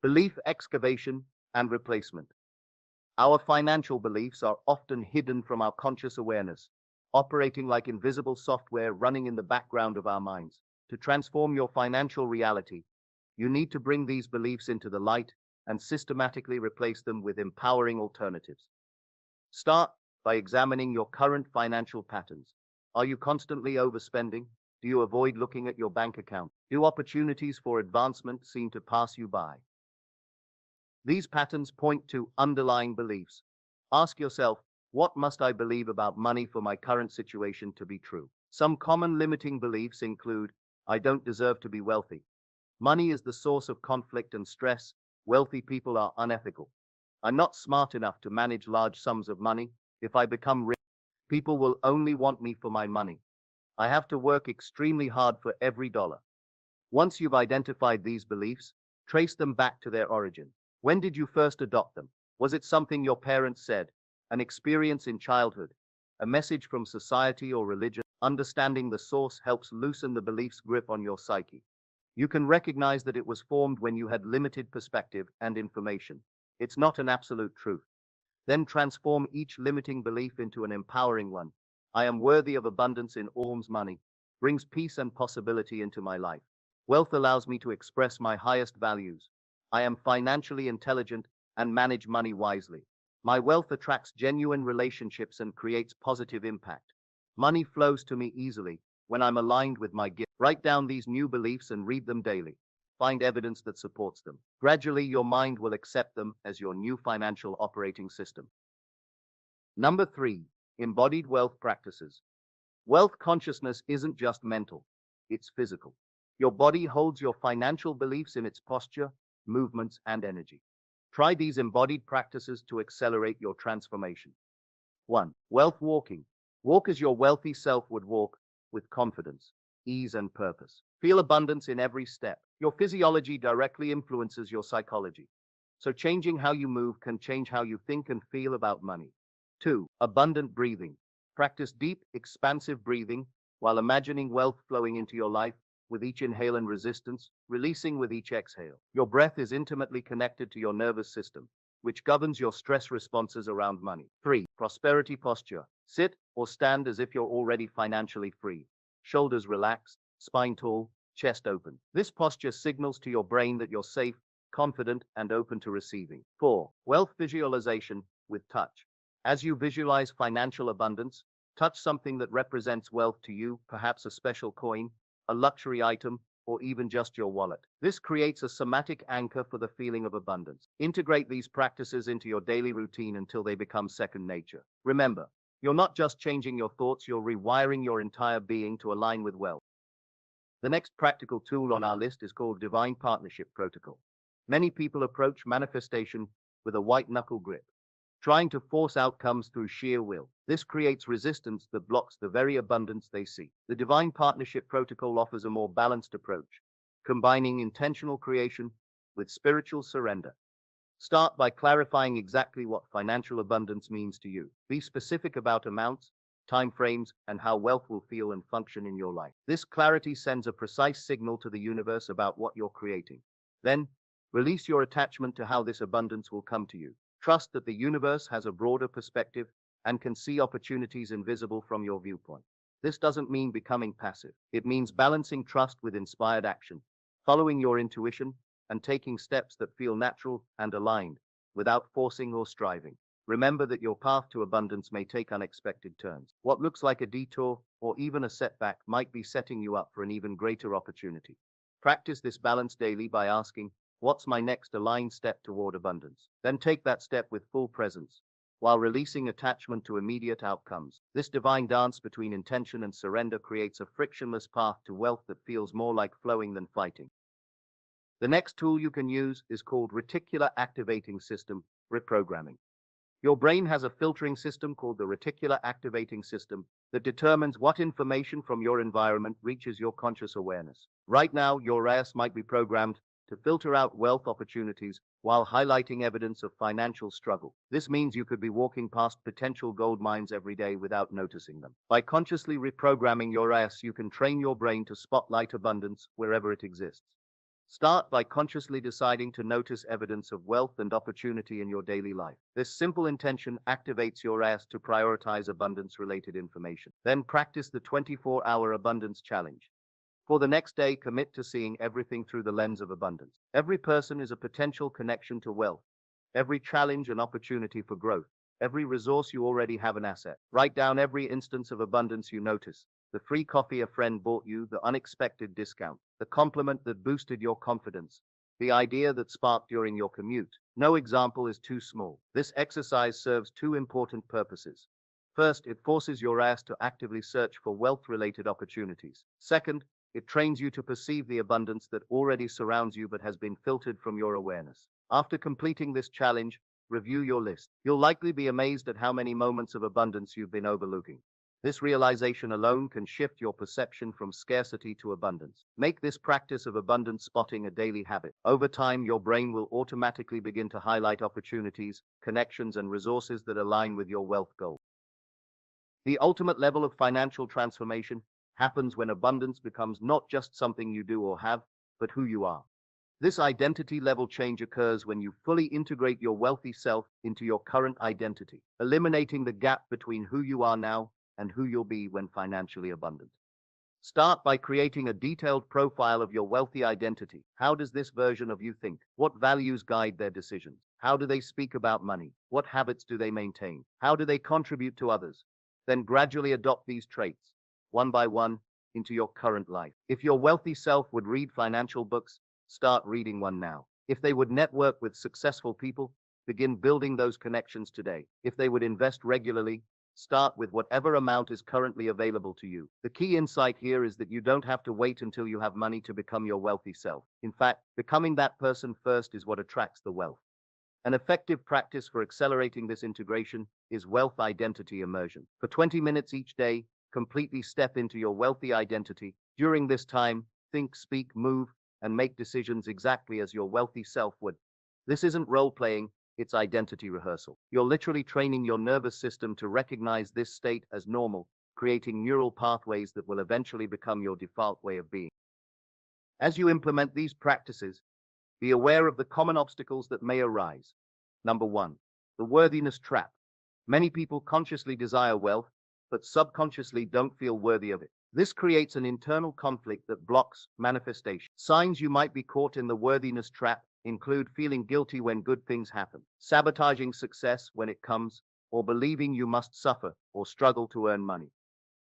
belief excavation and replacement. Our financial beliefs are often hidden from our conscious awareness, operating like invisible software running in the background of our minds. To transform your financial reality, you need to bring these beliefs into the light and systematically replace them with empowering alternatives. Start by examining your current financial patterns. Are you constantly overspending? Do you avoid looking at your bank account? Do opportunities for advancement seem to pass you by? These patterns point to underlying beliefs. Ask yourself, what must I believe about money for my current situation to be true? Some common limiting beliefs include, I don't deserve to be wealthy. Money is the source of conflict and stress. Wealthy people are unethical. I'm not smart enough to manage large sums of money. If I become rich, people will only want me for my money. I have to work extremely hard for every dollar. Once you've identified these beliefs, trace them back to their origin. When did you first adopt them? Was it something your parents said, an experience in childhood, a message from society or religion? Understanding the source helps loosen the belief's grip on your psyche. You can recognize that it was formed when you had limited perspective and information. It's not an absolute truth. Then transform each limiting belief into an empowering one. I am worthy of abundance in all money, brings peace and possibility into my life. Wealth allows me to express my highest values. I am financially intelligent and manage money wisely. My wealth attracts genuine relationships and creates positive impact. Money flows to me easily when I'm aligned with my gift. Write down these new beliefs and read them daily. Find evidence that supports them. Gradually, your mind will accept them as your new financial operating system. Number 3, embodied wealth practices. Wealth consciousness isn't just mental, it's physical. Your body holds your financial beliefs in its posture, movements, and energy. Try these embodied practices to accelerate your transformation. 1. Wealth walking. Walk as your wealthy self would walk, with confidence, ease, and purpose. Feel abundance in every step. Your physiology directly influences your psychology. So changing how you move can change how you think and feel about money. 2. Abundant breathing. Practice deep, expansive breathing while imagining wealth flowing into your life with each inhale and resistance, releasing with each exhale. Your breath is intimately connected to your nervous system, which governs your stress responses around money. 3. Prosperity posture. Sit or stand as if you're already financially free. Shoulders relaxed, spine tall, chest open. This posture signals to your brain that you're safe, confident, and open to receiving. 4. Wealth visualization with touch. As you visualize financial abundance, touch something that represents wealth to you, perhaps a special coin, a luxury item, or even just your wallet. This creates a somatic anchor for the feeling of abundance. Integrate these practices into your daily routine until they become second nature. Remember, you're not just changing your thoughts, you're rewiring your entire being to align with wealth. The next practical tool on our list is called Divine Partnership Protocol. Many people approach manifestation with a white-knuckle grip, trying to force outcomes through sheer will. This creates resistance that blocks the very abundance they seek. The Divine Partnership Protocol offers a more balanced approach, combining intentional creation with spiritual surrender. Start by clarifying exactly what financial abundance means to you. Be specific about amounts, time frames, and how wealth will feel and function in your life. This clarity sends a precise signal to the universe about what you're creating. Then, release your attachment to how this abundance will come to you. Trust that the universe has a broader perspective and can see opportunities invisible from your viewpoint. This doesn't mean becoming passive. It means balancing trust with inspired action, following your intuition, and taking steps that feel natural and aligned, without forcing or striving. Remember that your path to abundance may take unexpected turns. What looks like a detour or even a setback might be setting you up for an even greater opportunity. Practice this balance daily by asking, what's my next aligned step toward abundance? Then take that step with full presence, while releasing attachment to immediate outcomes. This divine dance between intention and surrender creates a frictionless path to wealth that feels more like flowing than fighting. The next tool you can use is called Reticular Activating System Reprogramming. Your brain has a filtering system called the Reticular Activating System that determines what information from your environment reaches your conscious awareness. Right now, your RAS might be programmed to filter out wealth opportunities while highlighting evidence of financial struggle. This means you could be walking past potential gold mines every day without noticing them. By consciously reprogramming your RAS, you can train your brain to spotlight abundance wherever it exists. Start by consciously deciding to notice evidence of wealth and opportunity in your daily life. This simple intention activates your RAS to prioritize abundance-related information. Then practice the 24-hour abundance challenge. For the next day, commit to seeing everything through the lens of abundance. Every person is a potential connection to wealth. Every challenge an opportunity for growth. Every resource you already have an asset. Write down every instance of abundance you notice. The free coffee a friend bought you, the unexpected discount, the compliment that boosted your confidence, the idea that sparked during your commute. No example is too small. This exercise serves two important purposes. First, it forces your RAS to actively search for wealth-related opportunities. Second, it trains you to perceive the abundance that already surrounds you but has been filtered from your awareness. After completing this challenge, review your list. You'll likely be amazed at how many moments of abundance you've been overlooking. This realization alone can shift your perception from scarcity to abundance. Make this practice of abundance spotting a daily habit. Over time, your brain will automatically begin to highlight opportunities, connections, and resources that align with your wealth goal. The ultimate level of financial transformation happens when abundance becomes not just something you do or have, but who you are. This identity level change occurs when you fully integrate your wealthy self into your current identity, eliminating the gap between who you are now and who you'll be when financially abundant. Start by creating a detailed profile of your wealthy identity. How does this version of you think? What values guide their decisions? How do they speak about money? What habits do they maintain? How do they contribute to others? Then gradually adopt these traits, one by one, into your current life. If your wealthy self would read financial books, start reading one now. If they would network with successful people, begin building those connections today. If they would invest regularly, start with whatever amount is currently available to you. The key insight here is that you don't have to wait until you have money to become your wealthy self. In fact, becoming that person first is what attracts the wealth. An effective practice for accelerating this integration is wealth identity immersion. For 20 minutes each day, completely step into your wealthy identity. During this time, think, speak, move, and make decisions exactly as your wealthy self would. This isn't role-playing, it's identity rehearsal. You're literally training your nervous system to recognize this state as normal, creating neural pathways that will eventually become your default way of being. As you implement these practices, be aware of the common obstacles that may arise. Number 1, the worthiness trap. Many people consciously desire wealth, but subconsciously don't feel worthy of it. This creates an internal conflict that blocks manifestation. Signs you might be caught in the worthiness trap include feeling guilty when good things happen, sabotaging success when it comes, or believing you must suffer or struggle to earn money.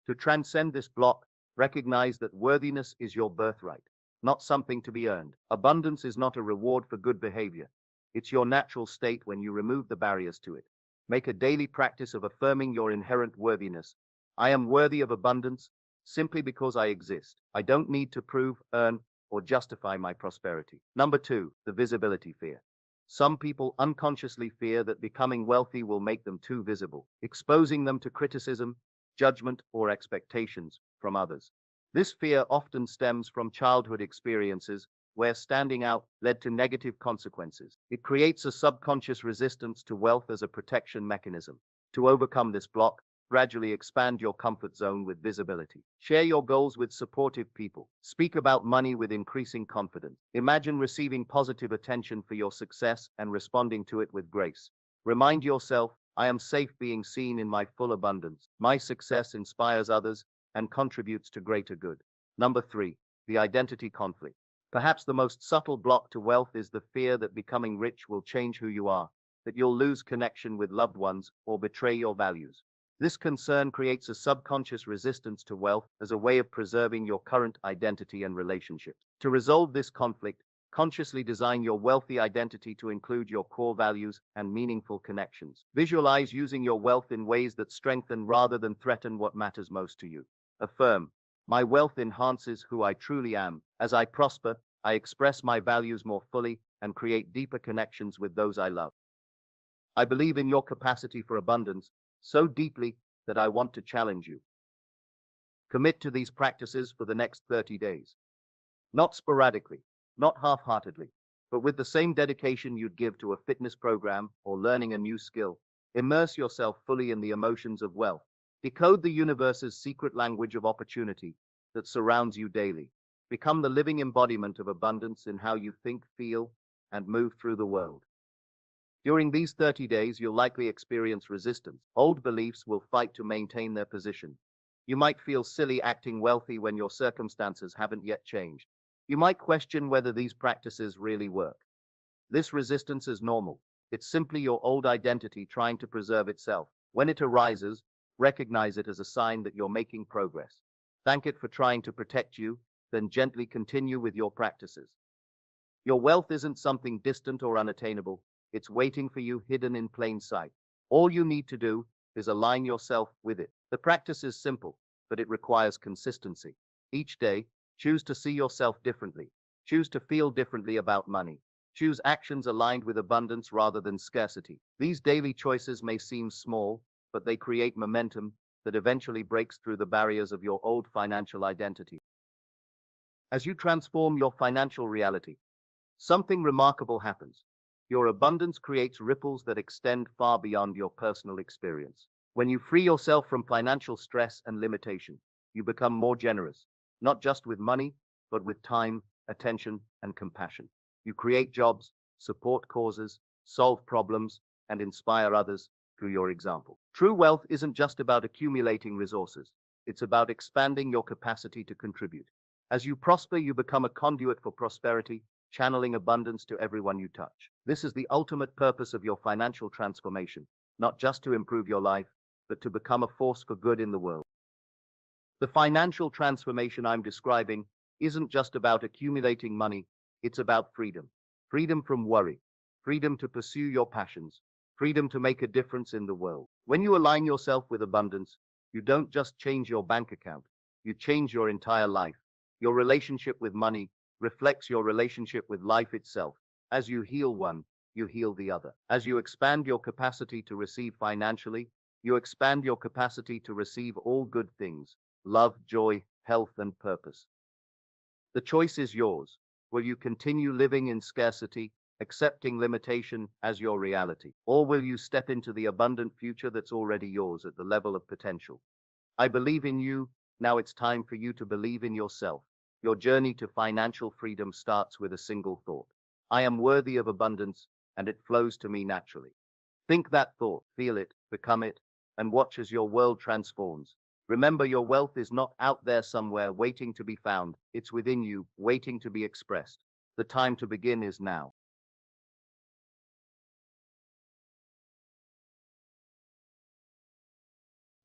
To transcend this block, recognize that worthiness is your birthright, not something to be earned. Abundance is not a reward for good behavior. It's your natural state when you remove the barriers to it. Make a daily practice of affirming your inherent worthiness. I am worthy of abundance simply because I exist. I don't need to prove, earn, or justify my prosperity. Number 2, the visibility fear. Some people unconsciously fear that becoming wealthy will make them too visible, exposing them to criticism, judgment, or expectations from others. This fear often stems from childhood experiences where standing out led to negative consequences. It creates a subconscious resistance to wealth as a protection mechanism. To overcome this block, gradually expand your comfort zone with visibility. Share your goals with supportive people. Speak about money with increasing confidence. Imagine receiving positive attention for your success and responding to it with grace. Remind yourself, I am safe being seen in my full abundance. My success inspires others and contributes to greater good. Number 3, the identity conflict. Perhaps the most subtle block to wealth is the fear that becoming rich will change who you are, that you'll lose connection with loved ones or betray your values. This concern creates a subconscious resistance to wealth as a way of preserving your current identity and relationships. To resolve this conflict, consciously design your wealthy identity to include your core values and meaningful connections. Visualize using your wealth in ways that strengthen rather than threaten what matters most to you. Affirm, my wealth enhances who I truly am. As I prosper, I express my values more fully and create deeper connections with those I love. I believe in your capacity for abundance so deeply that I want to challenge you. Commit to these practices for the next 30 days. Not sporadically, not half-heartedly, but with the same dedication you'd give to a fitness program or learning a new skill. Immerse yourself fully in the emotions of wealth. Decode the universe's secret language of opportunity that surrounds you daily. Become the living embodiment of abundance in how you think, feel, and move through the world. During these 30 days, you'll likely experience resistance. Old beliefs will fight to maintain their position. You might feel silly acting wealthy when your circumstances haven't yet changed. You might question whether these practices really work. This resistance is normal. It's simply your old identity trying to preserve itself. When it arises, recognize it as a sign that you're making progress. Thank it for trying to protect you, then gently continue with your practices. Your wealth isn't something distant or unattainable. It's waiting for you, hidden in plain sight. All you need to do is align yourself with it. The practice is simple, but it requires consistency. Each day, choose to see yourself differently. Choose to feel differently about money. Choose actions aligned with abundance rather than scarcity. These daily choices may seem small, but they create momentum that eventually breaks through the barriers of your old financial identity. As you transform your financial reality, something remarkable happens. Your abundance creates ripples that extend far beyond your personal experience. When you free yourself from financial stress and limitation, you become more generous, not just with money, but with time, attention, and compassion. You create jobs, support causes, solve problems, and inspire others through your example. True wealth isn't just about accumulating resources. It's about expanding your capacity to contribute. As you prosper, you become a conduit for prosperity, channeling abundance to everyone you touch. This is the ultimate purpose of your financial transformation, not just to improve your life, but to become a force for good in the world. The financial transformation I'm describing isn't just about accumulating money, it's about freedom. Freedom from worry, freedom to pursue your passions, freedom to make a difference in the world. When you align yourself with abundance, you don't just change your bank account, you change your entire life. Your relationship with money reflects your relationship with life itself. As you heal one, you heal the other. As you expand your capacity to receive financially, you expand your capacity to receive all good things: love, joy, health, and purpose. The choice is yours. Will you continue living in scarcity, accepting limitation as your reality? Or will you step into the abundant future that's already yours at the level of potential? I believe in you. Now it's time for you to believe in yourself. Your journey to financial freedom starts with a single thought: I am worthy of abundance, and it flows to me naturally. Think that thought, feel it, become it, and watch as your world transforms. Remember, your wealth is not out there somewhere waiting to be found. It's within you, waiting to be expressed. The time to begin is now.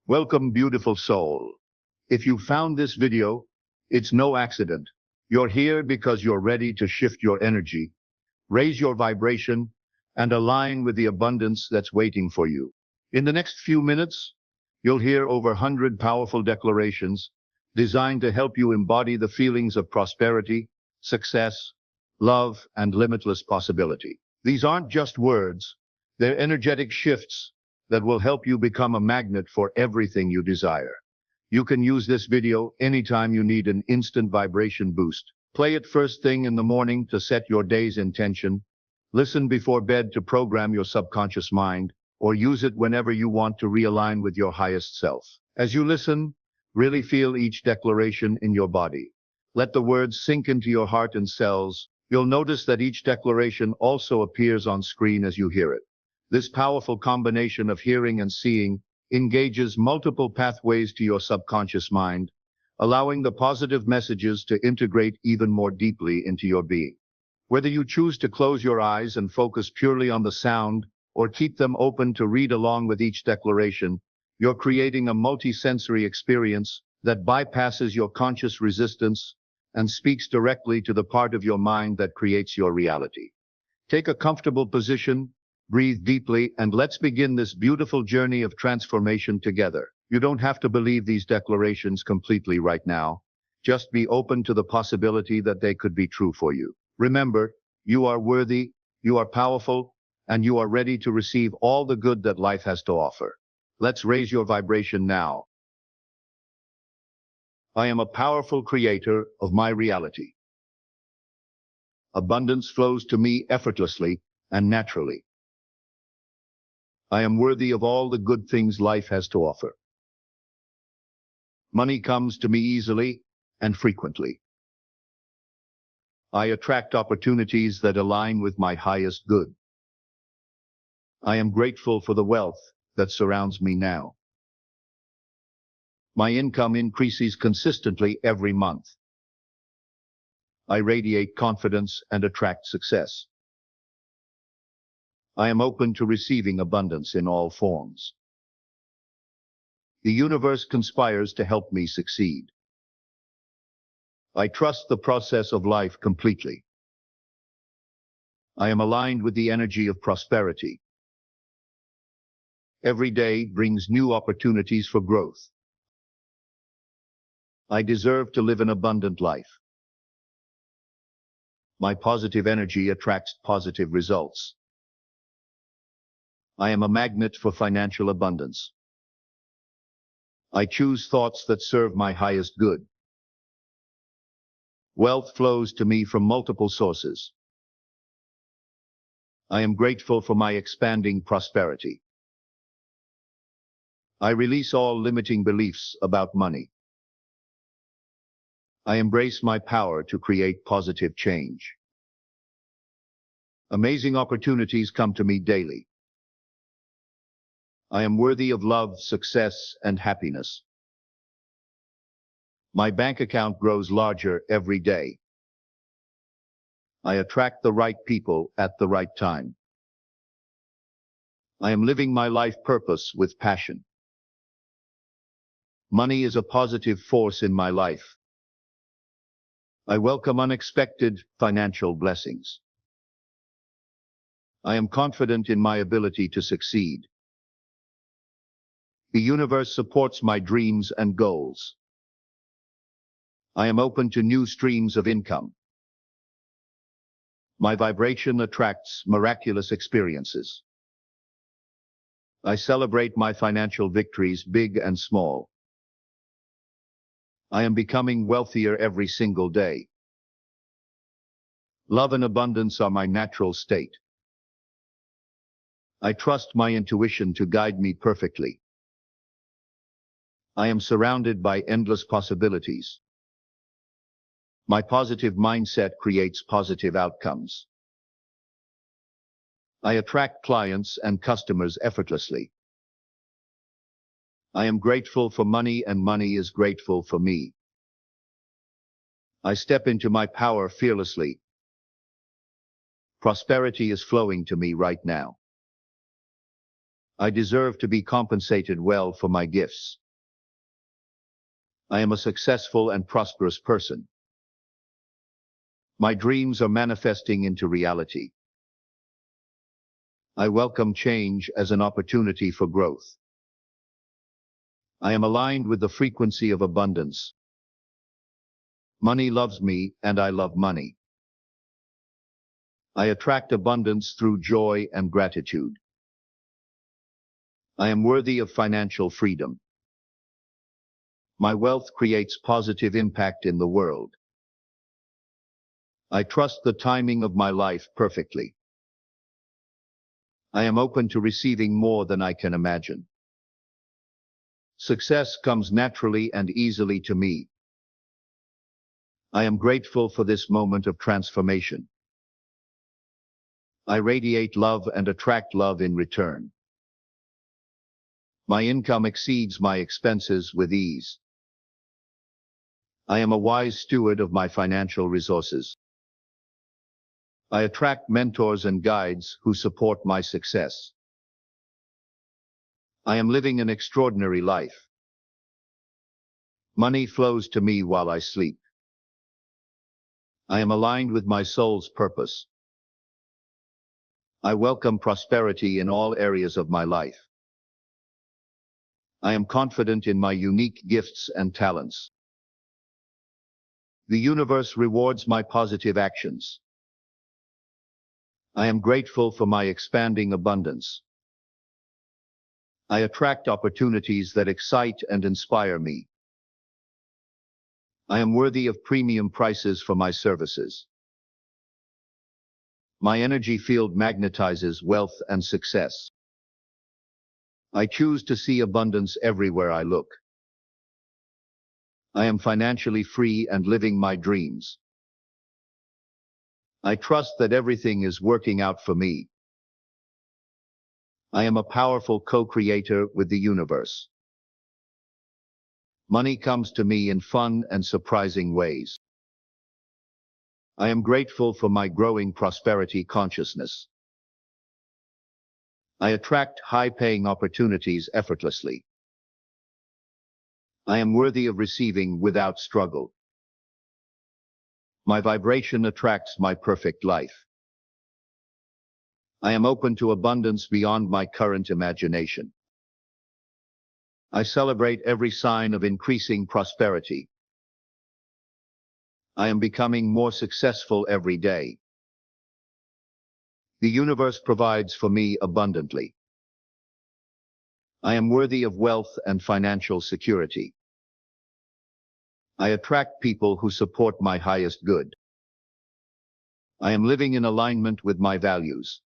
Welcome, beautiful soul. If you found this video, it's no accident. You're here because you're ready to shift your energy, raise your vibration, and align with the abundance that's waiting for you. In the next few minutes, you'll hear over 100 powerful declarations designed to help you embody the feelings of prosperity, success, love, and limitless possibility. These aren't just words, they're energetic shifts that will help you become a magnet for everything you desire. You can use this video anytime you need an instant vibration boost. Play it first thing in the morning to set your day's intention. Listen before bed to program your subconscious mind, or use it whenever you want to realign with your highest self. As you listen, really feel each declaration in your body. Let the words sink into your heart and cells. You'll notice that each declaration also appears on screen as you hear it. This powerful combination of hearing and seeing engages multiple pathways to your subconscious mind, allowing the positive messages to integrate even more deeply into your being. Whether you choose to close your eyes and focus purely on the sound, or keep them open to read along with each declaration, you're creating a multi-sensory experience that bypasses your conscious resistance and speaks directly to the part of your mind that creates your reality. Take a comfortable position, breathe deeply, and let's begin this beautiful journey of transformation together. You don't have to believe these declarations completely right now. Just be open to the possibility that they could be true for you. Remember, you are worthy, you are powerful, and you are ready to receive all the good that life has to offer. Let's raise your vibration now. I am a powerful creator of my reality. Abundance flows to me effortlessly and naturally. I am worthy of all the good things life has to offer. Money comes to me easily and frequently. I attract opportunities that align with my highest good. I am grateful for the wealth that surrounds me now. My income increases consistently every month. I radiate confidence and attract success. I am open to receiving abundance in all forms. The universe conspires to help me succeed. I trust the process of life completely. I am aligned with the energy of prosperity. Every day brings new opportunities for growth. I deserve to live an abundant life. My positive energy attracts positive results. I am a magnet for financial abundance. I choose thoughts that serve my highest good. Wealth flows to me from multiple sources. I am grateful for my expanding prosperity. I release all limiting beliefs about money. I embrace my power to create positive change. Amazing opportunities come to me daily. I am worthy of love, success, and happiness. My bank account grows larger every day. I attract the right people at the right time. I am living my life purpose with passion. Money is a positive force in my life. I welcome unexpected financial blessings. I am confident in my ability to succeed. The universe supports my dreams and goals. I am open to new streams of income. My vibration attracts miraculous experiences. I celebrate my financial victories, big and small. I am becoming wealthier every single day. Love and abundance are my natural state. I trust my intuition to guide me perfectly. I am surrounded by endless possibilities. My positive mindset creates positive outcomes. I attract clients and customers effortlessly. I am grateful for money and money is grateful for me. I step into my power fearlessly. Prosperity is flowing to me right now. I deserve to be compensated well for my gifts. I am a successful and prosperous person. My dreams are manifesting into reality. I welcome change as an opportunity for growth. I am aligned with the frequency of abundance. Money loves me and I love money. I attract abundance through joy and gratitude. I am worthy of financial freedom. My wealth creates positive impact in the world. I trust the timing of my life perfectly. I am open to receiving more than I can imagine. Success comes naturally and easily to me. I am grateful for this moment of transformation. I radiate love and attract love in return. My income exceeds my expenses with ease. I am a wise steward of my financial resources. I attract mentors and guides who support my success. I am living an extraordinary life. Money flows to me while I sleep. I am aligned with my soul's purpose. I welcome prosperity in all areas of my life. I am confident in my unique gifts and talents. The universe rewards my positive actions. I am grateful for my expanding abundance. I attract opportunities that excite and inspire me. I am worthy of premium prices for my services. My energy field magnetizes wealth and success. I choose to see abundance everywhere I look. I am financially free and living my dreams. I trust that everything is working out for me. I am a powerful co-creator with the universe. Money comes to me in fun and surprising ways. I am grateful for my growing prosperity consciousness. I attract high-paying opportunities effortlessly. I am worthy of receiving without struggle. My vibration attracts my perfect life. I am open to abundance beyond my current imagination. I celebrate every sign of increasing prosperity. I am becoming more successful every day. The universe provides for me abundantly. I am worthy of wealth and financial security. I attract people who support my highest good. I am living in alignment with my values.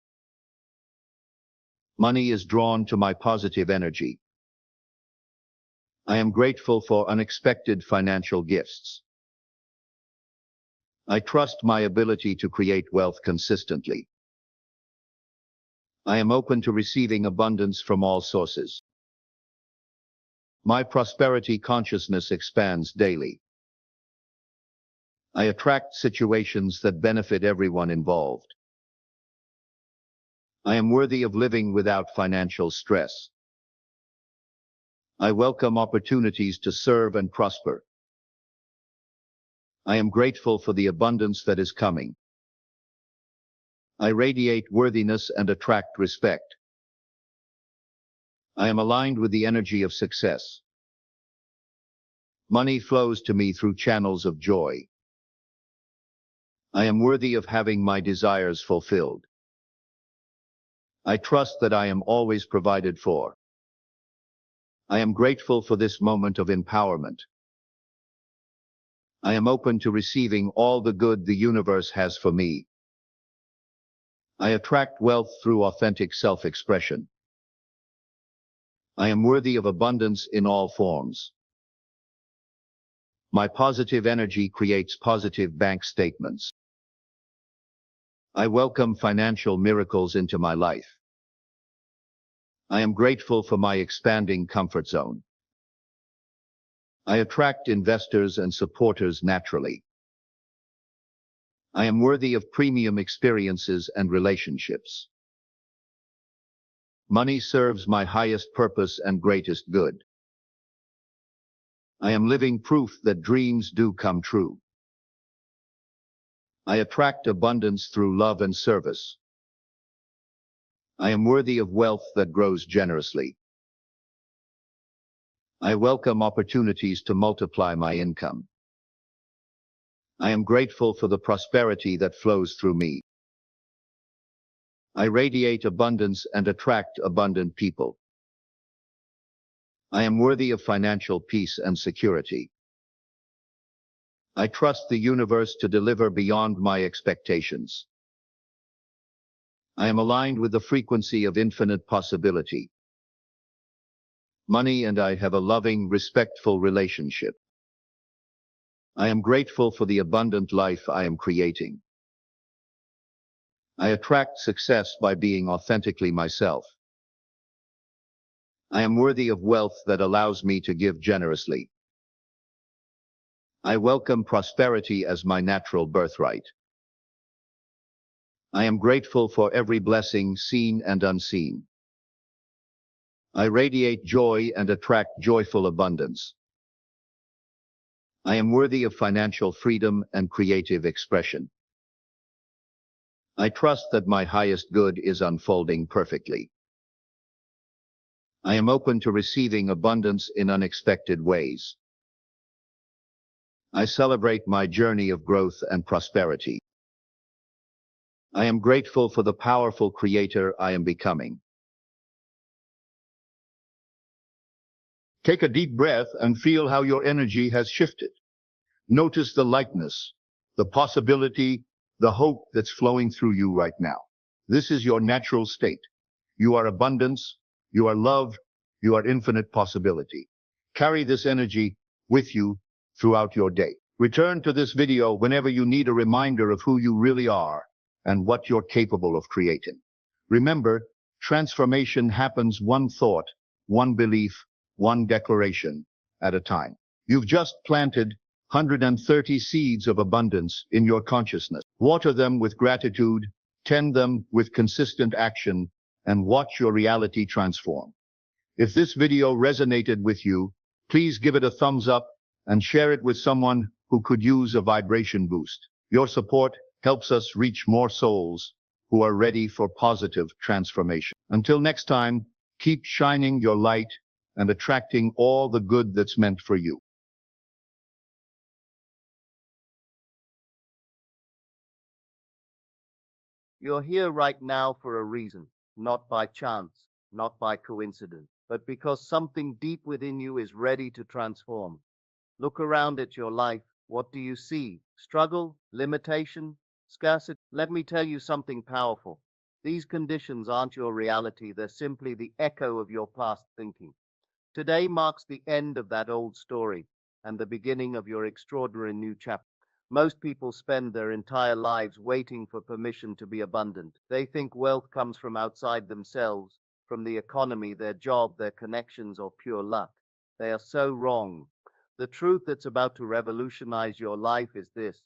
Money is drawn to my positive energy. I am grateful for unexpected financial gifts. I trust my ability to create wealth consistently. I am open to receiving abundance from all sources. My prosperity consciousness expands daily. I attract situations that benefit everyone involved. I am worthy of living without financial stress. I welcome opportunities to serve and prosper. I am grateful for the abundance that is coming. I radiate worthiness and attract respect. I am aligned with the energy of success. Money flows to me through channels of joy. I am worthy of having my desires fulfilled. I trust that I am always provided for. I am grateful for this moment of empowerment. I am open to receiving all the good the universe has for me. I attract wealth through authentic self-expression. I am worthy of abundance in all forms. My positive energy creates positive bank statements. I welcome financial miracles into my life. I am grateful for my expanding comfort zone. I attract investors and supporters naturally. I am worthy of premium experiences and relationships. Money serves my highest purpose and greatest good. I am living proof that dreams do come true. I attract abundance through love and service. I am worthy of wealth that grows generously. I welcome opportunities to multiply my income. I am grateful for the prosperity that flows through me. I radiate abundance and attract abundant people. I am worthy of financial peace and security. I trust the universe to deliver beyond my expectations. I am aligned with the frequency of infinite possibility. Money and I have a loving, respectful relationship. I am grateful for the abundant life I am creating. I attract success by being authentically myself. I am worthy of wealth that allows me to give generously. I welcome prosperity as my natural birthright. I am grateful for every blessing, seen and unseen. I radiate joy and attract joyful abundance. I am worthy of financial freedom and creative expression. I trust that my highest good is unfolding perfectly. I am open to receiving abundance in unexpected ways. I celebrate my journey of growth and prosperity. I am grateful for the powerful creator I am becoming. Take a deep breath and feel how your energy has shifted. Notice the lightness, the possibility, the hope that's flowing through you right now. This is your natural state. You are abundance, you are love, you are infinite possibility. Carry this energy with you throughout your day. Return to this video whenever you need a reminder of who you really are and what you're capable of creating. Remember, transformation happens one thought, one belief, one declaration at a time. You've just planted 130 seeds of abundance in your consciousness. Water them with gratitude, tend them with consistent action, and watch your reality transform. If this video resonated with you, please give it a thumbs up and share it with someone who could use a vibration boost. Your support helps us reach more souls who are ready for positive transformation. Until next time, keep shining your light and attracting all the good that's meant for you. You're here right now for a reason, not by chance, not by coincidence, but because something deep within you is ready to transform. Look around at your life. What do you see? Struggle, limitation, scarcity? Let me tell you something powerful. These conditions aren't your reality. They're simply the echo of your past thinking. Today marks the end of that old story and the beginning of your extraordinary new chapter. Most people spend their entire lives waiting for permission to be abundant. They think wealth comes from outside themselves, from the economy, their job, their connections, or pure luck. They are so wrong. The truth that's about to revolutionize your life is this.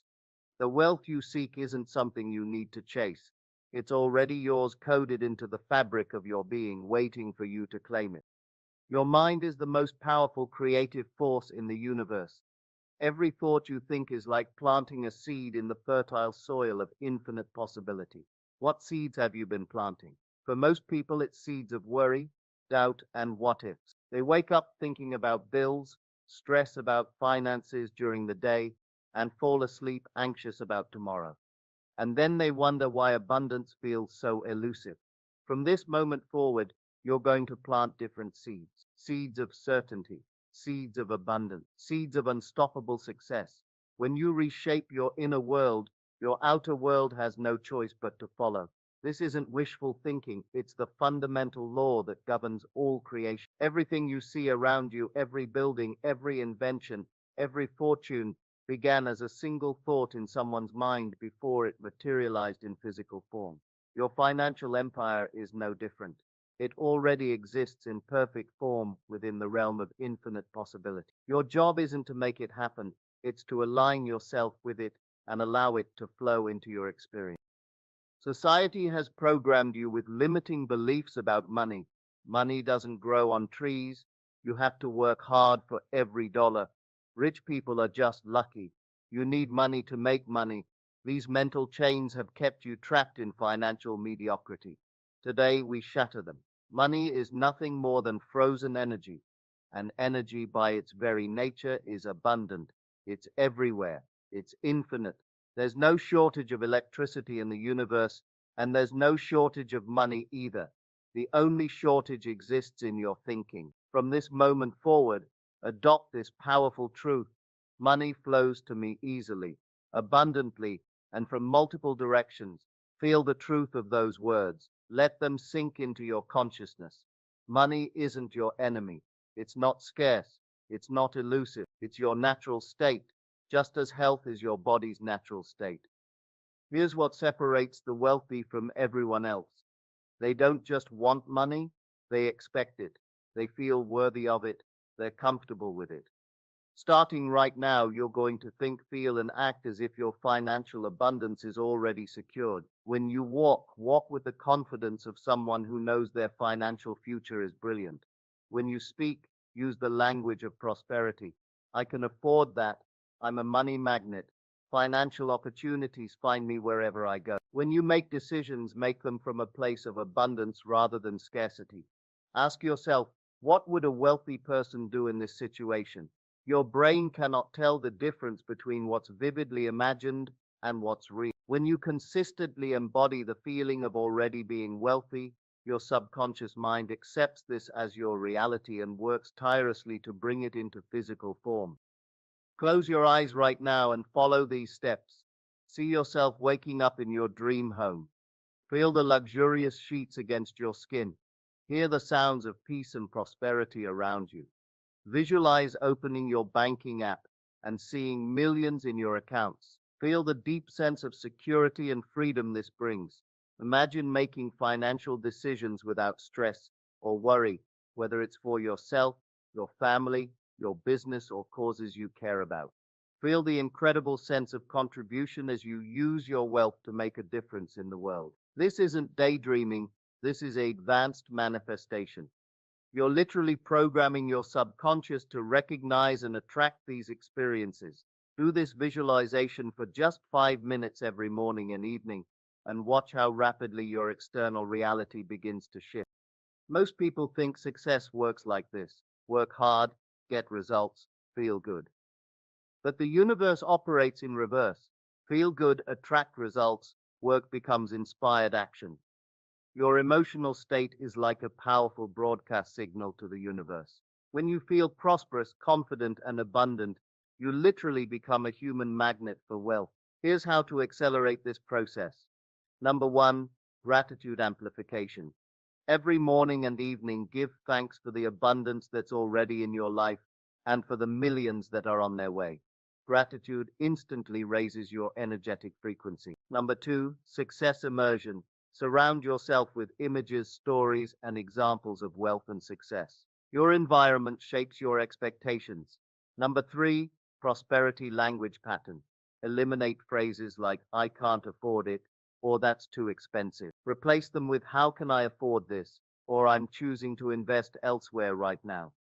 The wealth you seek isn't something you need to chase. It's already yours, coded into the fabric of your being, waiting for you to claim it. Your mind is the most powerful creative force in the universe. Every thought you think is like planting a seed in the fertile soil of infinite possibility. What seeds have you been planting? For most people, it's seeds of worry, doubt, and what ifs. They wake up thinking about bills, stress about finances during the day, and fall asleep anxious about tomorrow. And then they wonder why abundance feels so elusive. From this moment forward, you're going to plant different seeds. Seeds of certainty, seeds of abundance, seeds of unstoppable success. When you reshape your inner world, your outer world has no choice but to follow. This isn't wishful thinking, it's the fundamental law that governs all creation. Everything you see around you, every building, every invention, every fortune, began as a single thought in someone's mind before it materialized in physical form. Your financial empire is no different. It already exists in perfect form within the realm of infinite possibility. Your job isn't to make it happen, it's to align yourself with it and allow it to flow into your experience. Society has programmed you with limiting beliefs about money. Money doesn't grow on trees. You have to work hard for every dollar. Rich people are just lucky. You need money to make money. These mental chains have kept you trapped in financial mediocrity. Today, we shatter them. Money is nothing more than frozen energy, and energy by its very nature is abundant. It's everywhere. It's infinite. There's no shortage of electricity in the universe, and there's no shortage of money either. The only shortage exists in your thinking. From this moment forward, adopt this powerful truth. Money flows to me easily, abundantly, and from multiple directions. Feel the truth of those words. Let them sink into your consciousness. Money isn't your enemy. It's not scarce. It's not elusive. It's your natural state, just as health is your body's natural state. Here's what separates the wealthy from everyone else. They don't just want money, they expect it. They feel worthy of it. They're comfortable with it. Starting right now, you're going to think, feel, and act as if your financial abundance is already secured. When you walk with the confidence of someone who knows their financial future is brilliant. When you speak, use the language of prosperity. I can afford that. I'm a money magnet. Financial opportunities find me wherever I go. When you make decisions, make them from a place of abundance rather than scarcity. Ask yourself, what would a wealthy person do in this situation? Your brain cannot tell the difference between what's vividly imagined and what's real. When you consistently embody the feeling of already being wealthy, your subconscious mind accepts this as your reality and works tirelessly to bring it into physical form. Close your eyes right now and follow these steps. See yourself waking up in your dream home. Feel the luxurious sheets against your skin. Hear the sounds of peace and prosperity around you. Visualize opening your banking app and seeing millions in your accounts. Feel the deep sense of security and freedom this brings. Imagine making financial decisions without stress or worry, whether it's for yourself, your family, your business, or causes you care about. Feel the incredible sense of contribution as you use your wealth to make a difference in the world. This isn't daydreaming, this is advanced manifestation. You're literally programming your subconscious to recognize and attract these experiences. Do this visualization for just 5 minutes every morning and evening, and watch how rapidly your external reality begins to shift. Most people think success works like this: work hard, get results, feel good. But the universe operates in reverse. Feel good, attract results, work becomes inspired action. Your emotional state is like a powerful broadcast signal to the universe. When you feel prosperous, confident, and abundant, you literally become a human magnet for wealth. Here's how to accelerate this process. Number one, gratitude amplification. Every morning and evening, give thanks for the abundance that's already in your life and for the millions that are on their way. Gratitude instantly raises your energetic frequency. Number two, success immersion. Surround yourself with images, stories, and examples of wealth and success. Your environment shapes your expectations. Number three, prosperity language pattern. Eliminate phrases like "I can't afford it" or "that's too expensive." Replace them with "How can I afford this?" or "I'm choosing to invest elsewhere right now."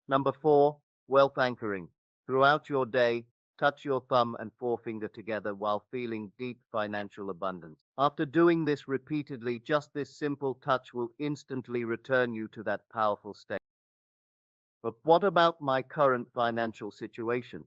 Number 4, wealth anchoring. Throughout your day, touch your thumb and forefinger together while feeling deep financial abundance. After doing this repeatedly, just this simple touch will instantly return you to that powerful state. But what about my current financial situation?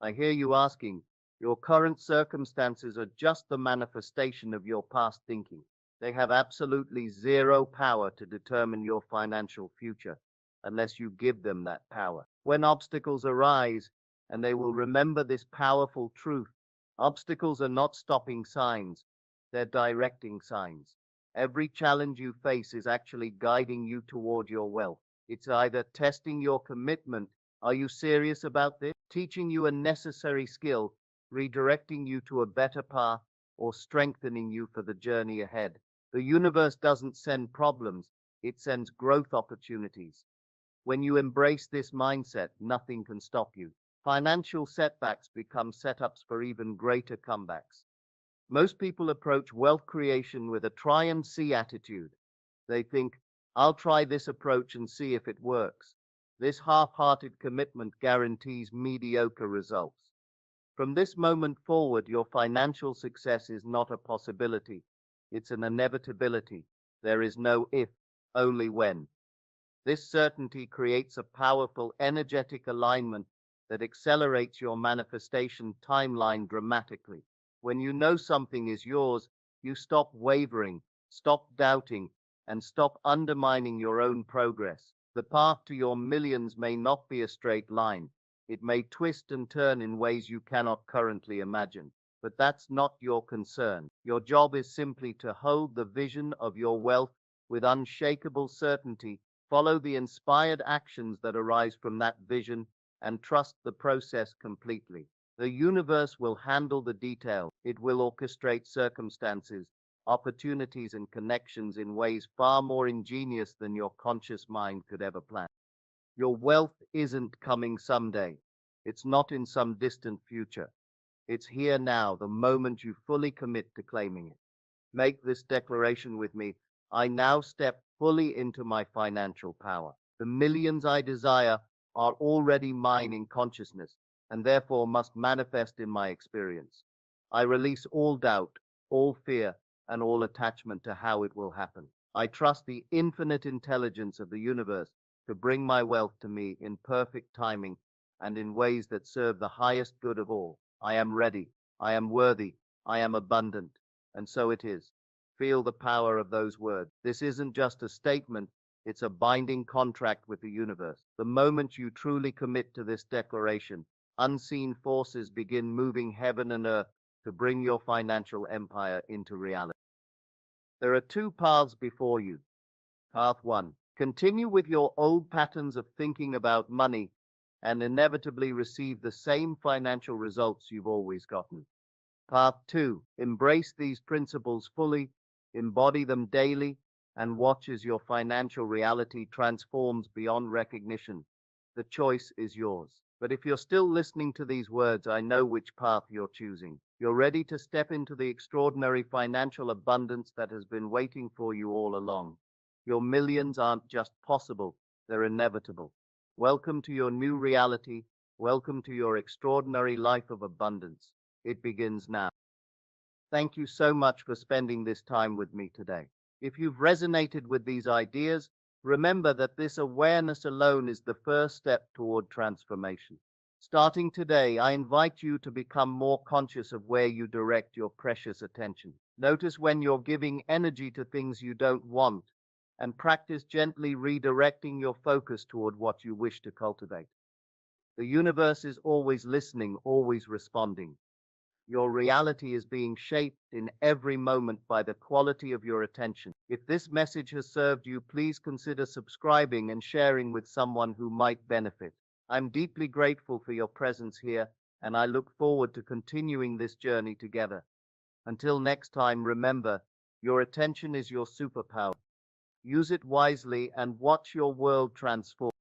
I hear you asking. Your current circumstances are just the manifestation of your past thinking. They have absolutely zero power to determine your financial future unless you give them that power. When obstacles arise, and they will remember this powerful truth, obstacles are not stopping signs, they're directing signs. Every challenge you face is actually guiding you toward your wealth. It's either testing your commitment, "Are you serious about this?" teaching you a necessary skill, redirecting you to a better path, or strengthening you for the journey ahead. The universe doesn't send problems, it sends growth opportunities. When you embrace this mindset, nothing can stop you. Financial setbacks become setups for even greater comebacks. Most people approach wealth creation with a try and see attitude. They think, "I'll try this approach and see if it works." This half-hearted commitment guarantees mediocre results. From this moment forward, your financial success is not a possibility. It's an inevitability. There is no if, only when. This certainty creates a powerful, energetic alignment that accelerates your manifestation timeline dramatically. When you know something is yours, you stop wavering, stop doubting, and stop undermining your own progress. The path to your millions may not be a straight line. It may twist and turn in ways you cannot currently imagine. But that's not your concern. Your job is simply to hold the vision of your wealth with unshakable certainty, follow the inspired actions that arise from that vision, and trust the process completely. The universe will handle the details. It will orchestrate circumstances, opportunities, and connections in ways far more ingenious than your conscious mind could ever plan. Your wealth isn't coming someday. It's not in some distant future. It's here now, the moment you fully commit to claiming it. Make this declaration with me. I now step fully into my financial power. The millions I desire are already mine in consciousness, and therefore must manifest in my experience. I release all doubt, all fear, and all attachment to how it will happen. I trust the infinite intelligence of the universe to bring my wealth to me in perfect timing and in ways that serve the highest good of all. I am ready, I am worthy, I am abundant, and so it is. Feel the power of those words. This isn't just a statement, it's a binding contract with the universe. The moment you truly commit to this declaration, unseen forces begin moving heaven and earth to bring your financial empire into reality. There are two paths before you. Path 1. Continue with your old patterns of thinking about money and inevitably receive the same financial results you've always gotten. Path 2. Embrace these principles fully, embody them daily, and watch as your financial reality transforms beyond recognition. The choice is yours. But if you're still listening to these words, I know which path you're choosing. You're ready to step into the extraordinary financial abundance that has been waiting for you all along. Your millions aren't just possible, they're inevitable. Welcome to your new reality. Welcome to your extraordinary life of abundance. It begins now. Thank you so much for spending this time with me today. If you've resonated with these ideas, remember that this awareness alone is the first step toward transformation. Starting today, I invite you to become more conscious of where you direct your precious attention. Notice when you're giving energy to things you don't want, and practice gently redirecting your focus toward what you wish to cultivate. The universe is always listening, always responding. Your reality is being shaped in every moment by the quality of your attention. If this message has served you, please consider subscribing and sharing with someone who might benefit. I'm deeply grateful for your presence here, and I look forward to continuing this journey together. Until next time, remember, your attention is your superpower. Use it wisely and watch your world transform.